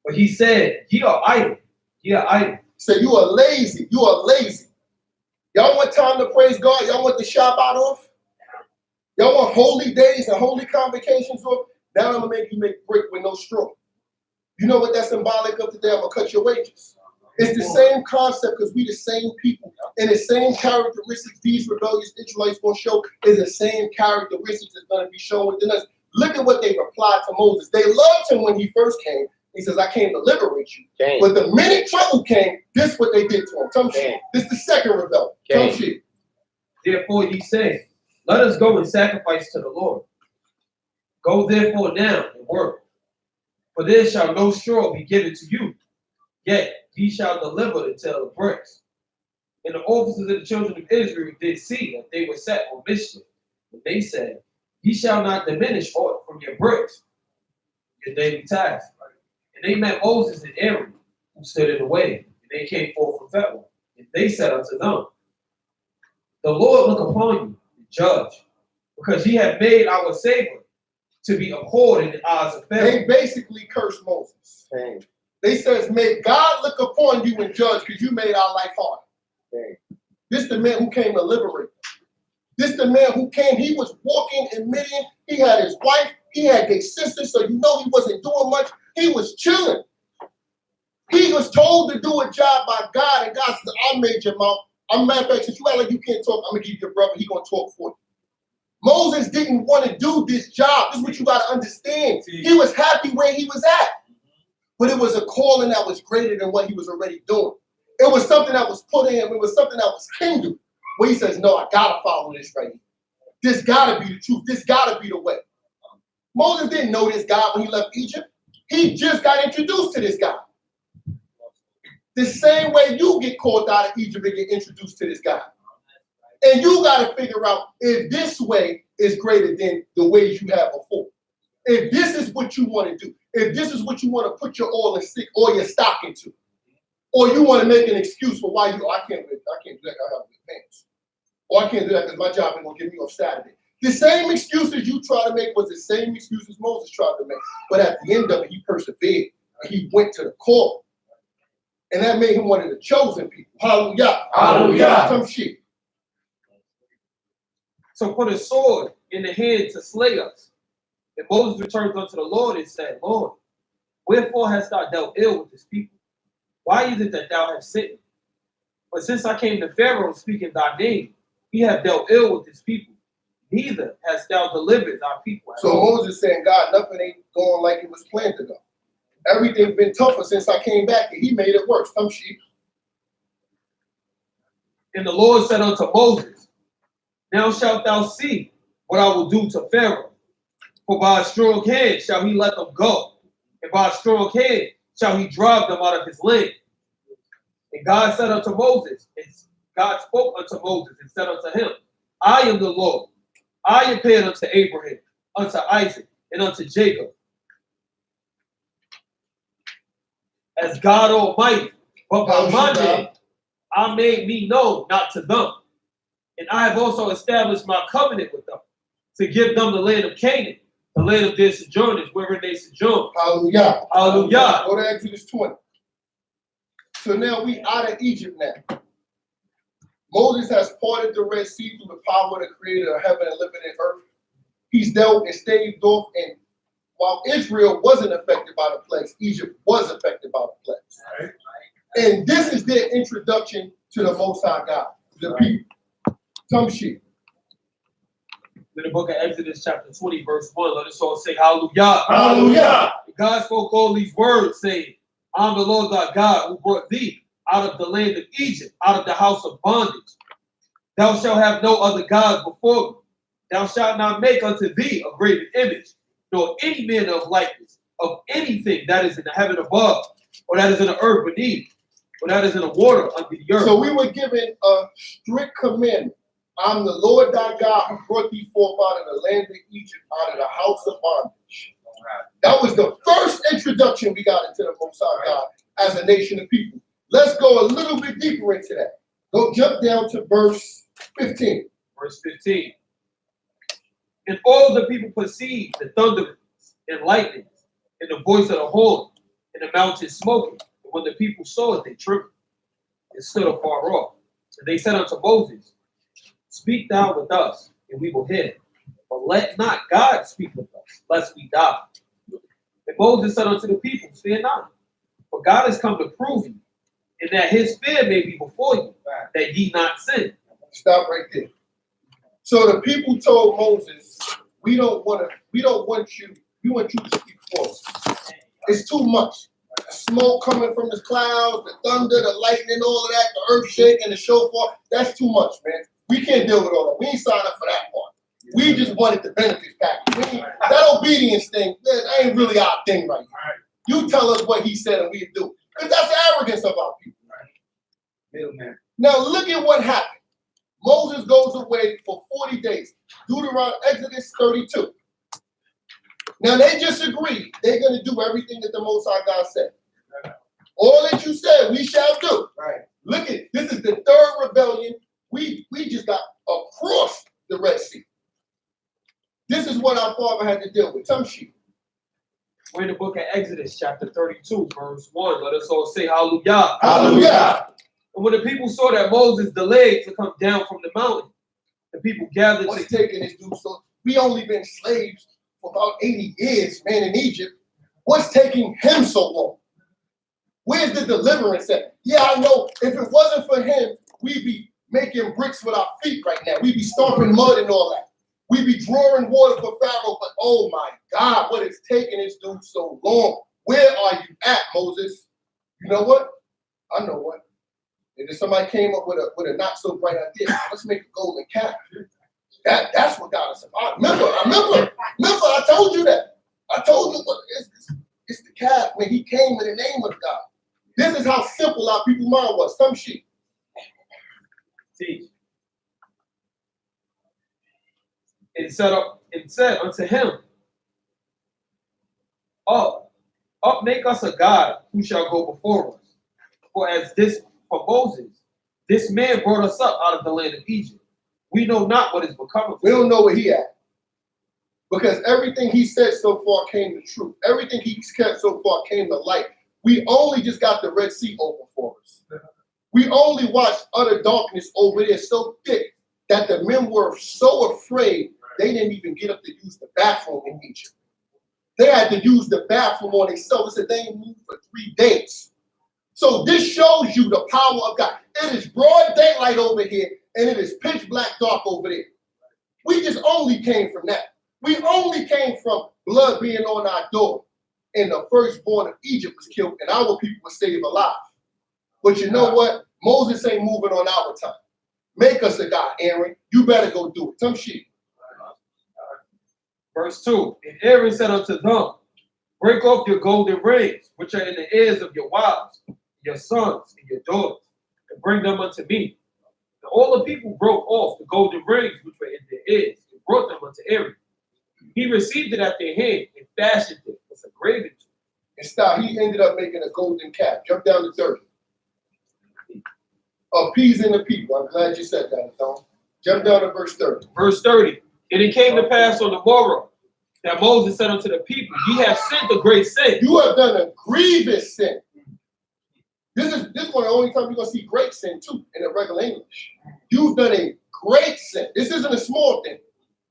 But he said, ye are idle. Ye are idle. So you are lazy. You are lazy. Y'all want time to praise God? Y'all want the Shabbat off? Y'all want holy days and holy convocations off? Now I'm going to make you make brick with no straw. You know what that's symbolic of today? I'm going to cut your wages. It's the same concept because we the same people. And the same characteristics these rebellious Israelites going to show is the same characteristics that's going to be shown within us. Look at what they replied to Moses. They loved him when he first came. He says, I came to liberate you. Cain. But the minute trouble came, this is what they did to him. Some shit. This is the second rebellion. Some shit. Therefore ye say, let us go and sacrifice to the Lord. Go therefore now and work. For there shall no straw be given to you, yet ye shall deliver the tale of bricks. And the officers of the children of Israel did see that they were set on mischief. And they said, ye shall not diminish aught from your bricks, your daily task. And they met Moses and Aaron, who stood in the way, and they came forth from Pharaoh. And they said unto them, the Lord look upon you and judge, because ye have made our Savior to be abhorred in the eyes of Pharaoh. They basically cursed Moses. They says, may God look upon you and judge, because you made our life hard. This the man who came to liberate. This the man who came, he was walking in Midian, he had his wife, he had their sisters, so you know he wasn't doing much. He was chilling. He was told to do a job by God, and God said, I made your mouth. I'm matter of fact, since you act like you can't talk, I'm gonna give you your brother, he gonna talk for you. Moses didn't want to do this job. This is what you gotta understand. He was happy where he was at. But it was a calling that was greater than what he was already doing. It was something that was put in him, it was something that was kindled. Where he says, no, I gotta follow this right here. This gotta be the truth. This gotta be the way. Moses didn't know this God when he left Egypt. He just got introduced to this guy. The same way you get called out of Egypt and get introduced to this guy. And you got to figure out if this way is greater than the ways you had before. If this is what you want to do. If this is what you want to put your oil and stick or your stock into. Or you want to make an excuse for why you, I can't do that, I have good pants. Or I can't do that because my job ain't going to get me off Saturday. The same excuses you try to make was the same excuses Moses tried to make. But at the end of it, he persevered. And he went to the call. And that made him one of the chosen people. Hallelujah. Hallelujah. Some shit. So put a sword in the hand to slay us. And Moses returned unto the Lord and said, Lord, wherefore hast thou dealt ill with this people? Why is it that thou hast sent me? But since I came to Pharaoh speaking thy name, he hath dealt ill with his people. Neither hast thou delivered our people. So Moses saying, God, nothing ain't going like it was planned to go. Everything's been tougher since I came back, and he made it worse. Some sheep. And the Lord said unto Moses, now shalt thou see what I will do to Pharaoh. For by a strong hand shall he let them go, and by a strong hand shall he drive them out of his land. And God said unto Moses, and God spoke unto Moses and said unto him, I am the Lord. I appeared unto Abraham, unto Isaac, and unto Jacob as God Almighty, but by my name I made me known not to them. And I have also established my covenant with them, to give them the land of Canaan, the land of their sojourners, wherein they sojourn. Hallelujah. Hallelujah. Go to Exodus 20. So now we out of Egypt now. Moses has parted the Red Sea through the power of the creator of heaven and living in earth. He's dealt and staved off, and while Israel wasn't affected by the plagues, Egypt was affected by the plagues. Right. And this is their introduction to the Most High God. the people. Some sheep. In the book of Exodus, chapter 20, verse 1, let us all say hallelujah. Hallelujah. God spoke all these words, saying, I'm the Lord thy God, who brought thee out of the land of Egypt, out of the house of bondage. Thou shalt have no other gods before me. Thou shalt not make unto thee a graven image, nor any manner of likeness of anything that is in the heaven above, or that is in the earth beneath, or that is in the water under the earth. So we were given a strict commandment. I'm the Lord thy God who brought thee forth out of the land of Egypt, out of the house of bondage. That was the first introduction we got into the Most High God as a nation of people. Let's go a little bit deeper into that. Go jump down to verse 15. Verse 15. And all the people perceived the thunderings and lightnings, and the voice of the horn, and the mountain smoking. And when the people saw it, they trembled and stood afar off. And they said unto Moses, Speak thou with us, and we will hear. But let not God speak with us, lest we die. And Moses said unto the people, Fear not, for God has come to prove you, and that his fear may be before you, that ye not sin. Stop right there. So the people told Moses, we want you to speak for us. It's too much. The smoke coming from the clouds, the thunder, the lightning, all of that, the earth shaking, the shofar, that's too much, man. We can't deal with all that. We ain't signed up for that part. We just wanted the benefits package. That obedience thing, that ain't really our thing right now. You tell us what he said and we do. Because that's the arrogance of our people. Middleman. Now look at what happened. Moses goes away for 40 days. Deuteronomy, Exodus 32. Now they just agreed they're going to do everything that the Most High God said. All that you said, we shall do. Right. Look at this is the third rebellion. We just got across the Red Sea. This is what our father had to deal with. Some sheep. We're in the book of Exodus, chapter 32, verse 1. Let us all say hallelujah. Hallelujah. And when the people saw that Moses delayed to come down from the mountain, the people gathered What's to taking this dude? So we only been slaves for about 80 years, man, in Egypt. What's taking him so long? Where's the deliverance at? Yeah, I know if it wasn't for him, we'd be making bricks with our feet right now. We'd be stomping mud and all that. We'd be drawing water for Pharaoh, but oh my God, what is taking this dude so long? Where are you at, Moses? You know what? I know what. And if somebody came up with a not so bright idea, let's make a golden calf. That's what got us. I remember, I told you that. I told you it's the calf, man. He came in the name of God. This is how simple our people mind was. Some sheep. teach. And said unto him, Up, make us a God who shall go before us. For Moses, this man brought us up out of the land of Egypt. We know not what is become of We him. don't know where he at. Because everything he said so far came to truth. Everything he said so far came to light. We only just got the Red Sea open for us. We only watched utter darkness over there so thick that the men were so afraid they didn't even get up to use the bathroom in Egypt. They had to use the bathroom on themselves. They said they ain't moved for 3 days. So this shows you the power of God. It is broad daylight over here, and it is pitch black dark over there. We just only came from that. We only came from blood being on our door, and the firstborn of Egypt was killed, and our people were saved alive. But you know what? Moses ain't moving on our time. Make us a God, Aaron. You better go do it. Some sheep. Verse 2. And Aaron said unto them, Break off your golden rings, which are in the ears of your wives, your sons, and your daughters, and bring them unto me. And all the people broke off the golden rings which were in their ears, and brought them unto Aaron. He received it at their hand and fashioned it with a graven tool. And stop. He ended up making a golden calf. Jump down to 30. Appeasing the people. I'm glad you said that, Tom. Jump down to verse 30. Verse 30. And it came to pass on the morrow that Moses said unto the people, Ye have sinned a great sin. You have done a grievous sin. This is one of the only times you're going to see great sin, too, in the regular English. You've done a great sin. This isn't a small thing.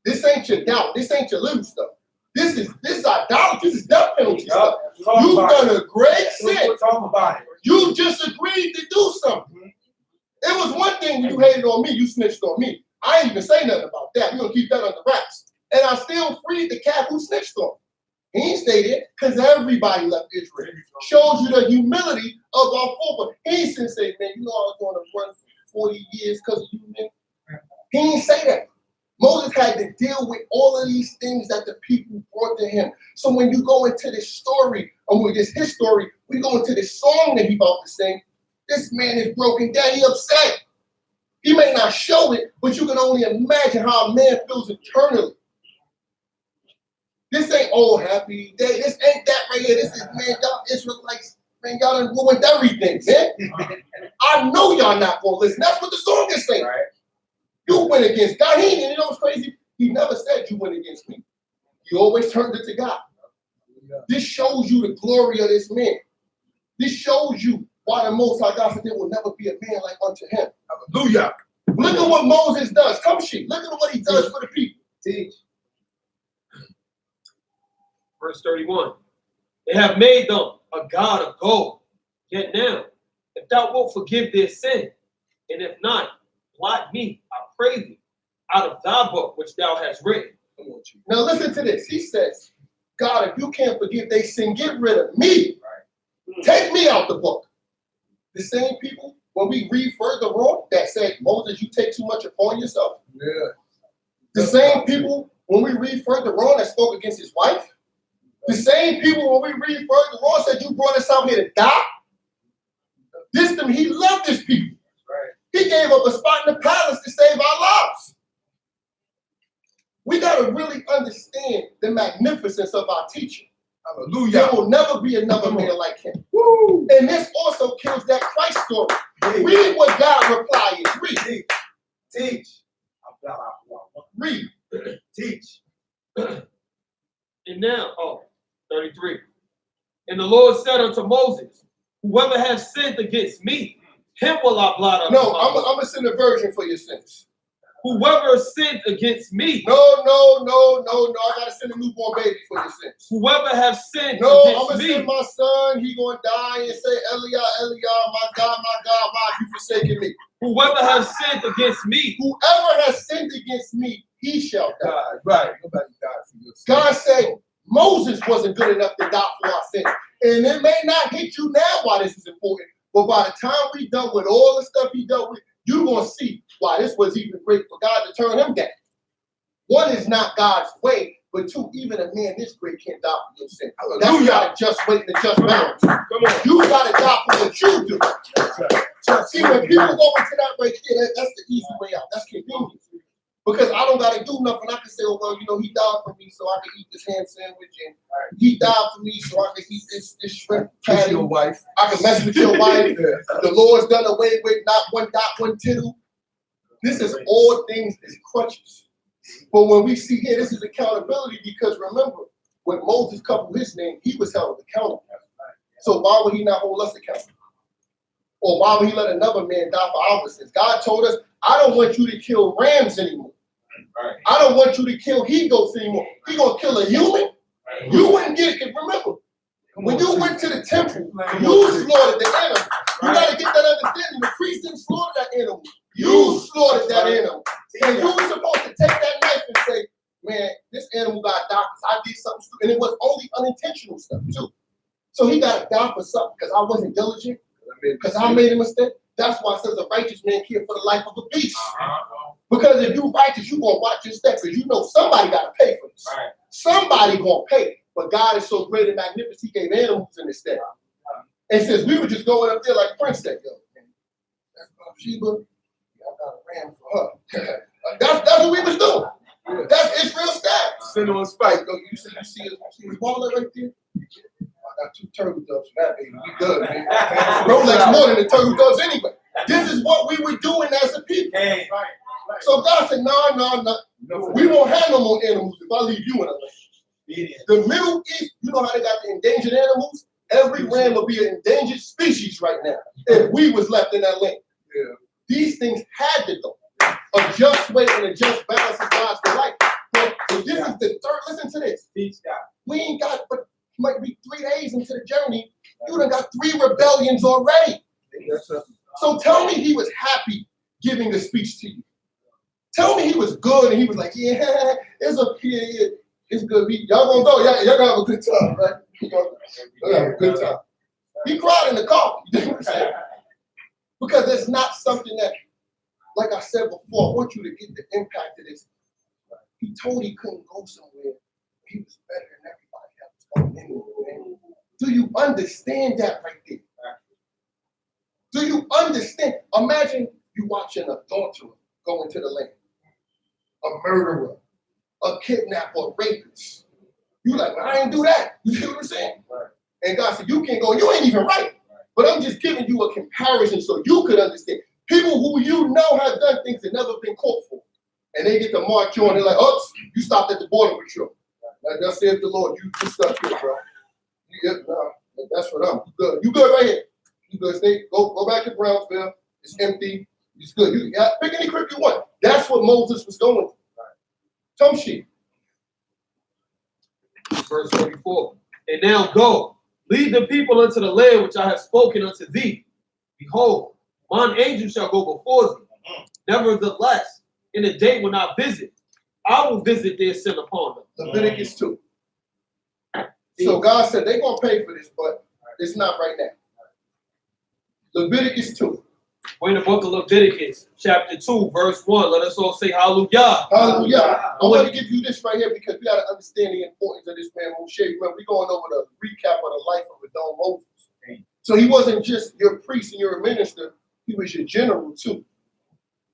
This ain't your doubt. This ain't your little stuff. This is idolatry. This is death penalty stuff. You've done a great sin. Talk about it. You just agreed to do something. It was one thing when you hated on me, you snitched on me. I ain't even say nothing about that. We're gonna keep that under wraps. And I still freed the cat who snitched on me. He ain't stayed there because everybody left Israel. Shows you the humility of our forefathers. He ain't say, man, you know I was going to run for 40 years because of you, man. He didn't say that. Moses had to deal with all of these things that the people brought to him. So when you go into this story, and with this his story, we go into this song that he about to sing. This man is broken down. He upset. He may not show it, but you can only imagine how a man feels internally. This ain't old happy day. This ain't that right here. This is, man, y'all Israelites, man, y'all done ruined everything, man. I know y'all not gonna listen. That's what the song is saying. Right. You went against God. You know what's crazy? He never said you went against me. He always turned it to God. This shows you the glory of this man. This shows you why the Most High God said there will never be a man like unto him. Hallelujah. Look at what Moses does. Come, she. Look at what he does for the people. Teach. Verse 31. They have made them a god of gold. Yet now, if thou wilt forgive their sin, and if not, blot me, I pray thee, out of thy book which thou hast written. Now listen to this. He says, God, if you can't forgive their sin, get rid of me. Right. Take me out the book. The same people, when we read further on, that said, Moses, you take too much upon yourself. Yeah. The same people, when we read further on, that spoke against his wife. The same people, when we read further on, said, you brought us out here to die. He loved his people. Right. He gave up a spot in the palace to save our lives. We got to really understand the magnificence of our teacher. Hallelujah. There will never be another man like him. Woo. And this also kills that Christ story. Read what God replied is. Read. Teach. Read. Teach. And now, 33. And the Lord said unto Moses, whoever has sinned against me, him will I blot out. No, I'm going to send a version for your sins. Whoever sinned against me. No. I got to send a newborn baby for your sins. Whoever has sinned I'm against going to me. send my son. He going to die and say, Eliah, my God, why have you forsaken me? Whoever has sinned against me. Whoever has sinned against me, he shall die. Right. Nobody died for your sins. God said Moses wasn't good enough to die for our sins. And it may not hit you now why this is important, but by the time we done with all the stuff he dealt with, you're going to see why this was even great for God to turn him down. One is not God's way, but two, even a man this great can't die for your sin. That's not just waiting to just balance. Come on. You got to die for what you do. See, when people go into that right there, that's the easy way out. That's convenient. Because I don't got to do nothing. I can say, oh, well, he died for me so I can eat this ham sandwich. And he died for me so I can eat this shrimp patty. Your wife. I can mess with your wife. The Lord's done away with not one dot, one tittle. This is all things as crutches. But when we see here, this is accountability because remember, when Moses coupled his name, he was held accountable. So why would he not hold us accountable? Or why would he let another man die for our sins? God told us, I don't want you to kill rams anymore. Right. I don't want you to kill he-goats anymore. He gonna kill a human? Right. You wouldn't get it. Remember, when you went to the temple, you slaughtered the animal. You gotta get that understanding. The priest didn't slaughter that animal. You slaughtered that animal. And you were supposed to take that knife and say, man, this animal got to die because I did something stupid. And it was only unintentional stuff too. So he got to die for something because I wasn't diligent, because I made a mistake. That's why it says a righteous man care for the life of a beast. Because if you're righteous, you're going to watch your steps because you know somebody got to pay for this. Right. Somebody going to pay. But God is so great and magnificent, he gave animals in his stead. And since we were just going up there like Prince said, yo, that's Sheba, I got a ram for her. That's what we was doing. Yeah. That's Israel's staff. Send on spike. You see his wallet right there? I got 2 turtle doves for that, baby. We good, man. Rolex more than the turtle doves anyway. This is what we were doing as a people. Hey. Right. So God said, no. We won't have no more animals if I leave you in a land. The Middle East, you know how they got the endangered animals? Every ram will be an endangered species right now if we was left in that land. Yeah. These things had to go. A just weight and a just balance is God's delight. But this is the third, listen to this. We ain't got, but might be 3 days into the journey, you done got 3 rebellions already. So So tell me he was happy giving the speech to you. Tell me he was good and he was like, yeah, it's okay, yeah, it's good. Y'all gonna go, y'all gonna have a good time, right? Y'all gonna have a good time. He cried in the car, you know what I'm saying? Because it's not something that, like I said before, I want you to get the impact of this. He told he couldn't go somewhere. He was better than everybody else going anywhere. Do you understand that right there? Do you understand? Imagine you watching an adulterer go into the land, a murderer, a kidnapper, a rapist. You like, well, I ain't do that. You see what I'm saying? Right. And God said, you can't go. You ain't even right. But I'm just giving you a comparison so you could understand. People who you know have done things that never been caught for. And they get to march you and they're like, oops, you stopped at the border patrol. Like that says the Lord, you stuck here, bro. That's what I'm. You good. You good right here. You good. Stay. Go back to Brownsville. It's empty. It's good. You pick any crib you want. That's what Moses was going through. Come sheep. Verse 44. And now go, lead the people unto the land which I have spoken unto thee. Behold, mine angel shall go before thee. Nevertheless, in the day when I visit, I will visit their sin upon them. Leviticus 2. So God said they're going to pay for this, but it's not right now. Leviticus 2. We're in the book of Leviticus, chapter 2, verse 1. Let us all say hallelujah. Hallelujah. I want to give you this right here because we got to understand the importance of this man, Moshe. Remember, we're going over the recap of the life of Adon Moses. So he wasn't just your priest and your minister, he was your general too.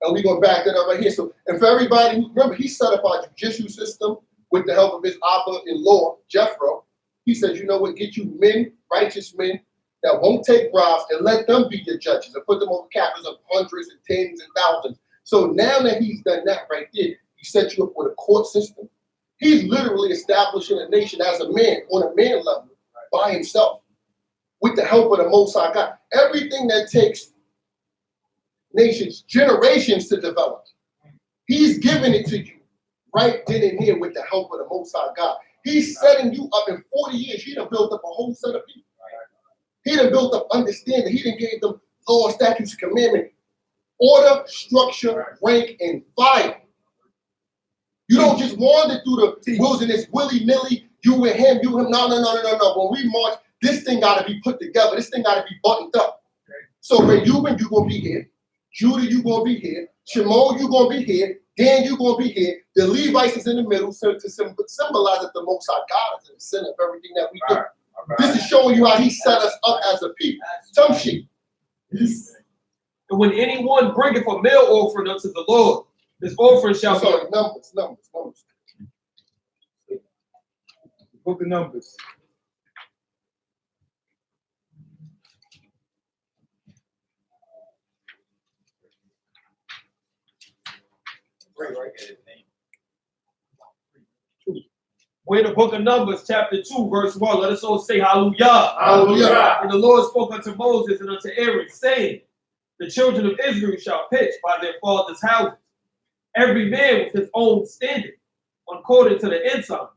And we're going to back that up right here. So, and for everybody, remember, he set up our judicial system with the help of his Abba-in-law, Jethro. He says, you know what, get you men, righteous men, that won't take bribes and let them be your judges and put them over captains of hundreds and tens and thousands. So now that he's done that right there, he set you up with a court system. He's literally establishing a nation as a man, on a man level, by himself, with the help of the Most High God. Everything that takes nations, generations to develop, he's giving it to you right then and here with the help of the Most High God. He's setting you up in 40 years. He done built up a whole set of people. He done built up understanding. He done gave them law, statutes, commandment, order, structure, rank, and fire. You don't just wander through the wilderness willy-nilly, you and him, you and him. No. When we march, this thing got to be put together. This thing got to be buttoned up. So Reuben, you're going to be here. Judah, you're going to be here. Shimon, you're going to be here. Dan, you're going to be here. The Levites is in the middle, so to symbolize that the Most High God is in the center of everything that we do. This is showing you how he set us up as a people. Some sheep. And when anyone bringeth a meal offering unto the Lord, his offering shall be. Numbers. Book of Numbers. We're in the book of Numbers, chapter 2, verse 1. Let us all say hallelujah. Hallelujah. And the Lord spoke unto Moses and unto Aaron, saying, the children of Israel shall pitch by their fathers' houses, every man with his own standard, according to the ensigns.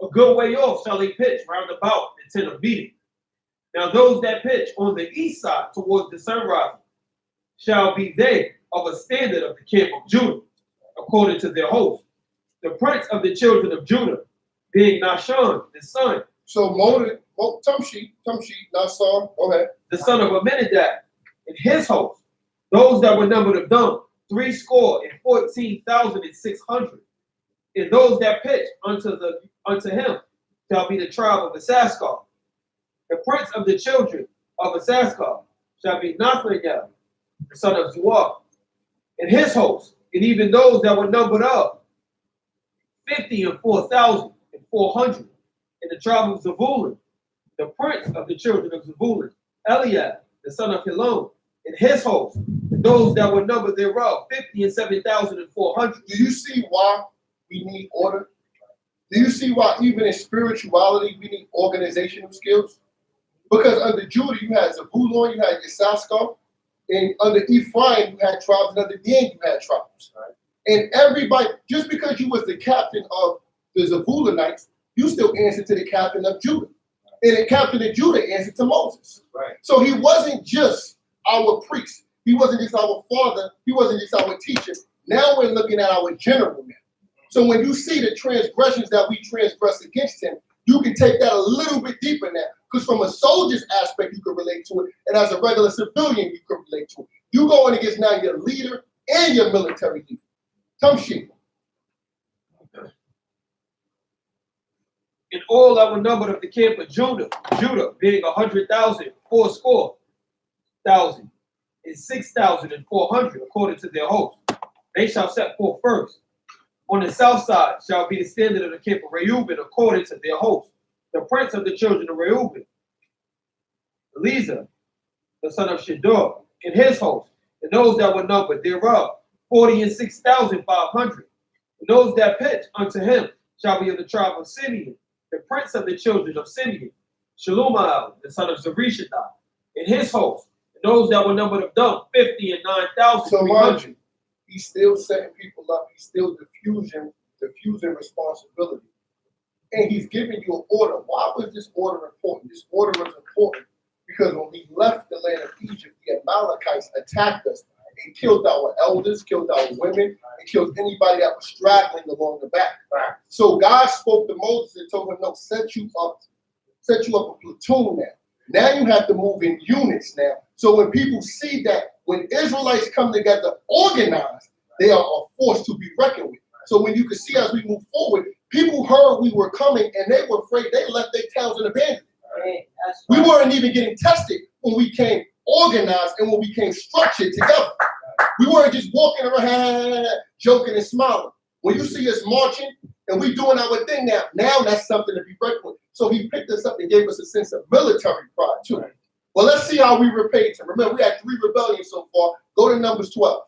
A good way off shall they pitch round about the tent of meeting. Now those that pitch on the east side towards the sunrise shall be they of a standard of the camp of Judah, according to their host. The prince of the children of Judah, being Nahshon, the son. So Tumshi, Nahshon, go ahead. The son of Amminadab, and his host, those that were numbered of them, 314,600. And those that pitch unto him shall be the tribe of Issachar. The prince of the children of Issachar shall be Nathaniel, the son of Zuar, and his host, and even those that were numbered of 54,400. In the tribe of Zebulun, the prince of the children of Zebulun, Eliab, the son of Helon, and his host, and those that were numbered thereof, 57,400. Do you see why we need order? Do you see why even in spirituality we need organizational skills? Because under Judah you had Zebulun, you had Issachar, and under Ephraim you had tribes, and under Dan you had tribes. Right? And everybody, just because you was the captain of the Zebulunites, you still answer to the captain of Judah. And the captain of Judah answered to Moses. Right. So he wasn't just our priest. He wasn't just our father. He wasn't just our teacher. Now we're looking at our general now. So when you see the transgressions that we transgress against him, you can take that a little bit deeper now. Because from a soldier's aspect, you can relate to it. And as a regular civilian, you can relate to it. You go in against now your leader and your military leader. Tamshi. And all that were numbered of the camp of Judah being 100,000, 80,000, and 6,400, according to their host. They shall set forth first. On the south side shall be the standard of the camp of Reuben, according to their host. The prince of the children of Reuben, Eleazar, the son of Shedeur, and his host, and those that were numbered thereof, 46,500. And those that pitch unto him shall be of the tribe of Simeon, the prince of the children of Simeon, Shalumael, the son of Zerishaddai, and his host, and those that were numbered of them, 59,000. So mind you, he's still setting people up. He's still diffusing responsibility. And he's giving you an order. Why was this order important? This order was important because when we left the land of Egypt, the Amalekites attacked us and killed our elders, killed our women, and killed anybody that was straggling along the back. So God spoke to Moses and told him, no, set you up a platoon now. Now you have to move in units now. So when people see that when Israelites come together organized, they are a force to be reckoned with. So when you can see as we move forward, people heard we were coming and they were afraid. They left their towns and abandoned. We weren't even getting tested when we came organized and when we came structured together. We weren't just walking around joking and smiling. When you see us marching and we doing our thing now that's something to be reckoned with. So he picked us up and gave us a sense of military pride too. Well, let's see how we repaid him. Remember, we had 3 rebellions so far. Go to Numbers 12.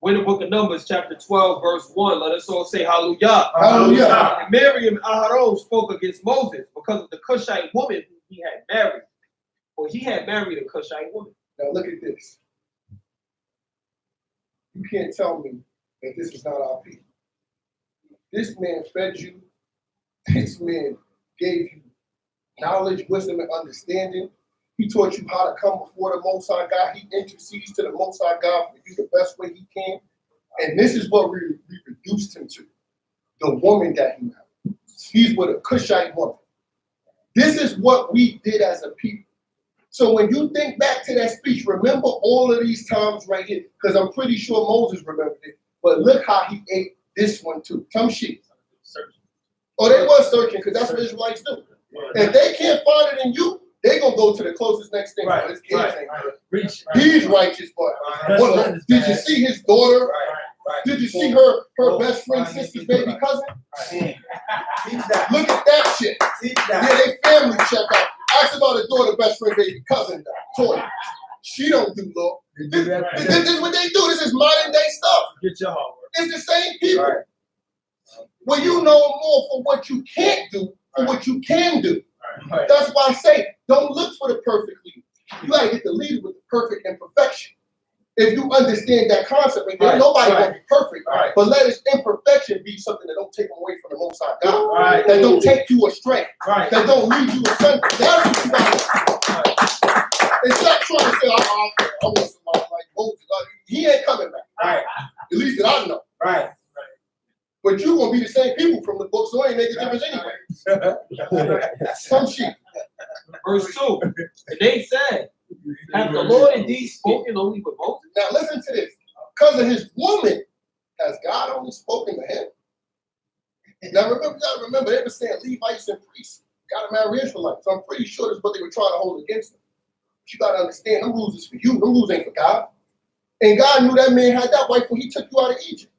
We're in the book of Numbers, chapter 12, verse 1. Let us all say hallelujah. Hallelujah. And Miriam and Aharon spoke against Moses because of the Cushite woman whom he had married. For he had married a Cushite woman. Now look at this. You can't tell me that this is not our people. This man fed you. This man gave you knowledge, wisdom, and understanding. He taught you how to come before the Most High God. He intercedes to the Most High God for you the best way he can. And this is what we reduced him to. The woman that he married. He's with a Cushite woman. This is what we did as a people. So when you think back to that speech, remember all of these times right here, because I'm pretty sure Moses remembered it. But look how he ate this one too. Come sheep. Oh, they was searching because that's what Israelites do. If they can't find it in you, they're going to go to the closest next thing. Right, His kids ain't good. Reach. He's righteous, but what, did you see his daughter? Did you see her best friend, sister's baby cousin? Look at that shit. Yeah, they family check out. Ask about a daughter, best friend, baby cousin, toy. She don't do law. This is what they do. This is modern day stuff. Get your homework. It's the same people. When you know more for what you can't do, for what you can do. That's why I say, don't look for the perfect leader. You got to get the leader with the perfect imperfection. If you understand that concept, right, nobody gonna be perfect, but let his imperfection be something that don't take away from the Most High God, that don't take you astray, that don't lead you asunder. That's what you got to do. And stop trying to say, I want somebody like Moses. He ain't coming back. At least that I know. But you gonna be the same people from the book, so it ain't make a difference anyway. Some sheep. Verse 2. And they said, have the Lord indeed spoken only with Moses? Now listen to this. Because of his woman, has God only spoken to him? Now remember, you gotta remember, they were saying Levites and priests gotta marry Israelites. So I'm pretty sure that's what they were trying to hold against them. But you gotta understand, them rules is for you. Them rules ain't for God. And God knew that man had that wife when he took you out of Egypt.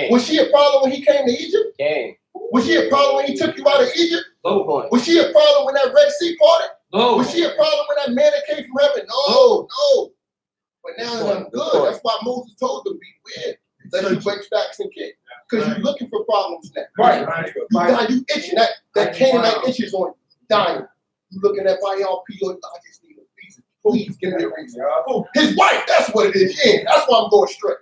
Was she a problem when he came to Egypt? Was she a problem when he took you out of Egypt? Low point. Was she a problem when that Red Sea parted? No. Was she a problem when that manna came from heaven? No. But now that I'm good, that's why Moses told them, beware, lest you break stacks and kick. Because you're looking for problems now. You itching. That Canaanite itches on you, dying. You looking at my LP, I just need a reason. Please give me a reason. His wife, that's what it is. Yeah, that's why I'm going straight.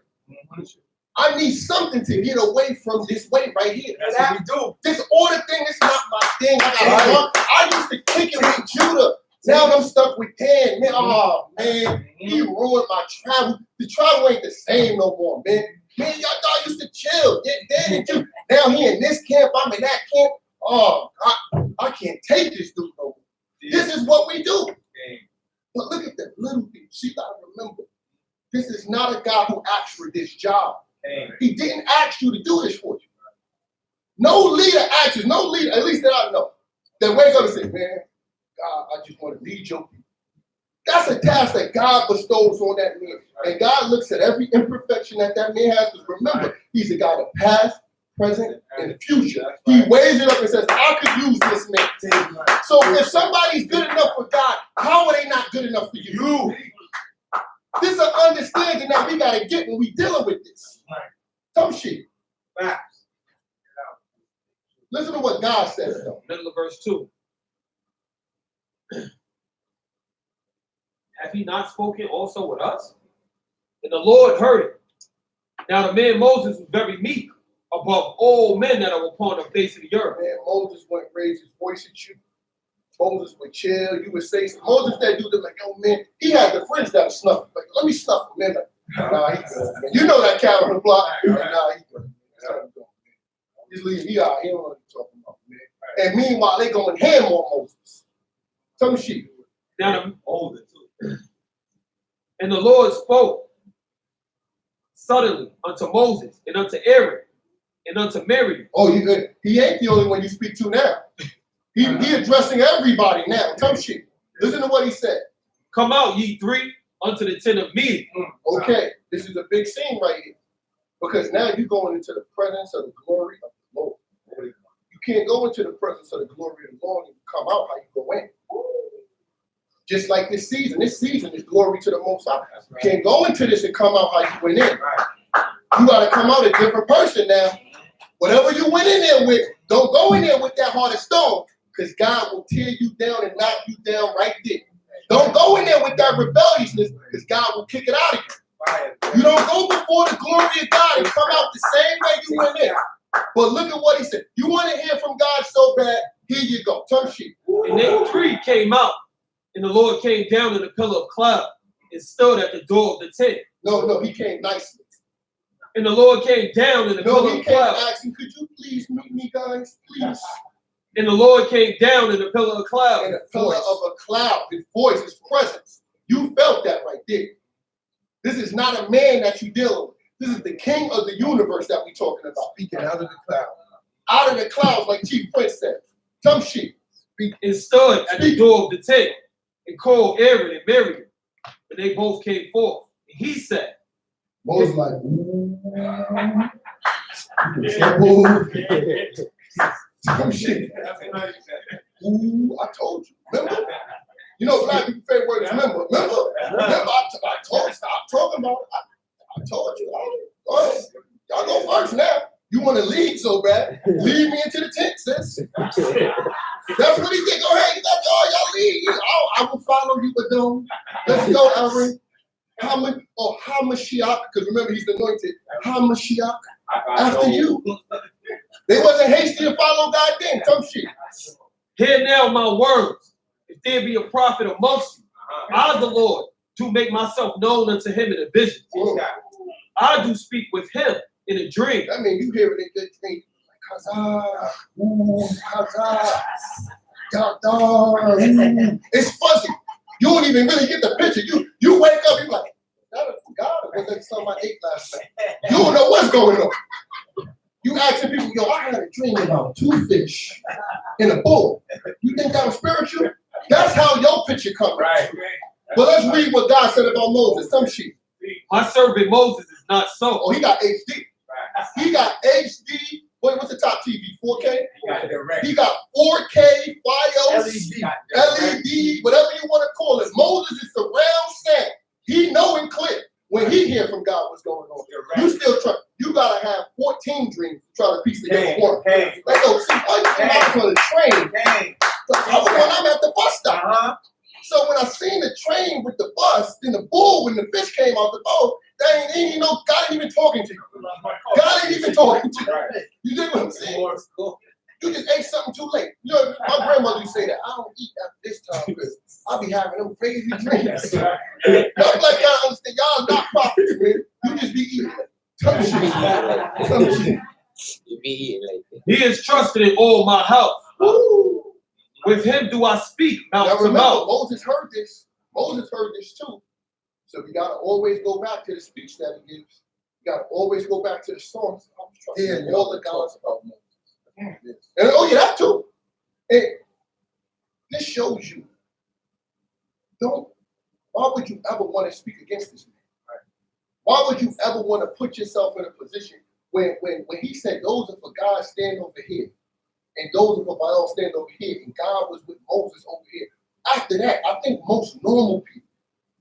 I need something to get away from this way right here. That's what we do. This order thing is not my thing. I used to kick it with Judah. Now I'm stuck with Dan. Man, oh man, he ruined my travel. The travel ain't the same no more, man. Man, y'all used to chill. Dan and Judah. Now he in this camp, I'm in that camp. Oh, I can't take this dude no more. This is what we do. But look at the little thing. You gotta remember, this is not a guy who asked for this job. He didn't ask you to do this for you. No leader asks you, no leader, at least that I know, that wakes up and says, man, God, I just want to lead your people. That's a task that God bestows on that man. And God looks at every imperfection that man has. Because remember, he's a God of past, present, and future. He weighs it up and says, I could use this man. So if somebody's good enough for God, how are they not good enough for you? This is an understanding that we got to get when we dealing with this. Some shit. Listen to what God says, though. Middle of verse 2. Have he not spoken also with us? And the Lord heard it. Now the man Moses was very meek above all men that are upon the face of the earth. Man, Moses wouldn't raise his voice at you. Moses would chill. You would say, Moses, that dude, like, yo, man, he had the friends that would snuff him. Like, let me snuff him, man. Like, nah, he good, man. You know that cat on the block. Like, nah, he good. He's leaving. He don't know what he's talking about, man. And meanwhile, they going ham on Moses. Some shit. Now and the Lord spoke suddenly unto Moses and unto Aaron and unto Miriam. Oh, he ain't the only one you speak to now. He addressing everybody now. Some shit. Listen to what he said. Come out, ye three, unto the tent of meeting. Okay, this is a big scene right here. Because now you're going into the presence of the glory of the Lord. You can't go into the presence of the glory of the Lord and come out how you go in. Just like this season. This season is glory to the Most High. You can't go into this and come out how you went in. You got to come out a different person now. Whatever you went in there with, don't go in there with that heart of stone, because God will tear you down and knock you down right there. Don't go in there with that rebelliousness, because God will kick it out of you. You don't go before the glory of God and come out the same way you went in. But look at what he said. You want to hear from God so bad, here you go. Turn sheet. And they three came out, and the Lord came down in a pillar of cloud and stood at the door of the tent. No, he came nicely. And the Lord came down in a pillar he of came cloud. asking, could you please meet me, guys? Please. And the Lord came down in a pillar of cloud. In a pillar of a cloud, his voice, his presence. You felt that right there. This is not a man that you're dealing with. This is the king of the universe that we're talking about. Speaking out of the cloud. Out of the clouds, like Chief Prince said. Some shit. And stood at the door of the tent and called Aaron and Miriam. And they both came forth. And he said, Moses like, ooh. Some shit. Ooh, I told you. Remember? You know, black people's favorite word is remember. Remember? I told you. Stop talking about it. I told you. Go ahead. Y'all go first now. You want to lead so bad. Lead me into the tent, sis. That's what he did. Go ahead. You got y'all lead. I will follow you, but don't. Let's go, Aaron. Hamashiach, because remember he's anointed. Hamashiach after you. They wasn't hasty to follow God then. Some shit. hear now my words. If there be a prophet amongst you, I, the Lord, do make myself known unto him in a vision. I do speak with him in a dream. I mean, you hear it in your dream. Kaza, ooh, kaza, yada, it's fuzzy. You don't even really get the picture. You wake up, you're like, that was God, or was that something I ate last night? You don't know what's going on. You asking people, yo, I had a dream about 2 fish in a bowl. You think that was spiritual? That's how your picture comes. Right. But let's read what God said about Moses. Some shit. My servant Moses is not so. Oh, he got HD. He got HD. What's the top TV? 4K? He got 4K, FiOS, LED, whatever you want to call it. Moses is surround sound. He know and clear when he hear from God what's going on. You still try. You gotta have 14 dreams to try to piece together one. Like, yo, see, I was on the train. I'm at the bus stop. So when I seen the train with the bus, then the bull, when the fish came out the boat, they ain't even know, God ain't even talking to you. God ain't even talking to you. You get what I'm saying? You just ate something too late. You know, my grandmother used to say that, I don't eat after this time because I'll be having them crazy dreams. I'm like, y'all understand, y'all not prophets, man. You just be eating it. Some shit. He is trusted in all my house. Woo. With him do I speak Now mouth to remember, mouth. Moses heard this. Moses heard this too. So we gotta always go back to the speech that he gives. You gotta always go back to the songs. I'm trusting in all the gods about Moses. And oh yeah, that too. And this shows you. Why would you ever want to speak against this man? Why would you ever want to put yourself in a position when he said those are for God stand over here, and those are for Baal stand over here, and God was with Moses over here. After that, I think most normal people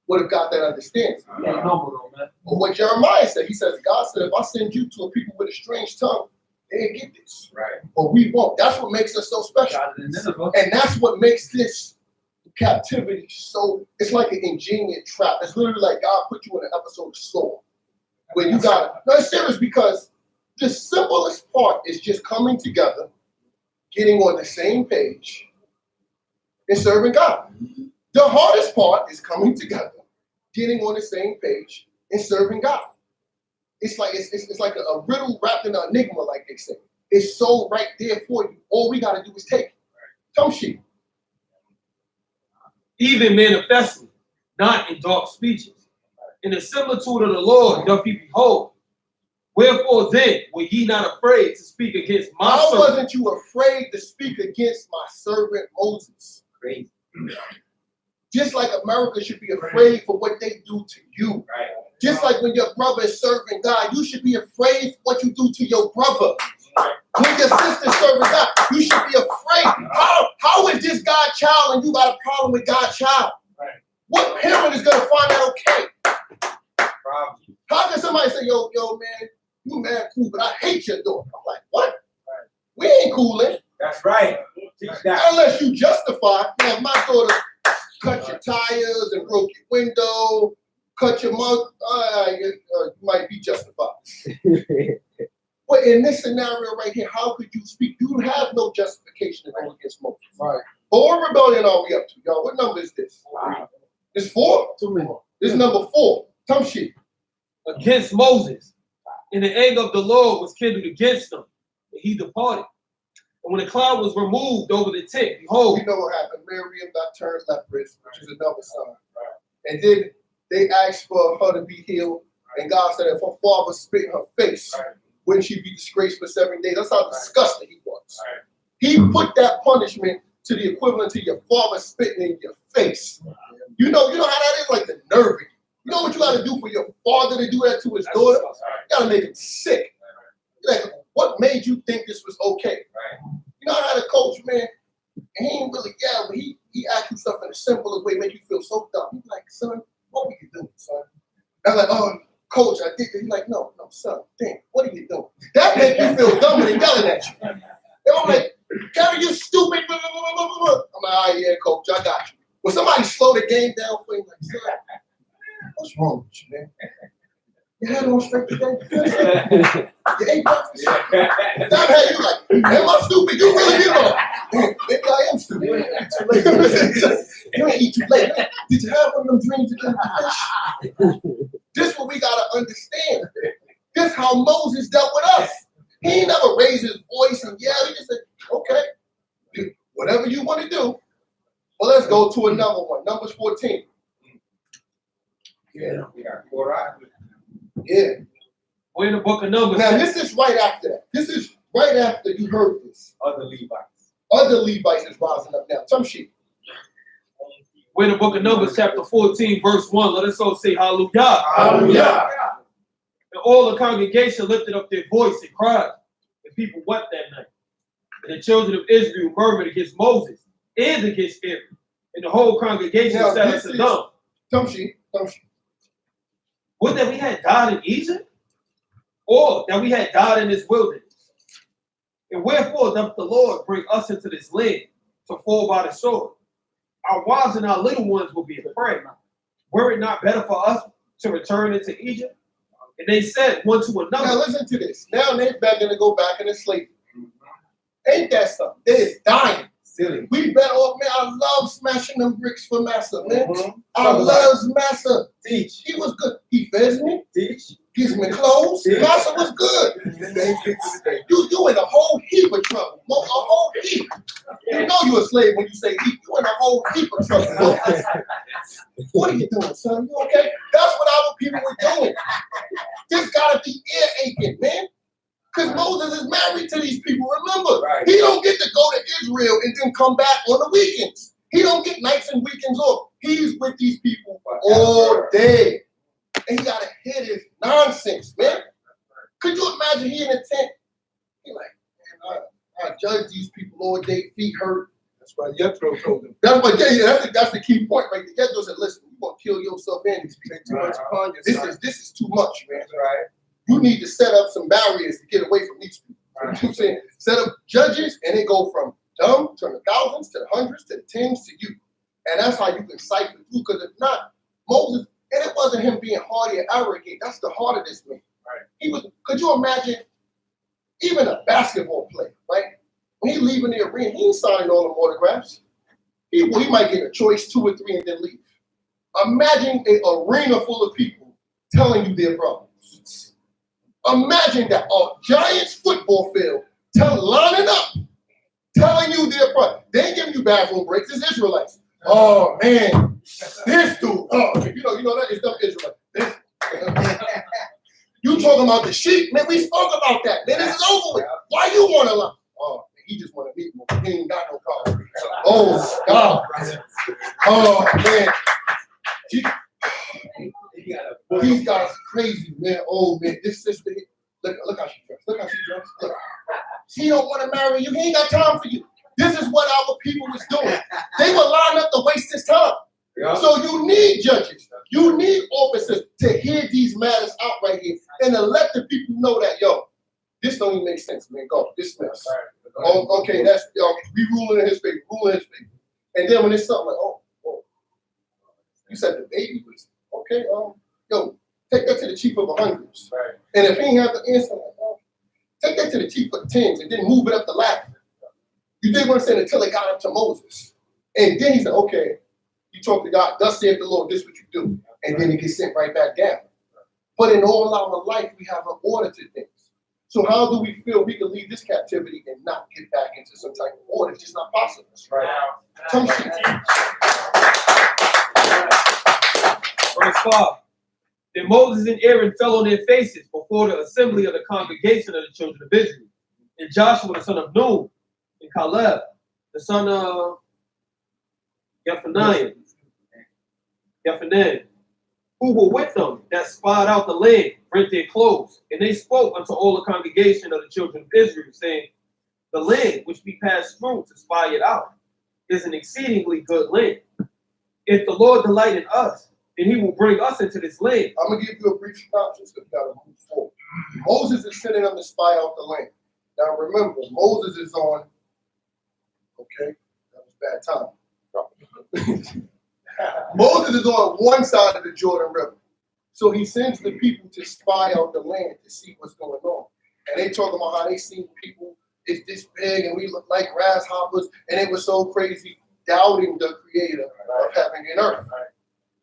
would have got that understanding. But what Jeremiah said, he says, God said, if I send you to a people with a strange tongue, they'll get this. Right. But we won't. That's what makes us so special. And that's what makes this captivity so, it's like an ingenious trap. It's literally like God put you in an episode of Saw. Where you got it. No, it's serious because the simplest part is just coming together, getting on the same page, and serving God. The hardest part is coming together, getting on the same page, and serving God. It's like it's like a riddle wrapped in an enigma, like they say. It's so right there for you. All we gotta do is take it. Come sheep. Even manifestly, not in dark speeches. In the similitude of the Lord doth he behold. Wherefore then were ye not afraid to speak against my How servant? wasn't you afraid to speak against my servant Moses? Crazy. Just like America should be afraid for what they do to you. Right. Just like when your brother is serving God, you should be afraid for what you do to your brother. When your sister's serving God, you should be afraid. How is this God's child and you got a problem with God's child? Right. What parent is going to find that okay? Problem. How can somebody say, yo, man, you mad cool, but I hate your daughter? I'm like, what? Right. We ain't cooling. That's right. Teach that. Unless you justify, my daughter cut your tires and broke your window, cut your mouth, you might be justified. But in this scenario right here, how could you speak? You have no justification to go against Moses. Right. But what rebellion are we up to, y'all? What number is this? Wow. It's 4? Too many. This is number 4. Come sheep. Against Moses. And the anger of the Lord was kindled against him, and he departed. And when the cloud was removed over the tent, behold, We know what happened. Miriam got turned leprous, which is another sign. And then they asked for her to be healed. And God said, if her father spit in her face, wouldn't she be disgraced for 7 days? That's how disgusting he was. He put that punishment to the equivalent to your father spitting in your face. You know how that is, like the nerve. You know what you got to do for your father to do that to his daughter? You got to make him sick. Like, what made you think this was okay? You know, I had a coach, man, and he ain't really yell, but he asked you stuff in the simplest way, make you feel so dumb. He's like, son, what were you doing, son? I was like, oh, coach, I did it. He's like, no, son, think, what are you doing? That make you feel dumber than yelling at you. And I'm like, Gary, you stupid. I'm like, oh, yeah, coach, I got you. Will somebody slow the game down for you? Like, son, what's wrong with you, man? Your head on straight today? You ate breakfast? That had you like, am I stupid? You really did. Maybe I am stupid. You ain't eat too late. Did you have one of them dreams again with fish? This is what we gotta understand. This is how Moses dealt with us. He ain't never raised his voice and yelled. He just said, okay, do whatever you want to do. Well, let's go to another one. Numbers 14. Yeah, we got 4 eyes. Yeah. we're in the book of Numbers. Now, this is right after that. This is right after you heard this. Other Levites. Other Levites is rising up now. Some sheep. We're in the book of Numbers, chapter 14, verse 1. Let us all say hallelujah. Hallelujah. And all the congregation lifted up their voice and cried. And people wept that night. And the children of Israel murmured against Moses and against Aaron. And the whole congregation Now, sat this unto is- them. Some sheep. Some sheep. Would that we had died in Egypt? Or that we had died in this wilderness? And wherefore doth the Lord bring us into this land to fall by the sword? our wives and our little ones will be a prey. Were it not better for us to return into Egypt? And they said one to Now another, listen to this. Now they're begging to go back into slavery. Ain't that something? They is dying. Silly. We better off, man. I love smashing them bricks for Massa, man. Mhm. I love Massa. Teach. He was good. He feds me, Teach. gives me clothes. Yeah. Massa was good. You in a whole heap of trouble. A whole heap. You know you a slave when you say heap. You in a whole heap of trouble. What are you doing, son? You okay? That's what our people were doing. This gotta be ear aching, man. Because Moses is married to these people. Remember, Right. he don't get to go to Israel and then come back on the weekends. He don't get nights and weekends off. He's with these people all day. And he gotta hear this nonsense, man. Could you imagine he in a tent? He like, man, I judge these people all day, feet hurt. That's why Jethro told him. That's what, yeah, that's the key point right there. Jethro said, listen, you gonna kill yourself and these people. Take too much upon yourself. This is too much, man. That's right. You need to set up some barriers to get away from these people. You know what I'm saying? Set up judges and they go from dumb to the thousands to the hundreds to the tens to you. And that's how you can cipher through. Because if not, Moses, and it wasn't him being haughty and arrogant, that's the heart of this man. Right. He was, could you imagine even a basketball player, right? When he leaving the arena, he ain't signing all the autographs. He might get a choice, 2 or 3, and then leave. Imagine an arena full of people telling you their problems. Imagine that a Giants football field lining up, telling you their problem. They ain't giving you bathroom breaks. It's Israelites. Oh man, this dude. Oh, you know that it's them Israelites. You talking about the sheep, man? We spoke about that. Man, this is over with. Why you want to lie? Oh, he just want to meet me. He ain't got no problem. Oh God. Oh man. These guys are crazy, man. Oh man, this sister, look how she dressed. Look how she dressed. Look. She don't want to marry you. He ain't got time for you. This is what our people was doing. They were lined up to waste his time. Yeah. So you need judges. You need officers to hear these matters out right here and to let the people know that, yo, this don't even make sense, man. Go, dismiss. Oh, okay, that's, yo, we ruling in his favor, ruling in his favor. And then when it's something like, oh, you said the baby was, okay, yo, take that to the chief of the hundreds. Right. And if he ain't have the answer, like, oh, take that to the chief of the tens and then move it up the ladder. You did what I'm saying until it got up to Moses. And then he said, okay, you talk to God, thus saith the Lord, this is what you do. And then it gets sent right back down. But in all our life, we have an order to things. So how do we feel we can leave this captivity and not get back into some type of order? It's just not possible. Right. Come see. verse 5. Then Moses and Aaron fell on their faces before the assembly of the congregation of the children of Israel. And Joshua the son of Nun, and Caleb the son of Yephaniah, who were with them, that spied out the land, rent their clothes. And they spoke unto all the congregation of the children of Israel, saying, the land which we passed through to spy it out is an exceedingly good land. If the Lord delight in us, then he will bring us into this land. I'm going to give you a brief synopsis because we got to move forward. Moses is sending them to spy out the land. Now remember, Moses is on, okay, that was bad time. Moses is on one side of the Jordan River. So he sends the people to spy out the land to see what's going on. And they talk about how they seen people, it's this big and we look like grasshoppers, and it was so crazy, doubting the creator of heaven and earth.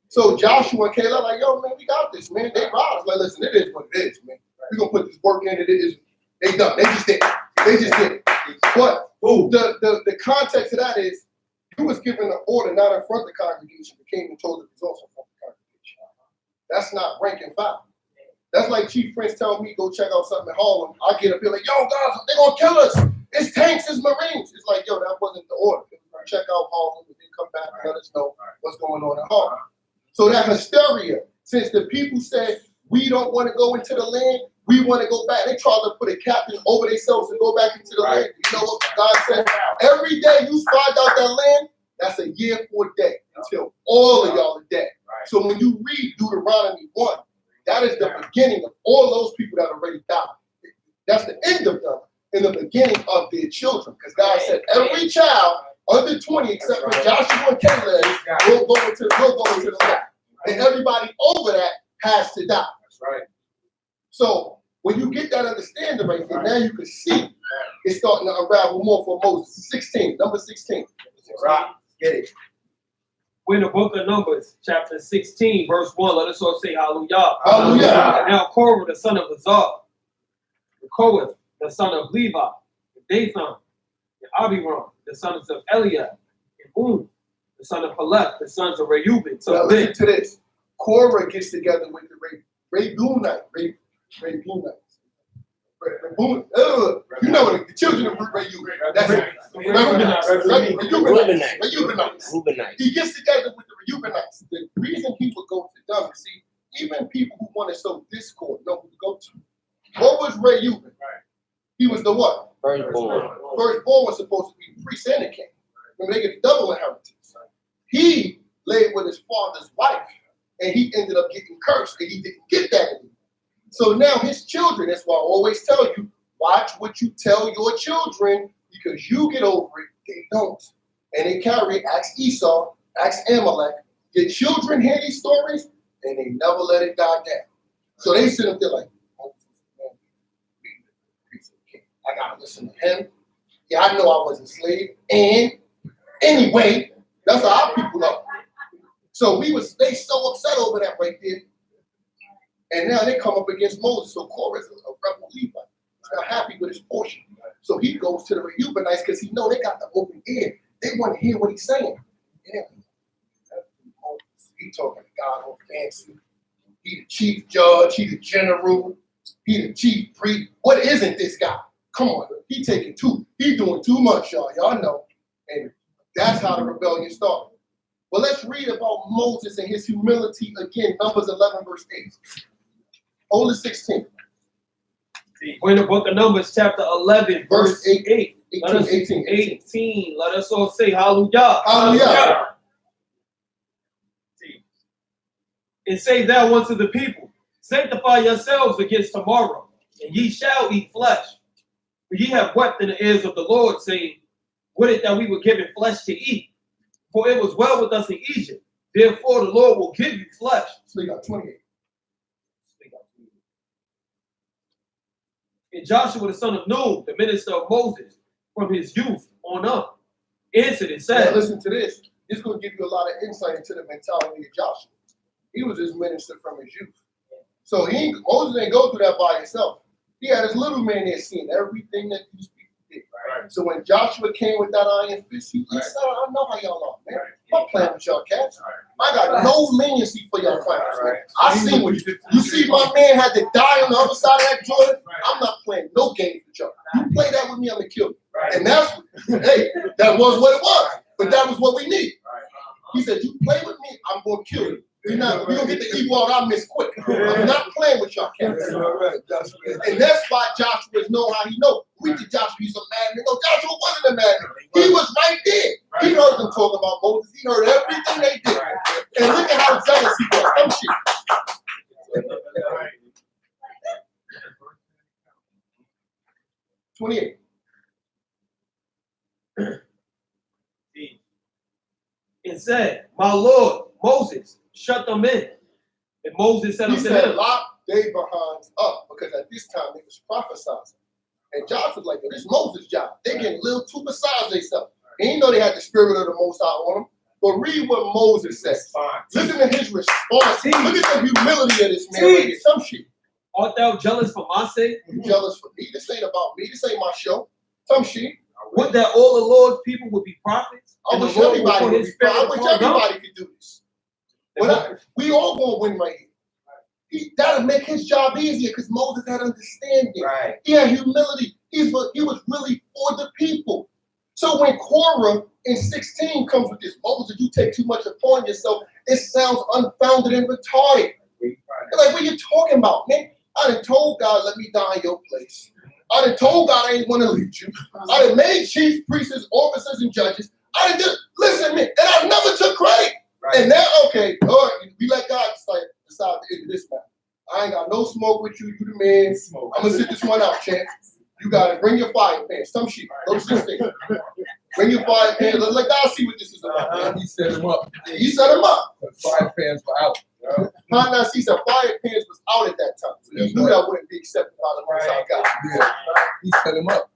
So Joshua and Caleb like, yo, man, we got this, man. They robbed us. Like, listen, it is what it is, man. We're going to put this work in. It is. They done. They just did it. They just did it. But the context of that is, you was given an order not in front of the congregation, but came and told the results in front of the congregation. That's not rank and file. That's like Chief Prince telling me, go check out something in Harlem. I get up here like, yo, guys, they're going to kill us. It's tanks, it's Marines. It's like, yo, that wasn't the order. Check out Harlem and then come back and let us know what's going on in Harlem. So that hysteria, since the people said, we don't want to go into the land, we want to go back. They tried to put a captain over themselves and go back into the land. You know what God said? Every day you spied out that land, that's a year for a day until all of y'all are dead. So when you read Deuteronomy 1, that is the beginning of all those people that already died. That's the end of them in the beginning of their children. Because God said every child under 20, except for Joshua and Caleb, will go into the land. And everybody over that has to die. That's right. So when you get that understanding right there, now you can see it's starting to unravel more for Moses. 16, number 16. Right. Get it. We're in the book of Numbers, chapter 16, verse 1. Let us all say hallelujah. Hallelujah. Now Korah, the son of Azar, the Kohath, the son of Levi, and Dathan, and Abiram, the sons of Eliab, and Un, the son of Peleth, the sons of Reuben. So now listen to this. Korah gets together with the Reubenites. You know the children of Reuben. That's it. Reubenites. He gets together with the Reubenites. The reason he would go to them, see, even people who want to sow discord know who to go to. What was Reuben? He was the what? Firstborn. Firstborn was supposed to be priest and a king. Remember, they get double inheritance. He laid with his father's wife, and he ended up getting cursed, and he didn't get that anymore. So now his children, that's why I always tell you, watch what you tell your children, because you get over it, they don't. And they carry, ask Esau, ask Amalek. Your children hear these stories, and they never let it die down. So they sit up there like, I gotta listen to him. Yeah, I know I was a slave. And anyway, that's how our people are. So they so upset over that right there. And now they come up against Moses. So Korah is a rebel Levite. He's not happy with his portion. So he goes to the Reubenites because he know they got the open ear. They want to hear what he's saying. Yeah. He talking to God all fancy. He the chief judge. He the general. He the chief priest. What isn't this guy? Come on, he taking too. He doing too much, y'all. Y'all know. And that's how the rebellion started. Well, let's read about Moses and his humility again. Numbers 11, verse 8. Hold it 16. We're in the book of Numbers, chapter 11, verse 8. 18. Let us all say hallelujah. Hallelujah. And say thou unto the people, sanctify yourselves against tomorrow, and ye shall eat flesh. For ye have wept in the ears of the Lord, saying, would it that we were given flesh to eat? For it was well with us in Egypt. Therefore the Lord will give you flesh. So you got 28. And Joshua the son of Nun, the minister of Moses, from his youth on up, answered and said, Now listen to this. This is going to give you a lot of insight into the mentality of Joshua. He was his minister from his youth. So Moses didn't go through that by himself. He had his little man there seeing everything that these people did. Right. So when Joshua came with that iron fist, he said, I know how y'all are, man. I'm playing with y'all cats. I got no leniency for y'all clowns. Right. I see what you did. You see my man had to die on the other side of that Jordan? I'm not playing no games with y'all. You play that with me, I'm going to kill you. And that's, hey, that was what it was. But that was what we need. He said, you play with me, I'm going to kill you. We're going to get the evil out I miss quick. I'm not playing with y'all cats. And that's why Joshua know how he know. We think Joshua he's a madman. No, Joshua wasn't a madman. He was right there. He heard them talking about Moses. He heard everything they did. And look at how zealous he was. Come shit. 28. and said, my Lord, Moses, shut them in. And Moses said He unto said, him, lock their behinds up, because at this time they was prophesying. And Joshua was like, this is Moses' job. They getting a little too beside themselves. They didn't know they had the spirit of the Most High on them. But read what Moses says. Listen to his response. Look at the humility of this man. Right here. Some shit. art thou jealous for my sake? You jealous for me? This ain't about me. This ain't my show. Some shit. Would that all the Lord's people would be prophets? I And the wish Lord would everybody put would his be spirit I wish upon them? everybody could do this. We all gonna win right here. That'll make his job easier because Moses had understanding. Right. He had humility. He was really for the people. So when Korah in 16 comes with this, Moses, you take too much upon yourself, it sounds unfounded and retarded. They're like, what are you talking about, man? I done told God, let me die in your place. I done told God I ain't want to lead you. I done made chiefs, priests, officers, and judges. I done did, listen, man, and I never took credit. Right. And now, okay, all right, we let God decide to end this matter. I ain't got no smoke with you. You the man. I'm going to sit this one out, champ. You got to bring your fire pants. Some shit. Go to 16. Bring your fire pans. Let God see what this is about. He set him up. He set him up. The fire pans were out. He said fire pans was out at that time. So he knew that wouldn't be accepted by the Most High God. Yeah. He set him up.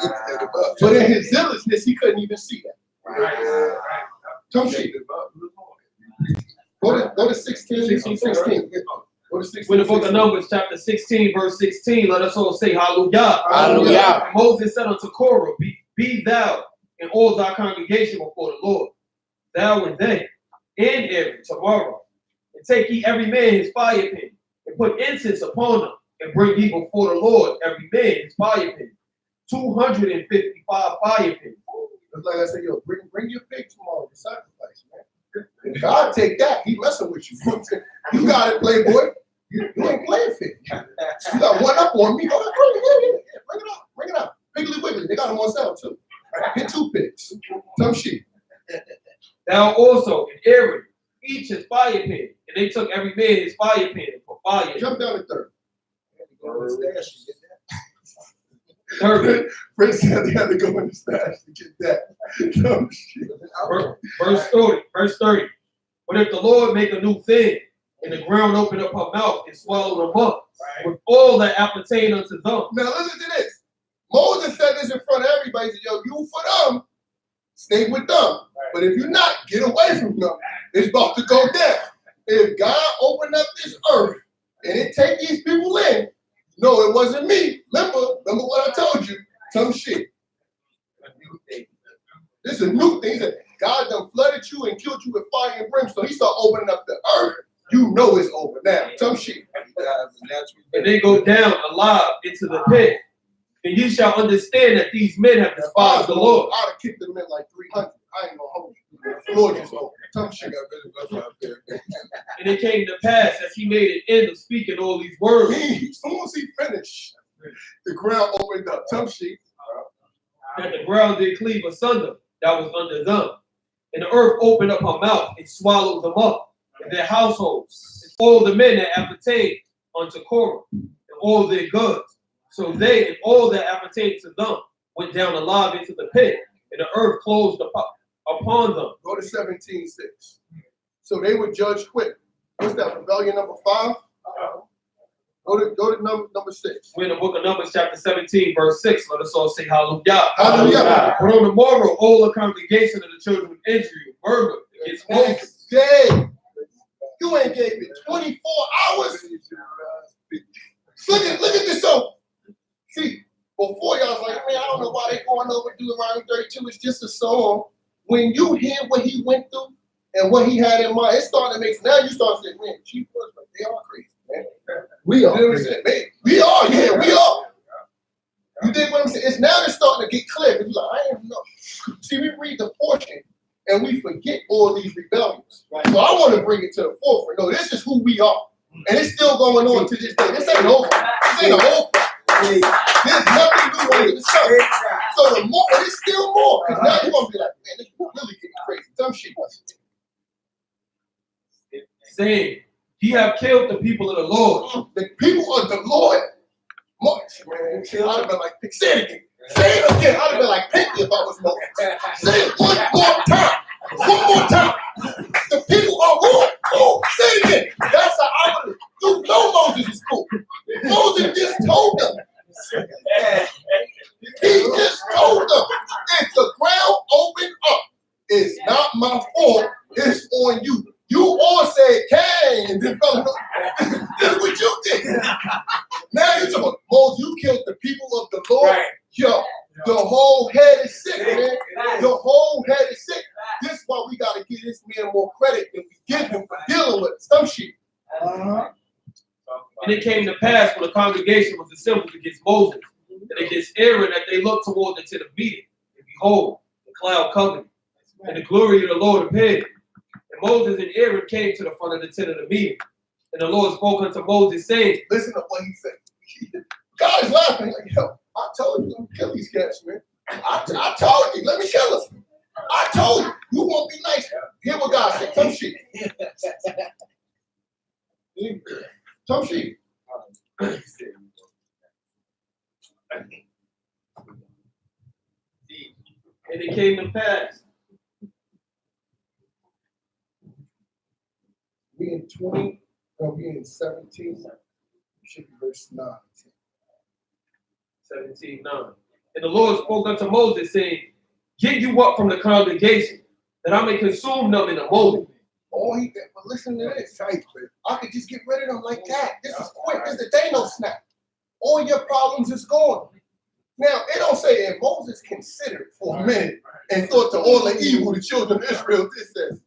He set him up. But in his zealousness, he couldn't even see that. Come see. Go to 16. 16. Go to 16. When the book of Numbers, chapter 16, verse 16, let us all say hallelujah. Hallelujah. And Moses said unto Korah, be thou and all thy congregation before the Lord, thou and they, and Aaron tomorrow, and take ye every man his fire pin, and put incense upon them, and bring ye before the Lord every man his fire pin, 255 fire pins. It's like I said, yo, bring your pig tomorrow to sacrifice, man. If God take that, he messing with you. You got it, playboy. You ain't playing fit. You got one up on me. Go ahead, bring it out. Bring it out. Piggly Wiggly. They got them on sale too. Get 2 pigs. Some sheep. Thou also and Aaron, each his fire pin, and they took every man his fire pin for fire. Jump down to 3rd. Third, Prince said they had to go in the stash to get that. Some sheep. verse 30. But if the Lord make a new thing, and the ground open up her mouth and swallow them up, with all that appertain unto them. Now listen to this. Moses said this in front of everybody. He said, yo, you for them, stay with them. But if you're not, get away from them. It's about to go down. If God opened up this earth and it take these people in, no, it wasn't me. Remember what I told you. Some shit. This is a new thing. He said, God done flooded you and killed you with fire and brimstone. He started opening up the earth. You know it's over now. Some shit. And they go down alive into the pit. And you shall understand that these men have despised the Lord. I'd have kicked them in like 300. I ain't gonna hold you. The floor just open. Some shit got better out there. And it came to pass as he made an end of speaking all these words. As soon as he finished, the ground opened up. Some shit. That the ground did cleave asunder that was under them. And the earth opened up her mouth and swallowed them up, and their households, and all the men that appertained unto Korah, and all their goods. So they and all that appertained to them went down alive into the pit, and the earth closed upon them. Go to 17:6. So they were judged quick. What's that? Rebellion number 5? Go to number 6. We're in the book of Numbers, chapter 17, verse 6. Let us all say hallelujah. Hallelujah. But on the morrow, all the congregation of the children of Israel murmured against Moses. Day. You ain't gave it 24 hours. Look at this. So, see, before y'all was like, man, I don't know why they going over Deuteronomy 32. It's just a song. When you hear what he went through and what he had in mind, it started to make sense. Now you start saying, man, Chief was like, they are crazy, man. We are. Man, we are, yeah, we are. You dig what I'm saying? It's now it's starting to get clear. It's like, I don't know. See, we read the portion and we forget all these rebellions. Right? So I want to bring it to the forefront. No, this is who we are. And it's still going on to this day. This ain't over. This ain't a whole thing. There's nothing new under the sun. So the more, it's still more. Because now you're going to be like, man, this is really getting crazy. Some shit wasn't. Saying, ye have killed the people of the Lord. The people of the Lord. March, man. I'd have been like, say it again. Say it again. I'd have been like Pinky if I was Moses. Say it one more time. One more time. The people are who? Say it again. That's how I would. You know Moses is cool. Moses just told them. He just told them. If the ground opened up, it's not my fault. It's on you. You all said Cain and then fell. That's what you did. Now you're talking about, Moses, you killed the people of the Lord. Right. Yo, the whole head is sick, man. The whole head is sick. This is why we got to give this man more credit than we give him for dealing with some shit. And it came to pass when the congregation was assembled against Moses and against Aaron that they looked toward the tent of meeting. And behold, the cloud covered it, and the glory of the Lord appeared. And Moses and Aaron came to the front of the tent of the meeting. And the Lord spoke unto Moses, saying, listen to what he said. God is laughing. Like, yo, I told you, let me kill these cats, man. I told you, let me kill them. I told you, you won't be nice. Hear what God said. Some shit. Some shit. And it came to pass. We in 20, or we in 17, should be verse 9. 17:9. And the Lord spoke unto Moses, saying, Get you up from the congregation, that I may consume them in a moment. All he did, but listen to this. I could just get rid of them like that. This is quick. This is the Thanos snap. All your problems is gone. Now, it don't say, and Moses considered for a minute and thought to all the evil the children of Israel. This says,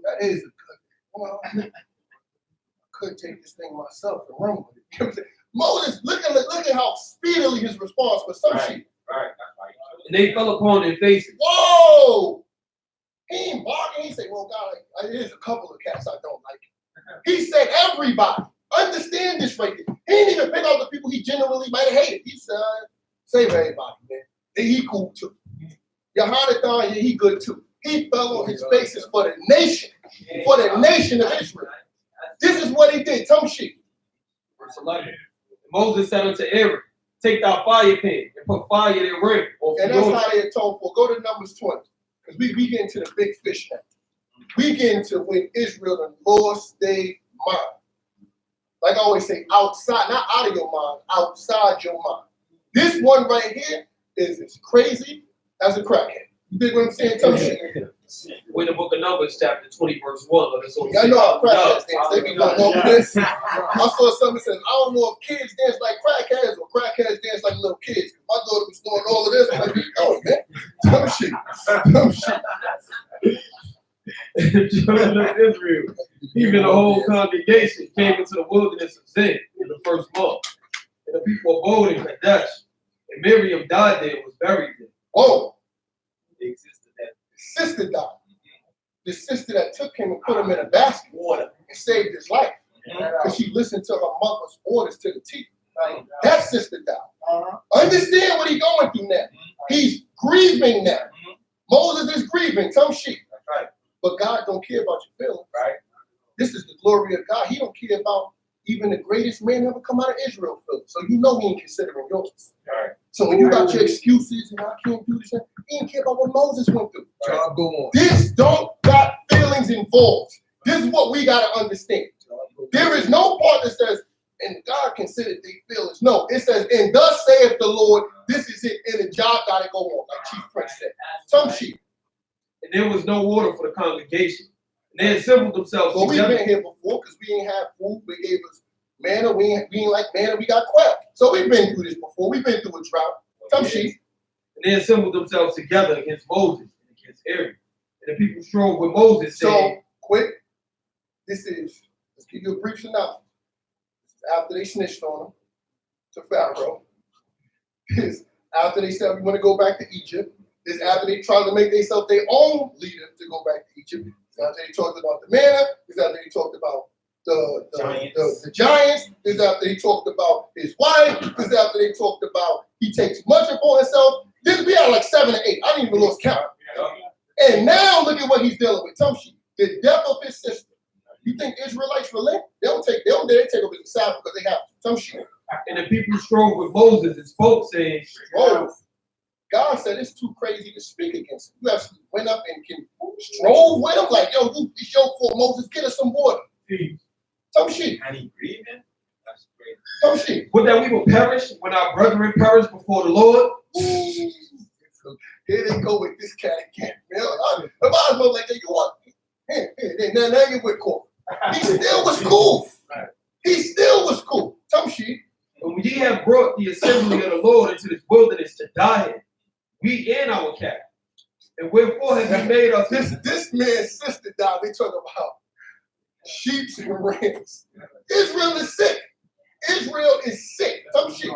that is a good. Well, I could take this thing myself and run with it. You know what I'm saying? Moses, look at how speedily his response was. Some shit. Right. And they fell upon their faces. Whoa! He ain't barking. He said, well, God, there's a couple of cats I don't like. He said, everybody. Understand this right there. He didn't even pick out the people he genuinely might have hated. He said, save everybody, man. And he cool too. Yohanathan, yeah, he good too. He fell on his faces for the nation of Israel. This is what he did. Some shit. Verse 11. Moses said unto Aaron, Take thy fire pan and put fire in their ring. And that's how they atoned for. Go to Numbers 20. Because we get into the big fish now. We get into when Israel done lost their mind. Like I always say, outside, not out of your mind, outside your mind. This one right here is as crazy as a crackhead. You dig what I'm saying? Tell me. We're in the book of Numbers, chapter 20, verse 1. I know how crackheads dance. They be going over this. I saw something that said, I don't know if kids dance like crackheads or crackheads dance like little kids. My daughter was doing all of this. I'm like, oh, man. Some shit. The children of Israel, even the whole congregation, came into the wilderness of Zin in the first month. And the people abode in Kadesh. And Miriam died there and was buried there. Whoa. They existed there. His sister died. The sister that took him and put him in a basket water and saved his life. Because she listened to her mother's orders to the T. That sister died. Understand what he's going through now. He's grieving now. Moses is grieving. Some shit. Right. But God don't care about your feelings. Right. This is the glory of God. He don't care about even the greatest man ever come out of Israel feelings. So you know he ain't considering yours. Right. So when you got your excuses and I can't do this, he didn't care about what Moses went through. Job go on. This don't got feelings involved. This is what we got to understand. There is no part that says, and God considered their feelings. No, it says, and thus saith the Lord, this is it, and the job got to go on, like Chief Prince said. Some sheep. And there was no water for the congregation. And they assembled themselves Well, we've together. been here before because we ain't have food. They gave us manna. We ain't like manna. We got quail. So we've been through this before. We've been through a drought. Some sheep. And they assembled themselves together against Moses and against Aaron. And the people strove with Moses, saying, So, quick. Let's give you a brief synopsis. This is after they snitched on him to Pharaoh. This is after they said we want to go back to Egypt. This is after they tried to make themselves their own leader to go back to Egypt. This is after they talked about the manna. This is after they talked about the giants. This is after they talked about his wife. This is after they talked about he takes much upon himself. This we had like 7 or 8. I didn't even lose count. And now look at what he's dealing with. Some shit. The death of his sister. You think Israelites relent? They don't take over the Sabbath because they have some shit. and the people strove with Moses and spoke, saying, Whoa. God said it's too crazy to speak against him. You actually went up and strove with him like, yo, it's your fault, Moses, get us some water. Some shit. And he breathing? That's great. Some shit. Would that we will perish when our brethren perish before the Lord? Here they go with this cat again. Man, I might as well like, you want? Now you're with court. He still was cool. He still was cool. Some shit. And when ye have brought the assembly of the Lord into this wilderness to die in, we and our cat. And wherefore have you made us? This man's sister died. They talk about sheep and rams. Israel is sick. Israel is sick. Some shit.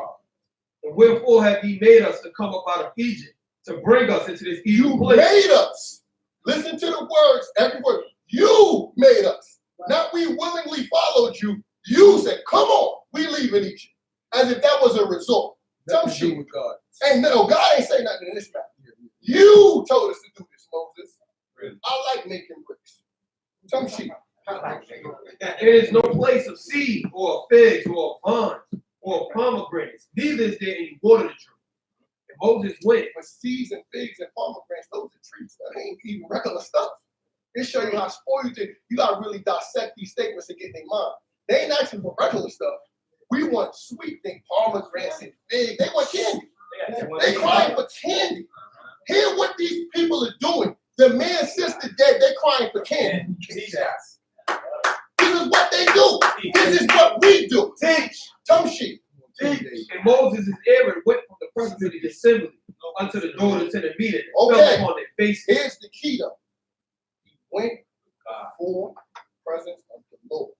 And wherefore have ye made us to come up out of Egypt to bring us into this evil You place? made us. Listen to the words, every word. You made us. Not we willingly followed you. You said, come on, we leave in Egypt. As if that was a result. Some Nothing to do shit. with God. And no, God ain't say nothing in this matter. You told us to do this, Moses. I like making bricks. Some shit. There is no place of seed or of figs or of vines or of pomegranates, neither is there any water to drink. And Moses went. But seeds and figs and pomegranates, those are trees. That ain't even regular stuff. It show you how spoiled you gotta really dissect these statements and get in their mind. They ain't asking for regular stuff. We want sweet things, pomegranates and figs. They want candy. They crying for candy. Hear what these people are doing. The man's sister dead, they're crying for candy. This is what they do. This is what we do. Teach. Tongue sheet. And Moses and Aaron went from the presence of the assembly unto the door to the meeting and Okay. fell upon their faces. Here's the key though. He went before the presence of the Lord.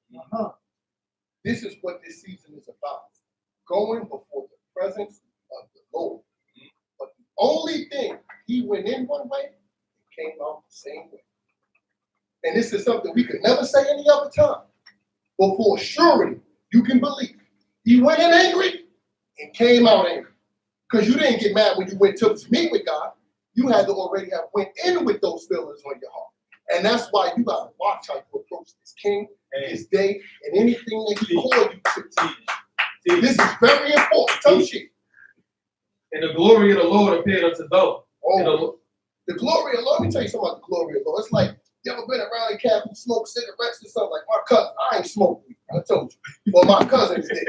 This is what this season is about. Going before the presence of the Lord. But the only thing, he went in one way and came out the same way. And this is something we could never say any other time. But for surety, you can believe. He went in angry and came out angry. Because you didn't get mad when you went to meet with God. You had to already have went in with those feelings on your heart. And that's why you got to watch how you approach this king, his day, and anything that he called you to teach. This is very important. Tongue sheet. And the glory of the Lord appeared unto them. Oh, the glory of the Lord. Let me tell you something about the glory of the Lord. It's like, you ever been around a cat who smokes cigarettes or something? Like my cousin, I ain't smoking. I told you. Well, my cousins did.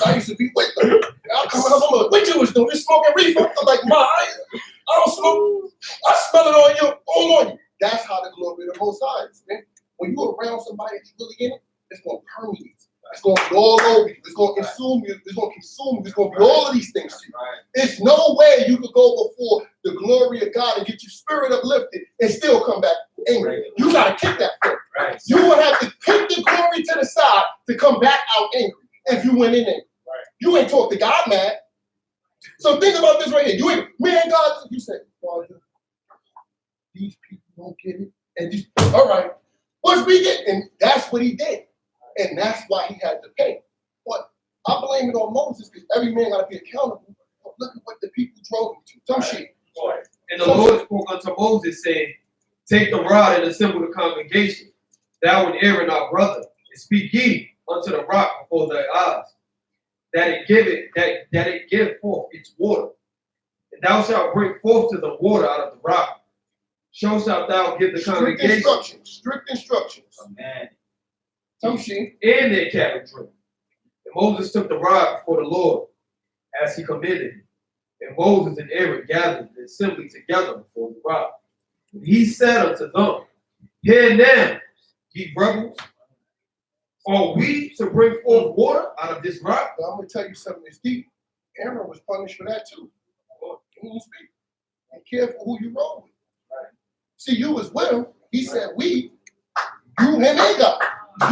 I used to be with them. And I'll come home, I'm like, what you was doing? You smoking reefer? I'm like, Ma, I don't smoke. I smell it on you, all on you. That's how the glory of the Most High is, man. When you're around somebody that's really in it, it's going to permeate. It's going to be all over you. It's going to consume you. It's going to consume you. It's going to be all of these things to you. There's no way you could go before the glory of God and get your spirit uplifted and still come back angry. You got to kick that thing. Right. You would have to kick the glory to the side to come back out angry if you went in angry. Right. You ain't talk to God mad. So think about this right here. You ain't, man, God, you say, Father, these people don't get it. And these, all right, once we get, and that's what he did. And that's why he had to pay. But I blame it on Moses because every man got to be accountable. But look at what the people drove him to. Some shit. And the Lord spoke unto Moses, saying, take the rod and assemble the congregation, thou and Aaron our brother, and speak ye unto the rock before thy eyes, that it give forth its water. And thou shalt bring forth to the water out of the rock. So shalt thou give the congregation Strict instructions. Amen. Some shit. and their cattle drink. And Moses took the rod before the Lord, as he commanded him. And Moses and Aaron gathered the assembly together before the rock. And he said unto them, hear now, ye rebels, are we to bring forth water out of this rock? But I'm going to tell you something that's deep. Aaron was punished for that too. He didn't speak. Be careful who you roll with. See, you was with him. He said, we, you, him, and God.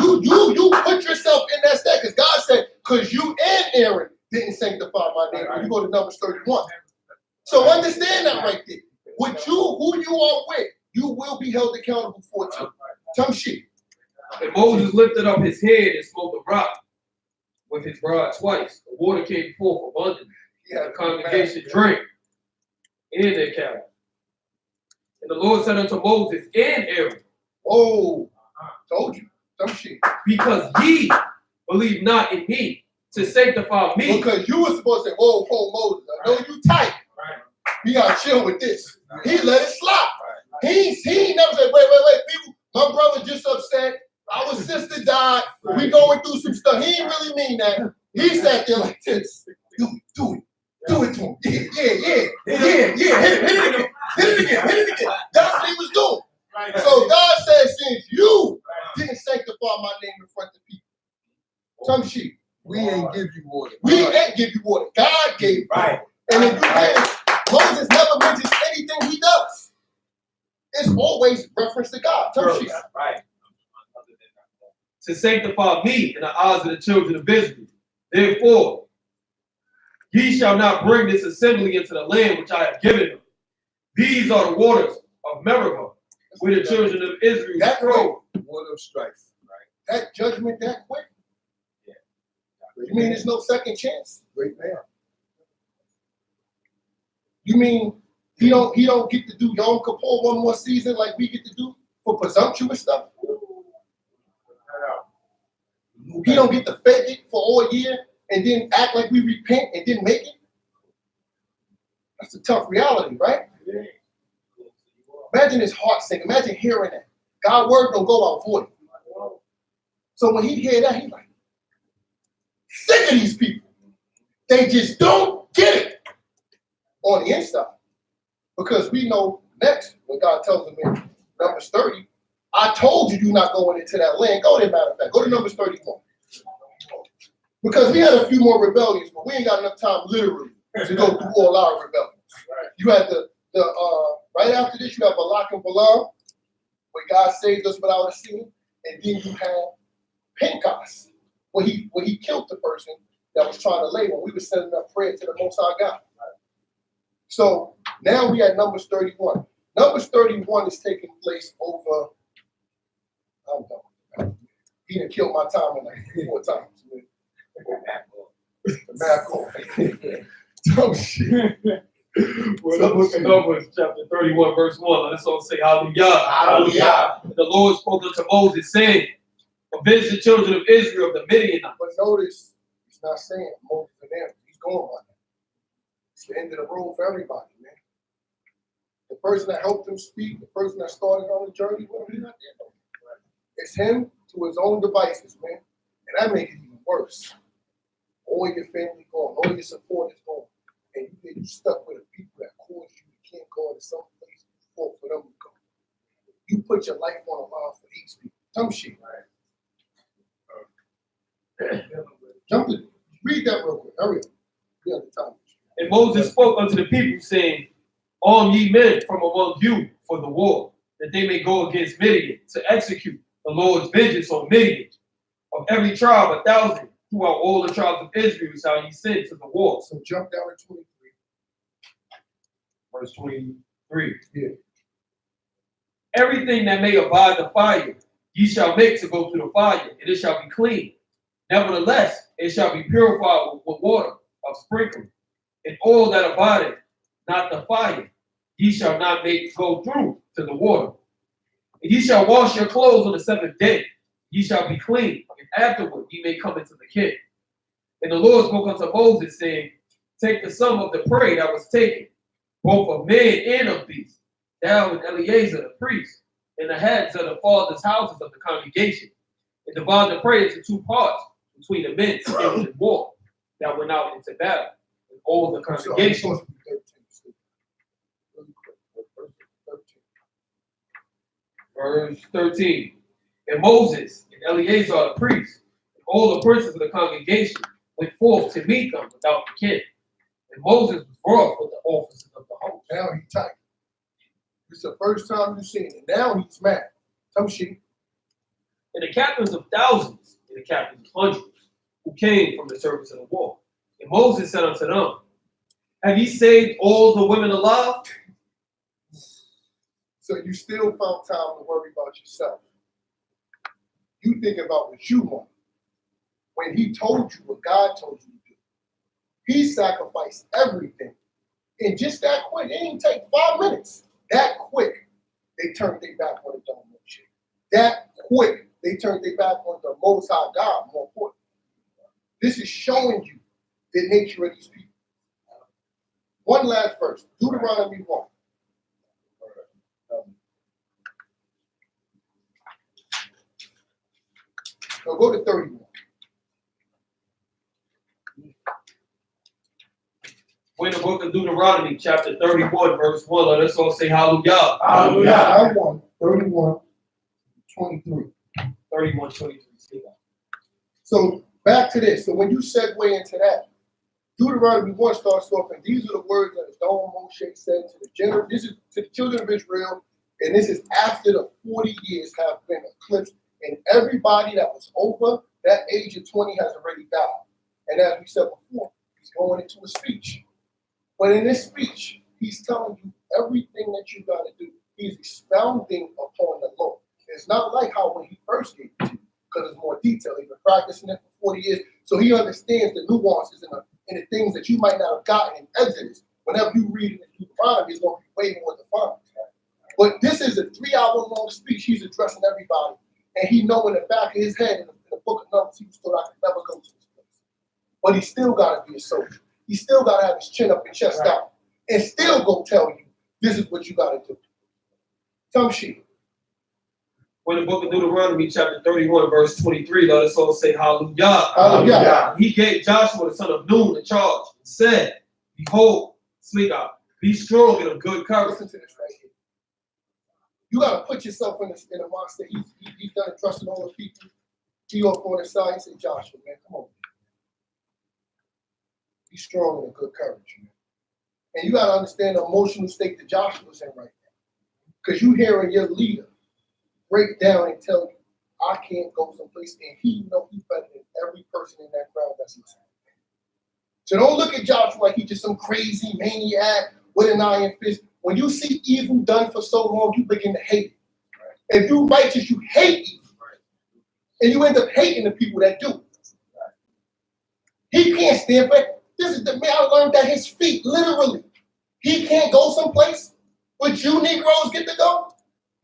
You put yourself in that state because God said, because you and Aaron didn't sanctify my name. When you go to Numbers 31. So understand that right there. With you, who you are with, you will be held accountable for it too. Tongue sheet. And Moses lifted up his hand and smote the rock with his rod twice. The water came forth abundantly. The congregation drank and their cattle. And the Lord said unto Moses and Aaron, Oh, told you. Tongue sheet. because ye believe not in me to sanctify me. Because you were supposed to say, whoa, Moses, I know you tight. You gotta chill with this. He let it slide. He never said, wait, people, my brother just upset. Our sister died. We going through some stuff. He didn't really mean that. He sat there like this. Do it to him. Yeah. Hit it again. That's what he was doing. So God said, since you didn't sanctify my name in front of people, tongue sheet. We ain't give you water. We ain't give you water. God gave you. Right. And if you can't, Moses never mentions anything he does. It's always reference to God. Tongue sheet. Right. To sanctify me in the eyes of the children of Israel. Therefore, ye shall not bring this assembly into the land which I have given them. These are the waters of Meribah, where the children of Israel That strove. Water of strife. That judgment that quick. You mean there's no second chance? Great man. You mean he don't get to do Yom Kippur one more season like we get to do for presumptuous stuff? He don't get to fake it for all year and then act like we repent and didn't make it? That's a tough reality, right? Imagine his heart sink. Imagine hearing that. God's word don't go out void. So when he hear that, he's like, sick of these people. They just don't get it on the inside. Because we know next, when God tells him in Numbers 30, I told you you're not going into that land. Go there, matter of fact. Go to Numbers 31. Because we had a few more rebellions, but we ain't got enough time literally to go through all our rebellions. You had the right after this, you have Balak and Balaam, where God saved us without a sin, and then you had Pentecost, where he killed the person that was trying to lay when we were sending up prayer to the Most High God. So now we at Numbers 31. Numbers 31 is taking place over, I don't know, he done killed my time like 4 times. The math oh shit. Well, the book of Numbers, chapter 31, verse 1. Let's all say hallelujah. Hallelujah. The Lord spoke unto Moses, saying, avenge the children of Israel of the Midianites. But notice, he's not saying Moses and Aaron. He's going by that. It's the end of the road for everybody, man. The person that helped him speak, the person that started on the journey with him, he's not there no more. It's him to his own devices, man. And that makes it even worse. All your family gone, all your support is gone. And you get stuck with the people that caused you can't go into some place for them to go. You put your life on the line for these people. Some shit, right? Jump to read that real quick. Hurry up. We have the time. And Moses spoke unto the people, saying, arm ye men from among you for the war, that they may go against Midian, to execute the Lord's vengeance on Midian. Of every tribe 1,000, throughout all the tribes of Israel shall ye send to the war. So jump down to 23. Verse 23. Yeah. Everything that may abide the fire, ye shall make to go through the fire, and it shall be clean. Nevertheless, it shall be purified with water of sprinkling. And all that abideth not the fire, ye shall not make go through to the water. And ye shall wash your clothes on the 7th day. Ye shall be clean, and afterward ye may come into the camp. And the Lord spoke unto Moses, saying, take the sum of the prey that was taken, both of man and of beast, thou and Eleazar the priest, and the heads of the fathers' houses of the congregation, and divide the prey into 2 parts between the men skilled in war that went out into battle, and all the congregation. Verse 13. And Moses and Eleazar the priest, and all the princes of the congregation, went forth to meet them without the camp. And Moses was brought with the officers of the host. Now he's tight. It's the first time you've seen it. Now he's mad. Some shit. And the captains of thousands, and the captains of hundreds, who came from the service of the war. And Moses said unto them, have ye saved all the women alive? So you still found time to worry about yourself. You think about what you want. When he told you what God told you to do, he sacrificed everything. And just that quick, it didn't take 5 minutes. That quick, they turned their back on the dumb shit. That quick, they turned their back on the Most High God, more important. This is showing you the nature of these people. One last verse, Deuteronomy 1. So go to 31. We're in the book of Deuteronomy, chapter 31, verse 1. Let us all say hallelujah. Hallelujah. I won 31, 23. 31, 23. So back to this. So when you segue into that, Deuteronomy 1 starts off, and these are the words that the Dome Moshe said to the general. This is to the children of Israel, and this is after the 40 years have been eclipsed, and everybody that was over that age of 20 has already died. And as we said before, he's going into a speech. But in this speech, he's telling you everything that you got to do. He's expounding upon the law. It's not like how when he first gave it to you, because it's more detailed. He's been practicing it for 40 years, so he understands the nuances and the things that you might not have gotten in Exodus. Whenever you read it in Deuteronomy, it's going to be way more defined. But this is a 3-hour-long speech. He's addressing everybody. And he know in the back of his head, in the book of Numbers, he was told, I could never go to this place. But he still got to be a soldier. He still got to have his chin up and chest out. and still go tell you this is what you got to do. Tamshi. When the book of Deuteronomy, chapter 31, verse 23, let us all say hallelujah. Hallelujah. He gave Joshua, the son of Nun, the charge and said, behold, Sliga, be strong and of good courage. Listen to this right here. You got to put yourself in the monster. He's done it, trusting all the people. He off on the side. He said, Joshua, man, come on. Be strong and of good courage, man. And you got to understand the emotional state that Joshua's in right now. Because you hearing your leader break down and tell you, I can't go someplace, and he know he's better than every person in that crowd that's listening. So don't look at Joshua like he's just some crazy maniac with an iron fist. When you see evil done for so long, you begin to hate it. If you're righteous, you hate evil. And you end up hating the people that do. He can't stand for it. This is the man I learned at his feet, literally. He can't go someplace, but you Negroes get to go.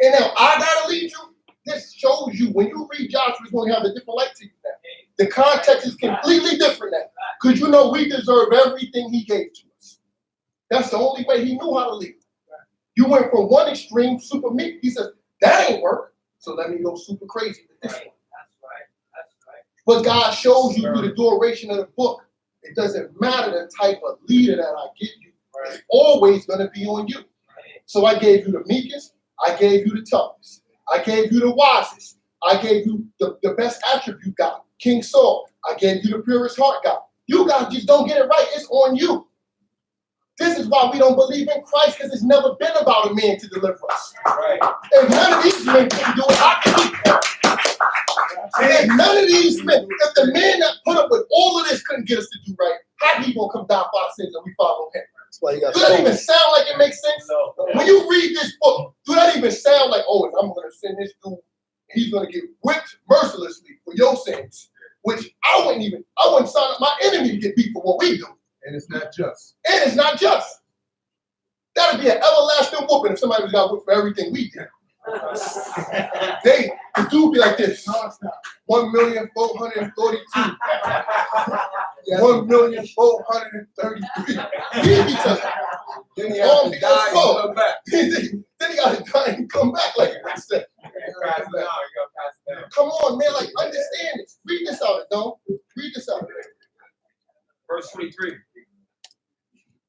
And now I gotta lead you. This shows you when you read Joshua, it's going to have a different light to you now. The context is completely different now. Because you know we deserve everything he gave to us. That's the only way he knew how to lead. You went from one extreme, super meek. He says, that ain't work. So let me go super crazy with this one. But God shows you through the duration of the book. It doesn't matter the type of leader that I give you. It's always going to be on you. So I gave you the meekest. I gave you the toughest. I gave you the wisest. I gave you the best attribute God, King Saul. I gave you the purest heart God. You guys just don't get it right. It's on you. This is why we don't believe in Christ, because it's never been about a man to deliver us. Right. If none of these men can do it, I can do it. If none of these men, if the man that put up with all of this couldn't get us to do right, how he gonna come down for our sins and we follow him? That's why you got. Do that even sound like it makes sense? No. When you read this book, do that even sound like, oh, I'm gonna send this dude, he's gonna get whipped mercilessly for your sins, which I wouldn't sign up my enemy to get beat for what we do. And it's not just. And it's not just. That'd be an everlasting whooping if somebody was got whipped for everything we did. The dude be like this. 1,442. 1,433. He be tough. Then he has to die and come back. Then he got to die and come back like I said. Come on, man. Like, understand this. Read this out, don't. Read this out. Verse 23.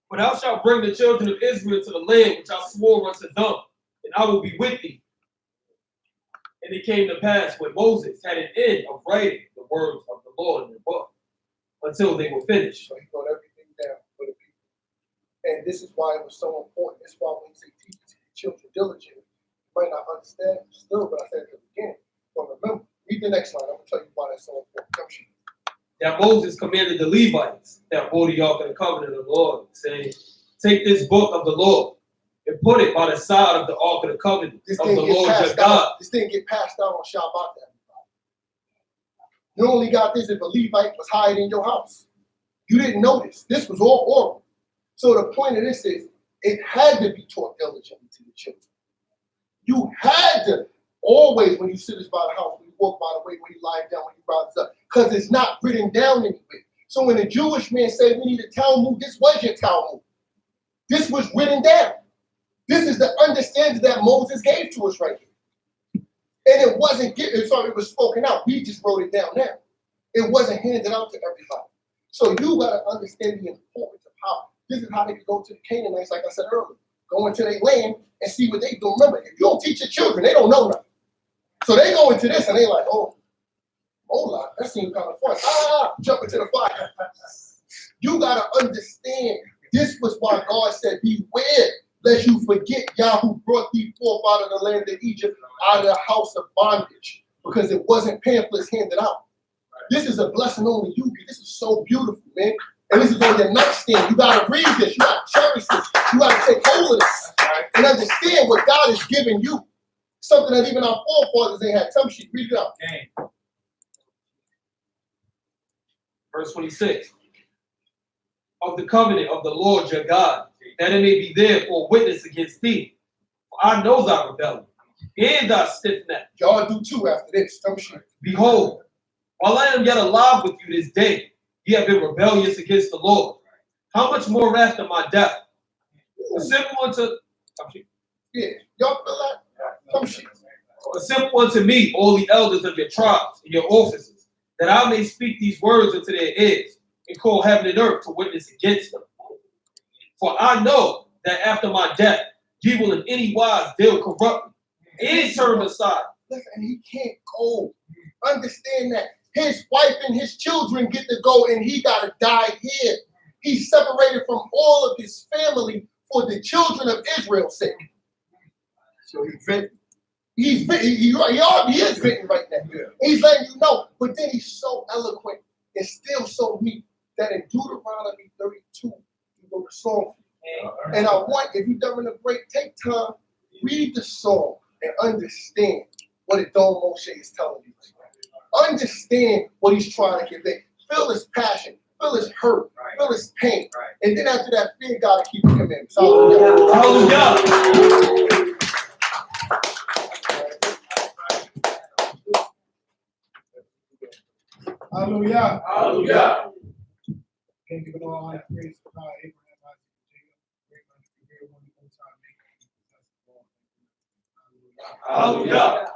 But thou shalt bring the children of Israel to the land which I swore unto them, and I will be with thee. And it came to pass when Moses had an end of writing the words of the Lord in the book until they were finished. So he wrote everything down for the people. And this is why it was so important. That's why when you say teach the children diligently, you might not understand it still, but I said at the beginning. But remember, read the next line. I'm going to tell you why that's so important. Come shoot. That Moses commanded the Levites that bore the ark of the covenant of the Lord, saying, take this book of the Lord and put it by the side of the ark of the covenant of the Lord your God. This didn't get passed out on Shabbat. You only got this if a Levite was hiding in your house. You didn't notice. This was all oral. So the point of this is, it had to be taught diligently to the children. You had to always, when you sit by the house, when you walk by the way, when you lie down, when you rise up, because it's not written down anywhere. So when a Jewish man said we need a Talmud, this was your Talmud. This was written down. This is the understanding that Moses gave to us right here. And it wasn't given, it was spoken out. We just wrote it down now. It wasn't handed out to everybody. So you got to understand the importance of how, this is how they could go to the Canaanites, like I said earlier, go into their land and see what they do. Remember, if you don't teach your children, they don't know nothing. So they go into this and they like, oh, hola, that seems kind of fun. Jump into the fire. You got to understand, this was why God said, beware, lest you forget Yah who brought thee forth out of the land of Egypt, out of the house of bondage, because it wasn't pamphlets handed out. This is a blessing only you get. This is so beautiful, man. And this is on your nightstand. You got to read this. You got to cherish this. You got to take hold of this and understand what God has given you. Something that even our forefathers ain't had. Tell me, she read it out. Verse 26. Of the covenant of the Lord your God, that it may be there for a witness against thee. For I know thy rebellion and thy stiff neck. Y'all do too after this. Tell me, she. Behold, while I am yet alive with you this day, ye have been rebellious against the Lord. How much more after my death A simple unto Yeah, y'all feel that? Some shit. a simple unto me, all the elders of your tribes and your officers, that I may speak these words into their ears and call heaven and earth to witness against them. For I know that after my death, ye will in any wise deal corruptly and turn aside. Listen, and he can't go. Understand that. His wife and his children get to go, and he gotta die here. He's separated from all of his family for the children of Israel's sake. So he vented. He already is venting right now. Yeah. He's letting you know, but then he's so eloquent and still so meek that in Deuteronomy 32, he wrote a song. And I want, if you're during a break, take time, read the song and understand what it Don Moshe is telling you. Understand what he's trying to convey. Feel his passion, feel his hurt, feel his pain. And then after that, fear God to keep the commandments. Hallelujah. Hallelujah. Hallelujah. Can't give it all honor and praise to God, Abraham, Isaac, and Jacob. Great man, the great one, the most high, maker. Hallelujah.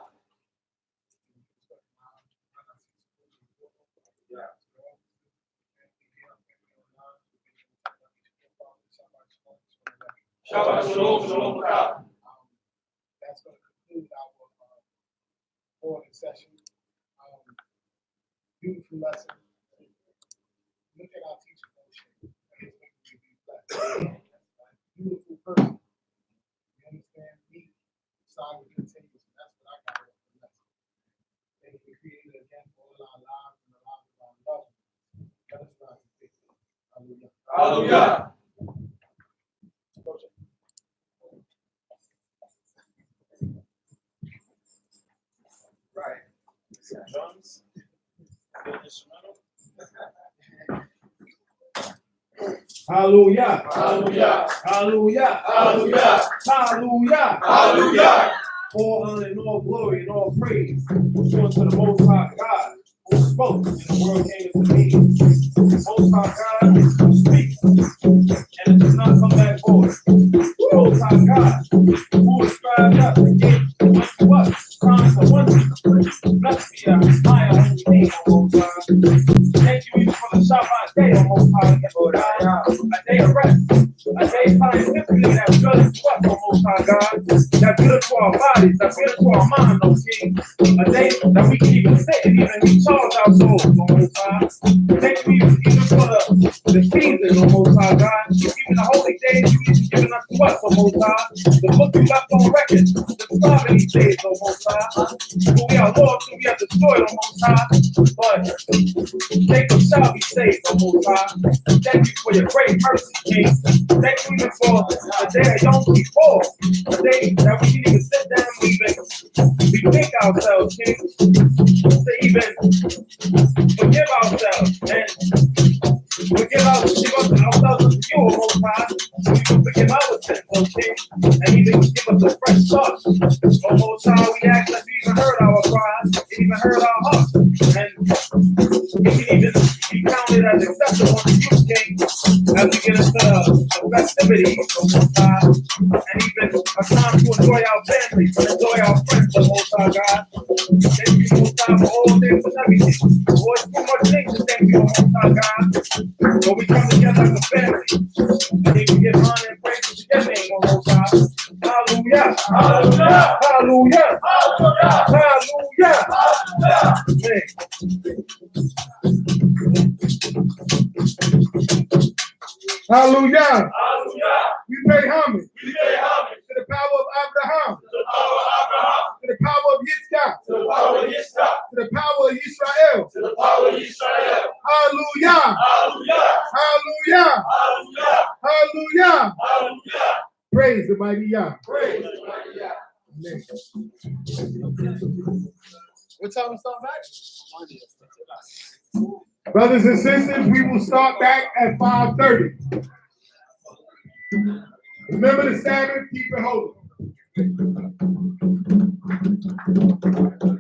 Shabbat shalom, shalom. That's going to conclude our morning session. Beautiful lesson. Look at our teacher, Moshe. His way to be blessed. Beautiful person. You understand me? Sign with continuous. That's what I got out of the lesson. Thank you, Creator, again for all our lives and the lives of our loved ones. Let us rise to faith. Hallelujah. Hallelujah. Right. Drums. Instrumental. Hallelujah. Hallelujah. Hallelujah. Hallelujah. Hallelujah. Hallelujah. All honor and all glory and all praise was unto the Most High God who spoke and the world came into being. The Most High God who speaks and it does not come back void. The Most High God who described us and gave unto us signs and wonders. Blessed be our high holy name, O Most High. Thank you even for the Shabbat day, O Most High God. A day of rest. A day scientifically that's good to us, O Most High God. That's good to our bodies. That's good to our mind, O King. A day that we can even sit and even recharge our souls, O Most High. Thank you even for the season, O Most High God. Even the holy days you even given us to us, O Most High. The book you left on record. Describing these days, O Most High. Who we are lost, who we are destroyed, O Most High. But Jacob shall be saved, O Most High. Thank you for your great mercy, King. Thank you even for the day of Yom Kippur, the day that we can even sit down and even think ourselves, King, to even forgive ourselves and give ourselves to you, O Most High. We can forgive our sins, O King, and even give us a fresh start. O Most High, we ask that you even heard our cries, you even heard our hearts, and we can even be counted as acceptable to you, King, as we get into the festivities, O Most High, and even a time to enjoy our families, to enjoy our friends, O Most High God. Thank you, Most High, for all things and everything. Lord, too much things to thank you, Most High God. So we come together as a family, and we can give honor and praise to your name, O Most High. Hallelujah. Hallelujah. Hallelujah. Hallelujah. Hallelujah. Hallelujah. Hallelujah. We pay homage We pay homage to the power of Abraham, to the power of Abraham, to the power of Yitzchak, to the power of Yitzchak, to the power of Israel. to the power of Israel. Hallelujah. Hallelujah. Hallelujah. Hallelujah. Hallelujah. Hallelujah. Praise the mighty Yah. Praise the mighty Yah. Amen. What time is start back? Brothers and sisters, we will start back at 5:30. Remember the Sabbath, keep it holy.